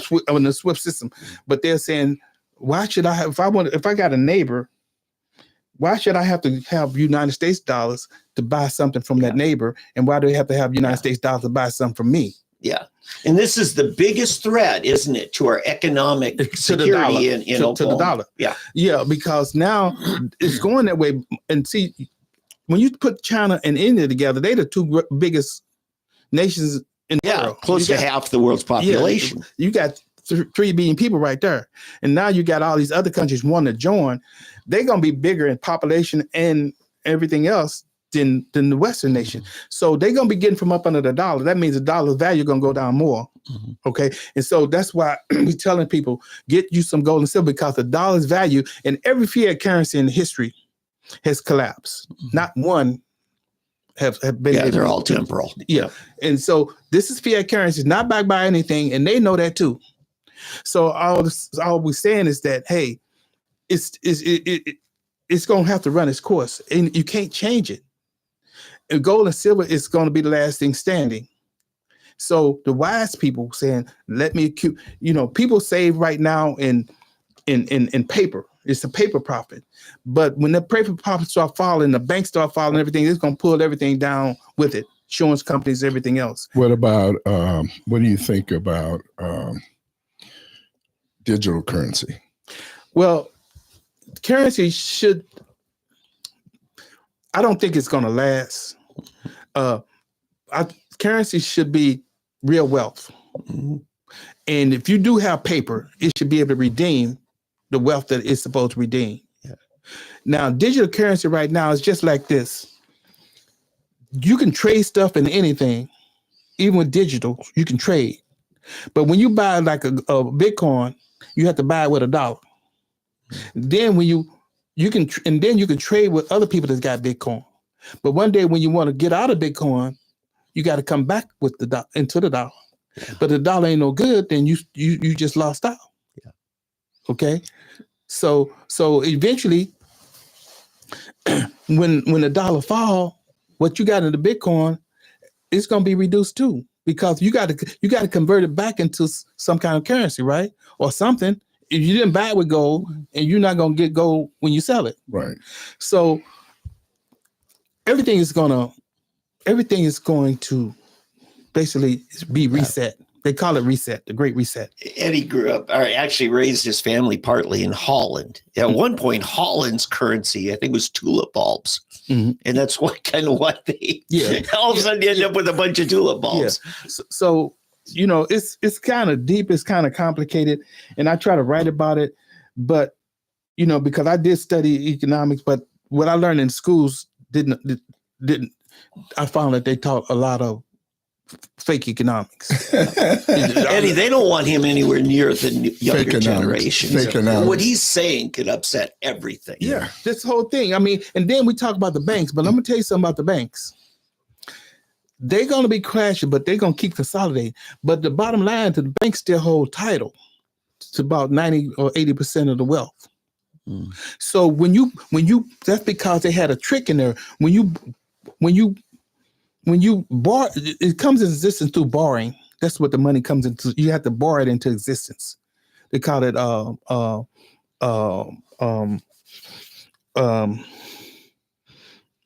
the SWIFT system. But they're saying, why should I have, if I got a neighbor, why should I have to have United States dollars to buy something from that neighbor? And why do they have to have United States dollars to buy something from me? Yeah. And this is the biggest threat, isn't it, to our economic security in to the dollar. Yeah. Yeah, because now it's going that way. And see, when you put China and India together, they're the two biggest nations in the world. Close to half the world's population. You got 3 billion people right there. And now you got all these other countries wanting to join. They're going to be bigger in population and everything else than the Western nation. So they're going to be getting from up under the dollar. That means the dollar's value going to go down more. Mm-hmm. Okay. And so that's why we're telling people, get you some gold and silver, because the dollar's value in every fiat currency in history has collapsed. Mm-hmm. Not one have been. Yeah, they're all temporal. Yeah. And so this is fiat currency, not backed by anything. And they know that too. So all we're saying is that, hey, it's going to have to run its course, and you can't change it. And gold and silver is going to be the last thing standing. So the wise people saying, let me, people save right now in paper. It's a paper profit. But when the paper profits start falling, the banks start falling, everything, it's going to pull everything down with it. Insurance companies, everything else. What about, what do you think about digital currency? Well, currency should. I don't think it's going to last. Currency should be real wealth. Mhm. And if you do have paper, it should be able to redeem the wealth that it's supposed to redeem. Yeah. Now, digital currency right now is just like this. You can trade stuff in anything, even with digital, you can trade. But when you buy like a Bitcoin, you have to buy it with $1. Then when you can trade with other people that's got Bitcoin. But one day when you want to get out of Bitcoin, you got to come back with into the dollar. Yeah. But the dollar ain't no good, then you just lost out. Yeah. Okay. So eventually, when the dollar fall, what you got in the Bitcoin, it's gonna be reduced too, because you got to convert it back into some kind of currency, right? Or something. If you didn't buy it with gold, and you're not gonna get gold when you sell it. Right. So everything is going to basically be reset. They call it reset, the Great Reset. Eddie grew up, or actually raised his family partly in Holland. At one point, Holland's currency, I think, was tulip bulbs. Mm-hmm. And that's what they, all of a sudden you end up with a bunch of tulip bulbs. Yeah. So it's kind of deep, it's kind of complicated. And I try to write about it, but, because I did study economics, but what I learned in schools didn't, I found that they taught a lot of fake economics. Eddie, they don't want him anywhere near the younger generation. What he's saying could upset everything. Yeah, this whole thing. I mean, and then we talk about the banks, but let me tell you something about the banks. They're going to be crashing, but they're going to keep consolidating. But the bottom line, the banks still hold title to about 90 or 80% of the wealth. Mm. So when you, that's because they had a trick in there. When you borrow, it comes in existence through borrowing. That's what the money comes into. You have to borrow it into existence. They call it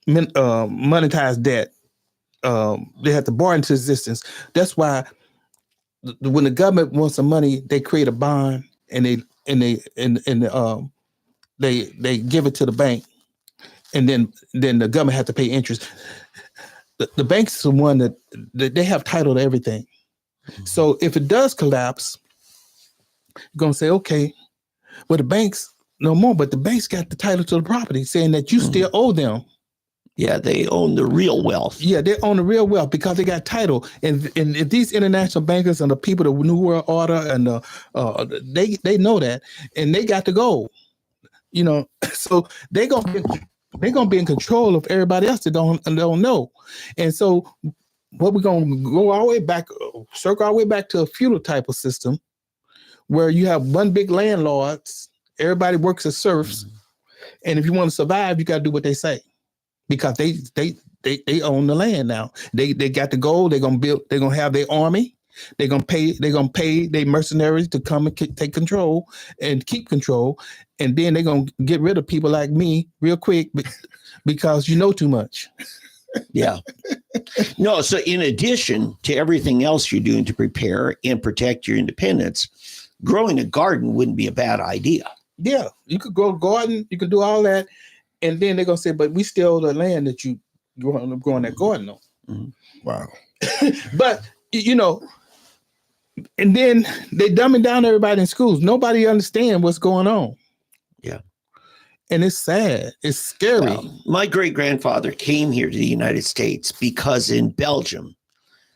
monetized debt. They have to borrow into existence. That's why when the government wants some money, they create a bond and they give it to the bank, and then the government has to pay interest. The banks is the one that they have title to everything. Mm-hmm. So if it does collapse, you're gonna say, okay, well, the banks no more, but the banks got the title to the property, saying that you still owe them. Yeah, they own the real wealth. Yeah, they own the real wealth because they got title. And if these international bankers and the people, the New World Order, and they know that, and they got the gold. So they're gonna be in control of everybody else that don't know. And so what we're gonna go all the way back, circle all the way back to a feudal type of system where you have one big landlords, everybody works as serfs, and if you want to survive, you gotta do what they say. Because they own the land now. They got the gold, they're gonna have their army, they're gonna pay their mercenaries to come and take control and keep control. And then they're going to get rid of people like me real quick because you know too much. Yeah. No, so in addition to everything else you're doing to prepare and protect your independence, growing a garden wouldn't be a bad idea. Yeah, you could grow a garden, you can do all that. And then they're going to say, but we still own the land that you growing that garden on. Mm-hmm. Wow. But, and then they dumbing down everybody in schools. Nobody understands what's going on. Yeah. And it's sad. It's scary. Well, my great-grandfather came here to the United States because in Belgium,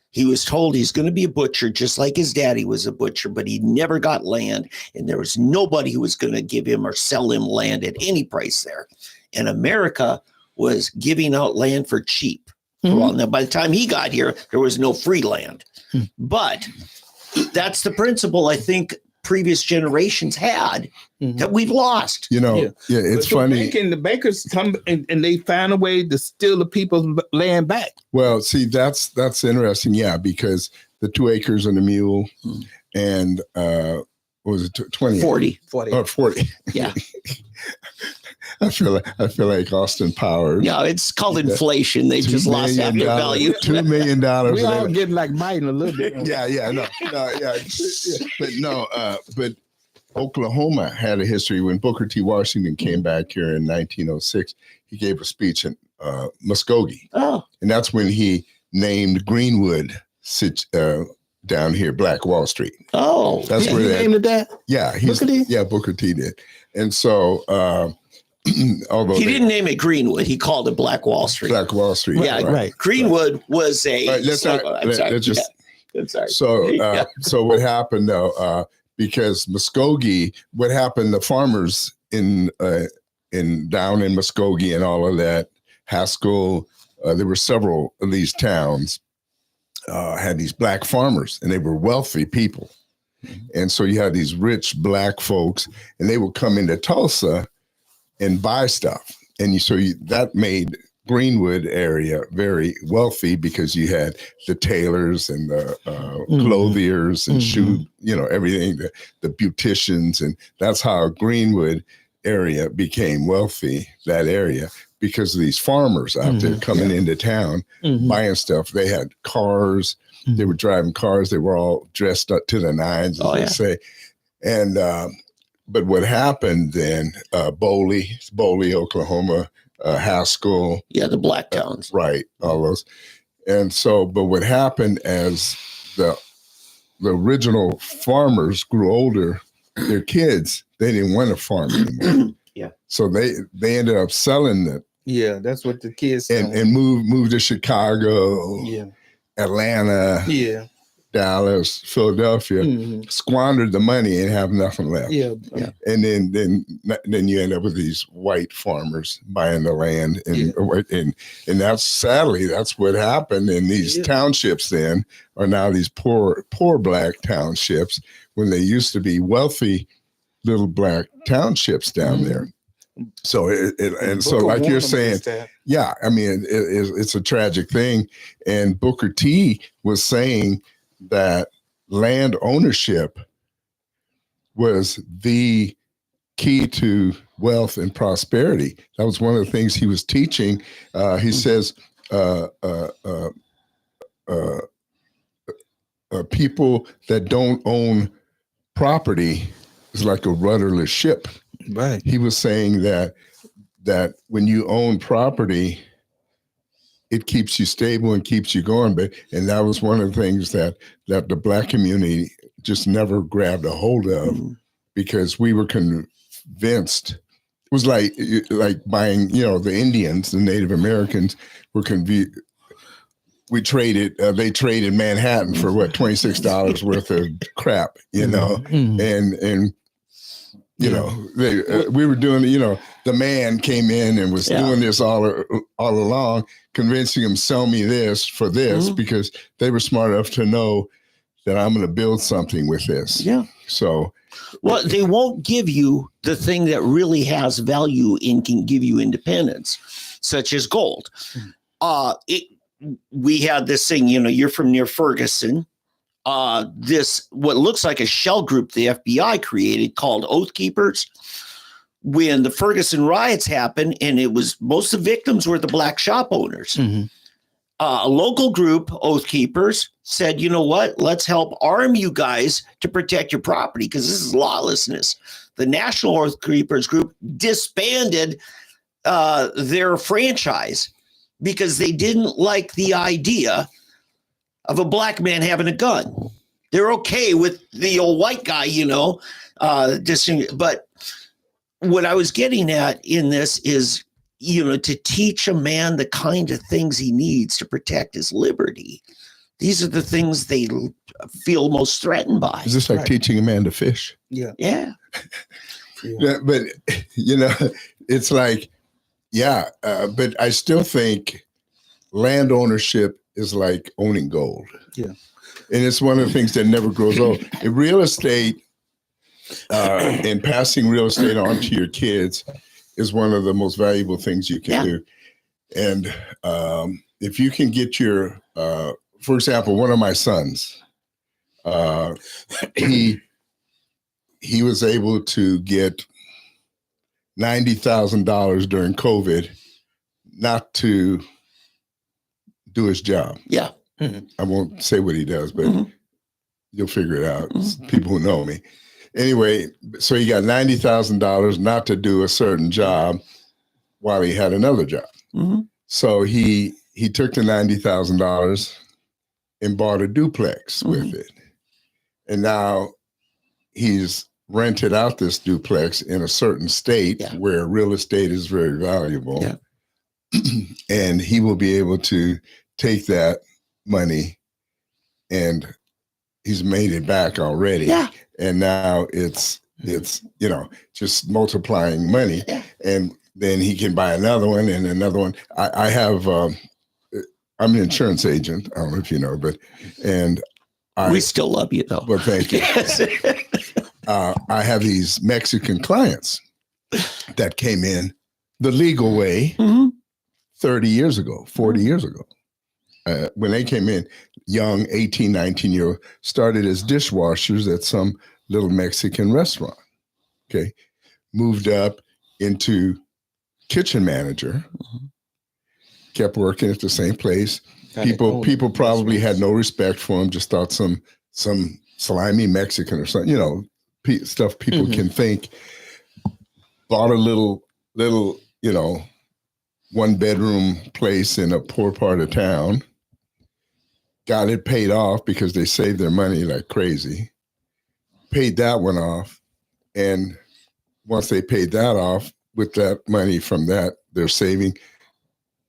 he was told he's going to be a butcher just like his daddy was a butcher, but he never got land. And there was nobody who was going to give him or sell him land at any price there. And America was giving out land for cheap. Mm-hmm. Well, now, by the time he got here, there was no free land. Mm-hmm. But that's the principle I think previous generations had that we've lost. It's funny. The bankers come and they find a way to steal the people's land back. Well, see, that's interesting. Yeah, because the 2 acres and a mule and what was it, 20? 40. Oh, 40. Yeah. I feel like Austin Powers. No, it's called inflation. They've just lost half their value. $2 million. We all getting like Biden a little bit. Yeah. But Oklahoma had a history. When Booker T. Washington came back here in 1906, he gave a speech in Muskogee. Oh, And that's when he named Greenwood down here, Black Wall Street. oh, That's where he that, named it that. yeah, Booker T? yeah, Booker T did. And so, although he didn't name it Greenwood. He called it Black Wall Street. Black Wall Street. Yeah, right. Greenwood was a. Right, let's not, I'm sorry. let's just, I'm sorry. so, Yeah. so what happened though, because Muskogee, what happened, the farmers in down in Muskogee and all of that, Haskell, there were several of these towns had these black farmers, and they were wealthy people. And so you had these rich black folks, and they would come into Tulsa and buy stuff. And that made Greenwood area very wealthy, because you had the tailors and the clothiers and shoe, everything, the beauticians. And that's how Greenwood area became wealthy, that area, because of these farmers out there coming into town, buying stuff. They had cars. They were driving cars. They were all dressed up to the nines, as they say. And but what happened then, Boley, Oklahoma, Haskell. Yeah, the black towns. Right, all those. And so, but what happened as the original farmers grew older, their kids, they didn't want to farm anymore. Yeah. So they ended up selling it. Yeah, that's what the kids and moved to Chicago, Atlanta, Dallas, Philadelphia, squandered the money and have nothing left. Yeah. And then you end up with these white farmers buying the land, and that's sadly that's what happened. And these townships then are now these poor black townships, when they used to be wealthy little black townships down there. So so like you're saying, yeah, I mean, it's a tragic thing. And Booker T was saying that land ownership was the key to wealth and prosperity. That was one of the things he was teaching. He says, people that don't own property is like a rudderless ship. Right. He was saying that when you own property, it keeps you stable and keeps you going. And that was one of the things that the black community just never grabbed a hold of, because we were convinced. It was like buying, the Indians, the Native Americans were convinced. They traded Manhattan for $26 worth of crap, and we were doing, the man came in and was doing this all along, convincing him, sell me this for this, because they were smart enough to know that I'm going to build something with this. Yeah. So, well, they won't give you the thing that really has value and can give you independence, such as gold. We had this thing, you're from near Ferguson. This, what looks like a shell group the FBI created called Oath Keepers. When the Ferguson riots happened, and most of the victims were the black shop owners. A local group, Oath Keepers, said, you know what, let's help arm you guys to protect your property, because this is lawlessness. The National Oath Keepers group disbanded their franchise because they didn't like the idea of a black man having a gun. They're okay with the old white guy, but what I was getting at in this is, to teach a man the kind of things he needs to protect his liberty. These are the things they feel most threatened by. Is this like teaching a man to fish? Yeah. But, it's like, but I still think land ownership is like owning gold. Yeah. And it's one of the things that never grows old. In real estate, and passing real estate on to your kids is one of the most valuable things you can do. And if you can get for example, one of my sons, he was able to get $90,000 during COVID not to do his job. Yeah. I won't say what he does, but you'll figure it out. People who know me. Anyway, so he got $90,000 not to do a certain job while he had another job. Mm-hmm. So he took the $90,000 and bought a duplex with it. And now he's rented out this duplex in a certain state where real estate is very valuable. Yeah. And he will be able to take that money, and he's made it back already. Yeah. And now it's just multiplying money. Yeah. And then he can buy another one and another one. I have I'm an insurance agent. I don't know if you know, we still love you though. Well, thank you. Yes. I have these Mexican clients that came in the legal way 30 years ago, 40 years ago. When they came in, young 18, 19-year-old, started as dishwashers at some little Mexican restaurant. Okay. Moved up into kitchen manager, kept working at the same place. People probably had no respect for him, just thought some slimy Mexican or something, stuff people can think. Bought a little, 1-bedroom place in a poor part of town. Got it paid off because they saved their money like crazy. Paid that one off. And once they paid that off, with that money from that, their saving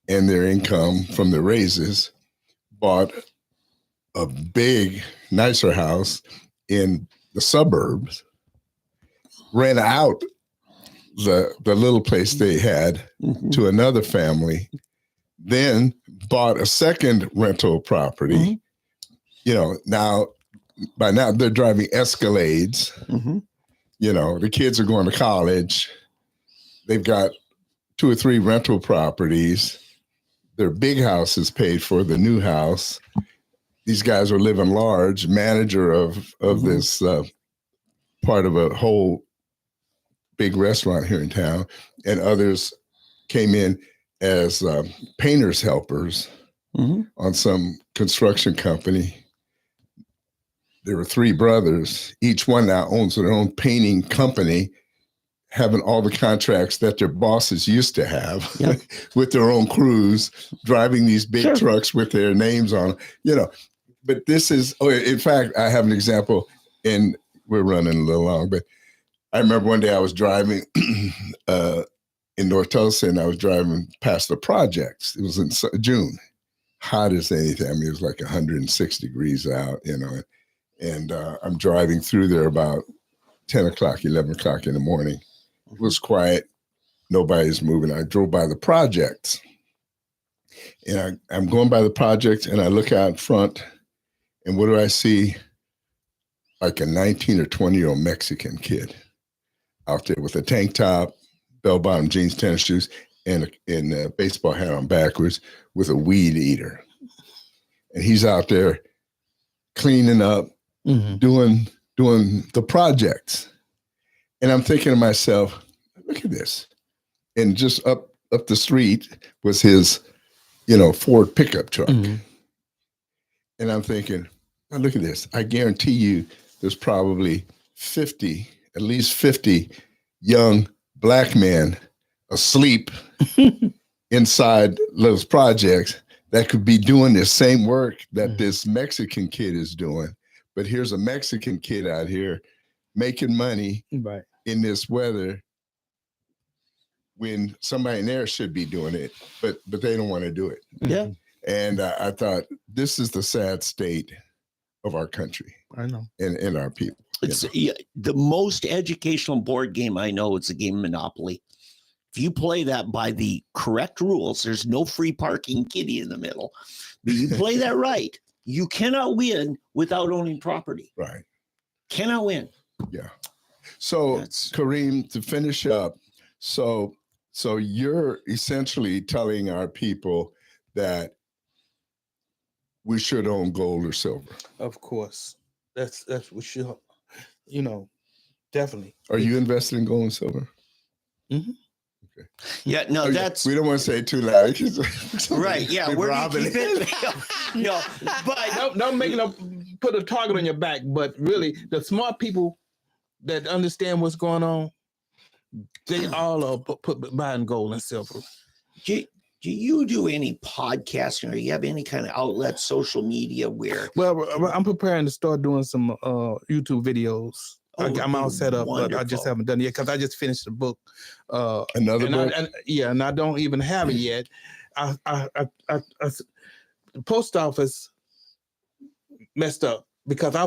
and their income from the raises, bought a big, nicer house in the suburbs, rent out the little place they had to another family, then bought a second rental property. Now they're driving Escalades. The kids are going to college. They've got 2 or 3 rental properties. Their big house is paid for, the new house. These guys are living large, manager of this part of a whole big restaurant here in town, and others came in as painters helpers on some construction company. There were 3 brothers. Each one now owns their own painting company, having all the contracts that their bosses used to have with their own crews, driving these big trucks with their names on them, But this is, in fact, I have an example, and we're running a little long, but I remember one day I was driving in North Tulsa, and I was driving past the projects. It was in June, hot as anything. I mean, it was like 106 degrees out, and I'm driving through there about 10 o'clock, 11 o'clock in the morning. It was quiet. Nobody's moving. I drove by the projects, and I'm going by the projects, and I look out front, and what do I see? Like a 19 or 20-year-old Mexican kid out there with a tank top, bell-bottom jeans, tennis shoes, and a baseball hat on backwards with a weed eater. And he's out there cleaning up, doing the projects. And I'm thinking to myself, look at this. And just up the street was his, Ford pickup truck. And I'm thinking, oh, look at this. I guarantee you there's probably at least 50 young Black men asleep inside those projects that could be doing the same work that this Mexican kid is doing. But here's a Mexican kid out here making money in this weather when somebody in there should be doing it, but they don't want to do it. Yeah. And I thought, this is the sad state of our country. I know. And our people. It's the most educational board game I know. It's a game of Monopoly. If you play that by the correct rules, there's no free parking kitty in the middle. But you play that right, you cannot win without owning property. Right. Cannot win. Yeah. So Kariem, to finish up, so you're essentially telling our people that we should own gold or silver. Of course. That's we should, definitely. Are you invested in gold and silver? Mm-hmm. Okay. Yeah, no, that's we don't want to say it too loud. right. Yeah, where do you keep it? No, but don't make put a target on your back. But really, the smart people that understand what's going on, they all are put buying gold and silver. Do you do any podcasting, or you have any kind of outlet, social media where? Well, I'm preparing to start doing some YouTube videos. I'm all set up, but I just haven't done it yet because I just finished the book. Another book? And I don't even have it yet. The post office messed up because I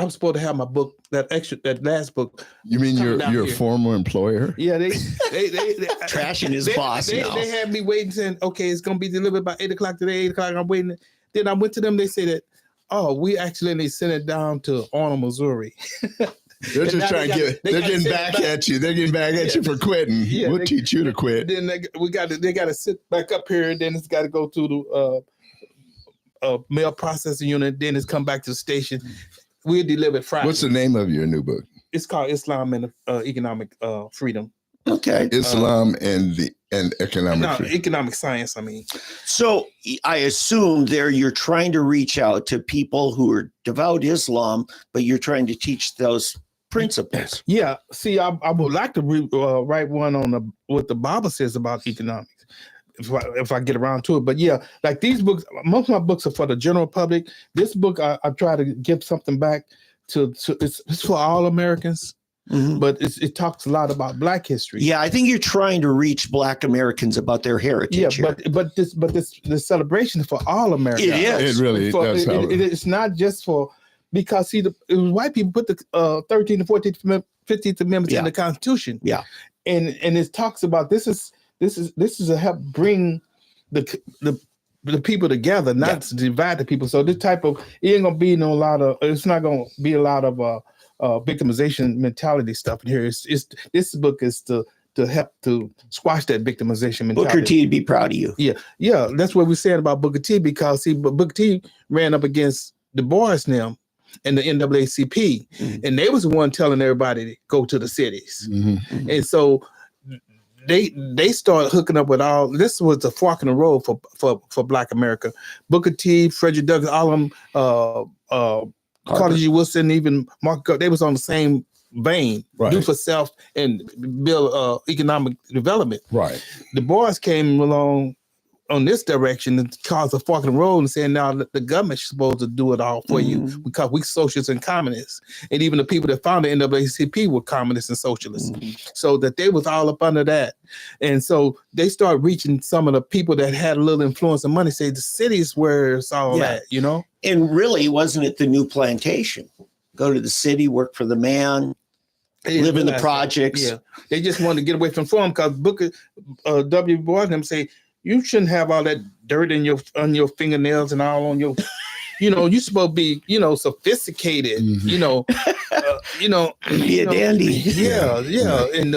was supposed to have my book, that last book. You mean your former employer? Yeah, they trashing his boss now. They had me waiting, saying, okay, it's gonna be delivered by 8 o'clock today, 8 o'clock. I'm waiting. Then I went to them, they said that, oh, we accidentally sent it down to Arnold, Missouri. They're just trying to get. They're getting back at you. They're getting back at you for quitting. Yeah, we'll teach you to quit. Then they got to sit back up here. And then it's got to go to the mail processing unit. Then it's come back to the station. We'll deliver it Friday. What's the name of your new book? It's called Islam and Economic Freedom. Okay. Islam and economic freedom. Economic science. I mean. So I assume there you're trying to reach out to people who are devout Islam, but you're trying to teach those principles. Yeah. See, I would like to write one on what the Bible says about economics, if I get around to it. But yeah, like these books, most of my books are for the general public. This book, I try to give something back to it's for all Americans. Mm-hmm. But it talks a lot about Black history. Yeah, I think you're trying to reach Black Americans about their heritage. Yeah, but this celebration is for all Americans. It is. It really does. It's not just for, because see, it was white people put the 13th and 14th, 15th Amendments in the Constitution. Yeah, and it talks about this is to help bring the people together, not to divide the people. So this type of, it ain't gonna be it's not gonna be a lot of victimization mentality stuff in here. This book is to help to squash that victimization mentality. Booker T would be proud of you. Yeah. That's what we're saying about Booker T, because Booker T ran up against Du Bois now and the NAACP, and they was the one telling everybody to go to the cities, and so they started hooking up with all. This was the fork in the road for Black America. Booker T, Frederick Douglass, all of them. Carter G. Woodson, even Mark, they was on the same vein, do for self and build economic development. Right. Du Bois came along on this direction and caused a fork in the road and saying now that the government's supposed to do it all for you because we socialists and communists. And even the people that founded the NAACP were communists and socialists. So that they was all up under that. And so they started reaching some of the people that had a little influence and money, say the cities where it's all at, you know? And really, wasn't it the new plantation? Go to the city, work for the man, live in the projects. Yeah, they just wanted to get away from farm because Booker W. Bois and them say, you shouldn't have all that dirt on your fingernails and all on your, you're supposed to be, sophisticated, be a dandy. Yeah. And,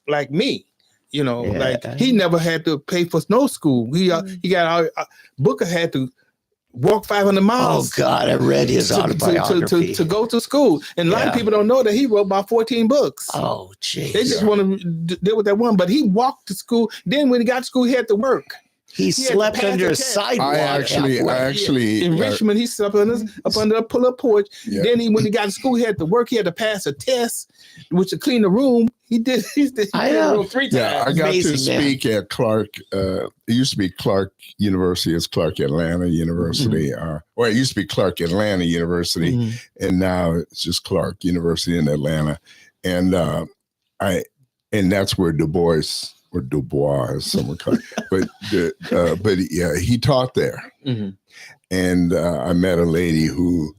like me, like he never had to pay for no school. He got Booker had to walk 500 miles. Oh God, I read his autobiography to go to school, and a lot of people don't know that he wrote about 14 books. Oh, geez. They just want to deal with that one, but he walked to school. Then when he got to school, he had to work. He slept under a sidewalk. I actually in Richmond, he slept up under a pull-up porch. Yeah. Then when he got to school, he had to work. He had to pass a test, which to clean the room. He did 3 times. Yeah, I got to speak at Clark. It used to be Clark University. It's Clark Atlanta University. Or it used to be Clark Atlanta University, and now it's just Clark University in Atlanta. And and that's where Du Bois, as someone called it. But yeah, he taught there. And I met a lady an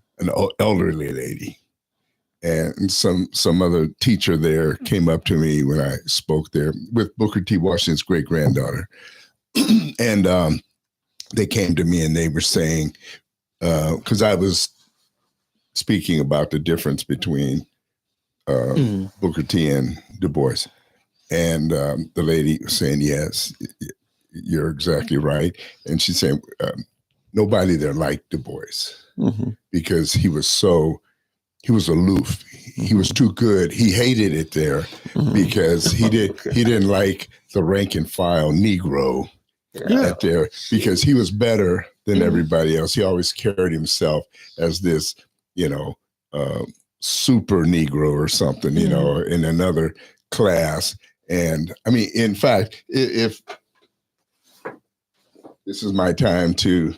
elderly lady, and some other teacher there came up to me when I spoke there with Booker T. Washington's great granddaughter. And they came to me and they were saying, because I was speaking about the difference between Booker T and Du Bois. And the lady was saying, yes, you're exactly right. And she's saying, nobody there liked Du Bois because he was aloof. He was too good. He hated it there because he didn't like the rank and file Negro out there because he was better than everybody else. He always carried himself as this, super Negro or something, you know, in another class. And I mean, in fact, if this is my time to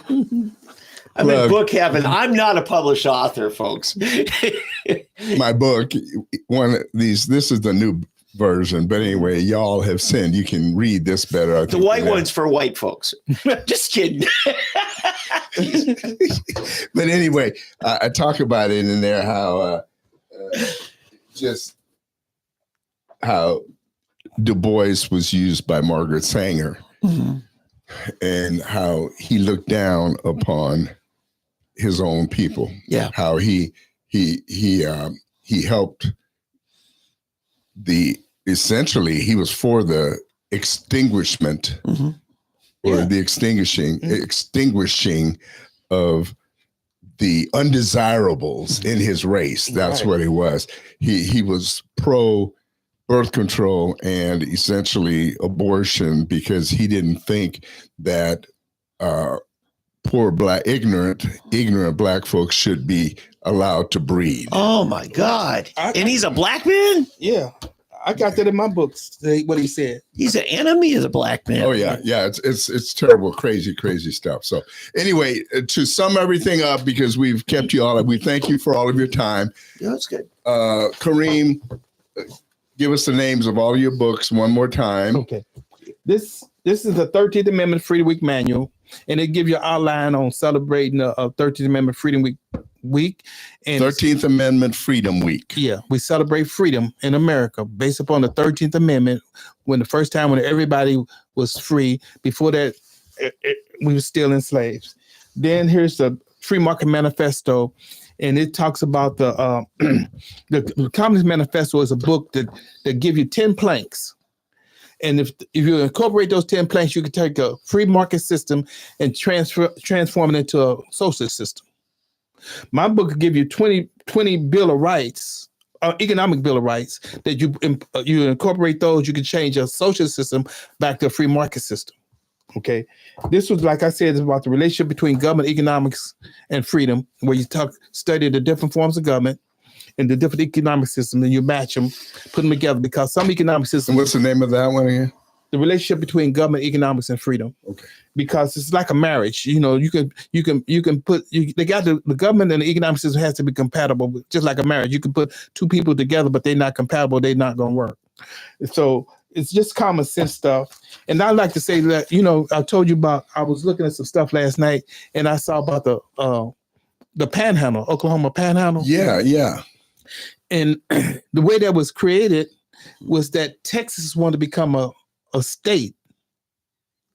I'm in book heaven. I'm not a published author, folks. my book, this is the new version, but anyway, y'all have sinned. You can read this better. I The think, white one's for white folks. Just kidding. But anyway, I talk about it in there how just how Du Bois was used by Margaret Sanger, and how he looked down upon his own people. Yeah. How he helped essentially he was for the extinguishment or the extinguishing of the undesirables in his race. That's what he was. He was pro birth control and essentially abortion because he didn't think that poor ignorant black folks should be allowed to breed. Oh my God. And he's a black man? Yeah. I got that in my books, what he said. He's an enemy of the black man. Oh yeah. It's terrible, crazy stuff. So anyway, to sum everything up, because we've kept you all, we thank you for all of your time. Yeah, that's good. Kariem, give us the names of all your books one more time. Okay. This is the 13th Amendment Freedom Week Manual, and it gives you an outline on celebrating the 13th Amendment Freedom Week. And 13th Amendment Freedom Week. Yeah, we celebrate freedom in America based upon the 13th Amendment, when the first time when everybody was free. Before that, we were still enslaved. Then here's the Free Market Manifesto, and it talks about the Communist Manifesto is a book that give you 10 planks. And if you incorporate those 10 planks, you can take a free market system and transform it into a socialist system. My book will give you 20 Bill of Rights, economic Bill of Rights, that you incorporate those, you can change a social system back to a free market system. Okay. This was, like I said, it's about the relationship between government, economics, and freedom, where you study the different forms of government and the different economic systems, and you match them, put them together, because some economic systems. And what's the name of that one again? The relationship between government, economics, and freedom. Okay. Because it's like a marriage. You know, they got the government and the economic system has to be compatible, just like a marriage. You can put two people together, but they're not compatible. They're not going to work. So it's just common sense stuff. And I like to say that, you know, I told you about, I was looking at some stuff last night, and I saw about the Panhandle, Oklahoma Panhandle. Yeah. And the way that was created was that Texas wanted to become a state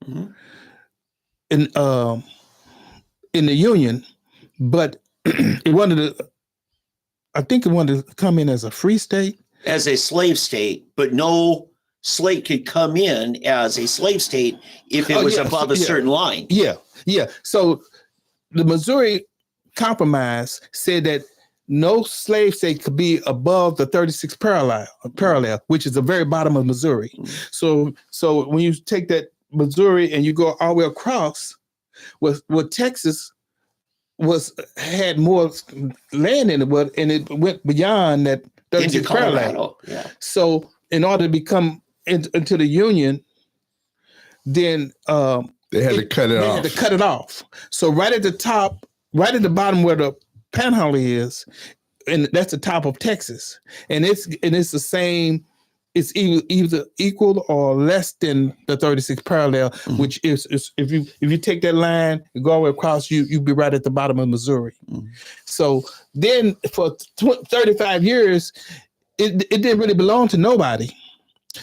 in the Union, but it wanted to come in as a free state. As a slave state, but no slave could come in as a slave state if it was above a certain line. Yeah. So the Missouri Compromise said that no slave state could be above the 36th parallel, which is the very bottom of Missouri. So when you take that Missouri and you go all the way across, what Texas had more land in it, and it went beyond that 36th parallel. Yeah. So in order to become into the Union, then they had to cut it off. So right at the top, right at the bottom where the Panhandle is, and that's the top of Texas, and it's the same. It's either equal or less than the 36th parallel, which is if you take that line and go all the way across, you'd be right at the bottom of Missouri. So then for 35 years, it didn't really belong to nobody,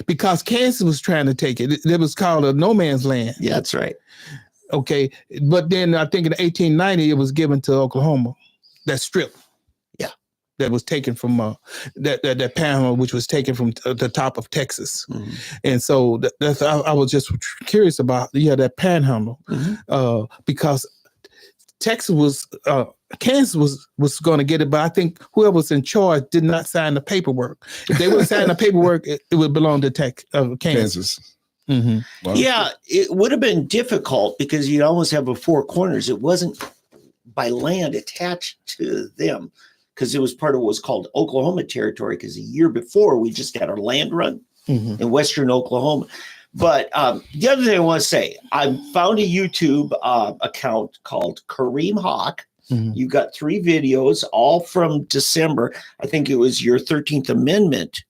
because Kansas was trying to take it. It was called a no man's land. Yeah, that's right. Okay, but then I think in 1890 it was given to Oklahoma. That strip, that was taken from that panel, which was taken from the top of Texas, and so that's I was just curious about that panhandle, because Kansas was going to get it, but I think whoever was in charge did not sign the paperwork. If they would have signed the paperwork, it would belong to Kansas. Wow. Yeah, it would have been difficult because you'd almost have a four corners. It wasn't by land attached to them, because it was part of what was called Oklahoma Territory, because a year before we just got our land run in western Oklahoma. But the other thing I want to say, I found a YouTube account called Kariem Haqq. You've got 3 videos, all from December. I think it was your 13th Amendment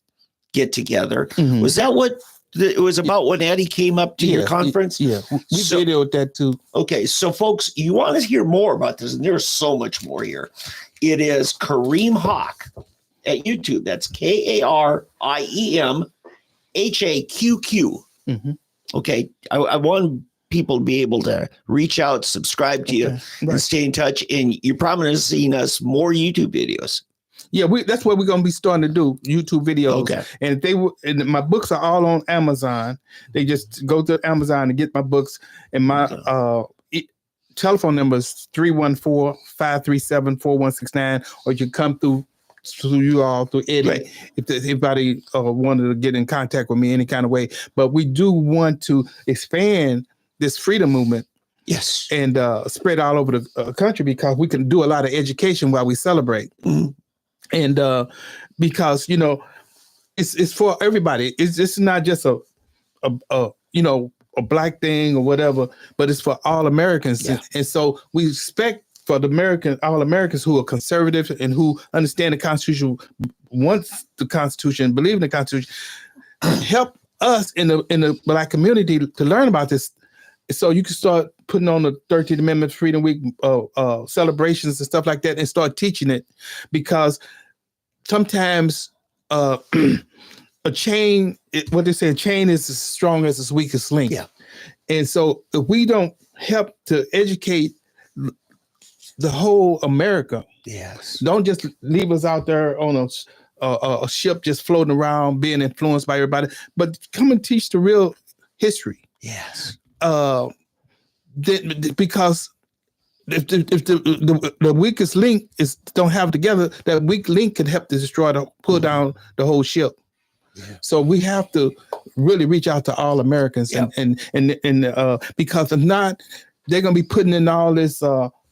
get together. Was that what it was about when Eddie came up to your conference? Yeah, we videoed that too. Okay, so folks, you want to hear more about this, and there's so much more here. It is Kariem Haqq at YouTube. That's KARIEM HAQQ. Okay, I want people to be able to reach out, subscribe to you, and stay in touch. And you're promising us more YouTube videos. Yeah, that's what we're gonna be starting to do, YouTube videos. Okay. And and my books are all on Amazon. They just go to Amazon and get my books. And my telephone number is 314-537-4169, or you can come through you all through Eddie. Right. If anybody wanted to get in contact with me any kind of way. But we do want to expand this freedom movement. Yes. And spread all over the country, because we can do a lot of education while we celebrate. And because, you know, it's for everybody. It's not just a black thing or whatever, but it's for all Americans. Yeah. And so we expect for all Americans who are conservative and who understand the Constitution, wants the Constitution, believe in the Constitution, help us in the Black community to learn about this. So you can start putting on the 13th Amendment Freedom Week celebrations and stuff like that, and start teaching it, because sometimes a chain, what they say, a chain is as strong as its weakest link. Yeah. And so if we don't help to educate the whole America, don't just leave us out there on a ship just floating around being influenced by everybody, but come and teach the real history. Yes. Because if the weakest link don't have together, that weak link can help to pull down the whole ship. Yeah. So we have to really reach out to all Americans, and because if not, they're gonna be putting in all this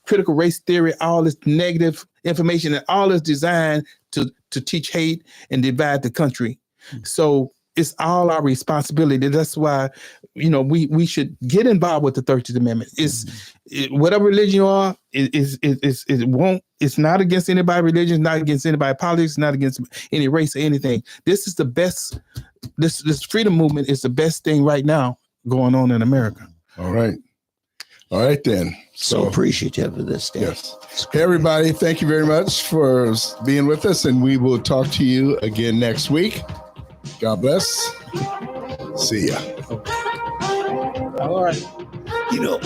critical race theory, all this negative information, and all this designed to teach hate and divide the country. So it's all our responsibility. That's why, you know, we should get involved with the 13th Amendment. Whatever religion you are, it's not against anybody's religion, not against anybody's politics, not against any race or anything. This is the best. This freedom movement is the best thing right now going on in America. All right then. So appreciative of this day. Yes. Hey, everybody, thank you very much for being with us, and we will talk to you again next week. God bless. See ya. All right. You know,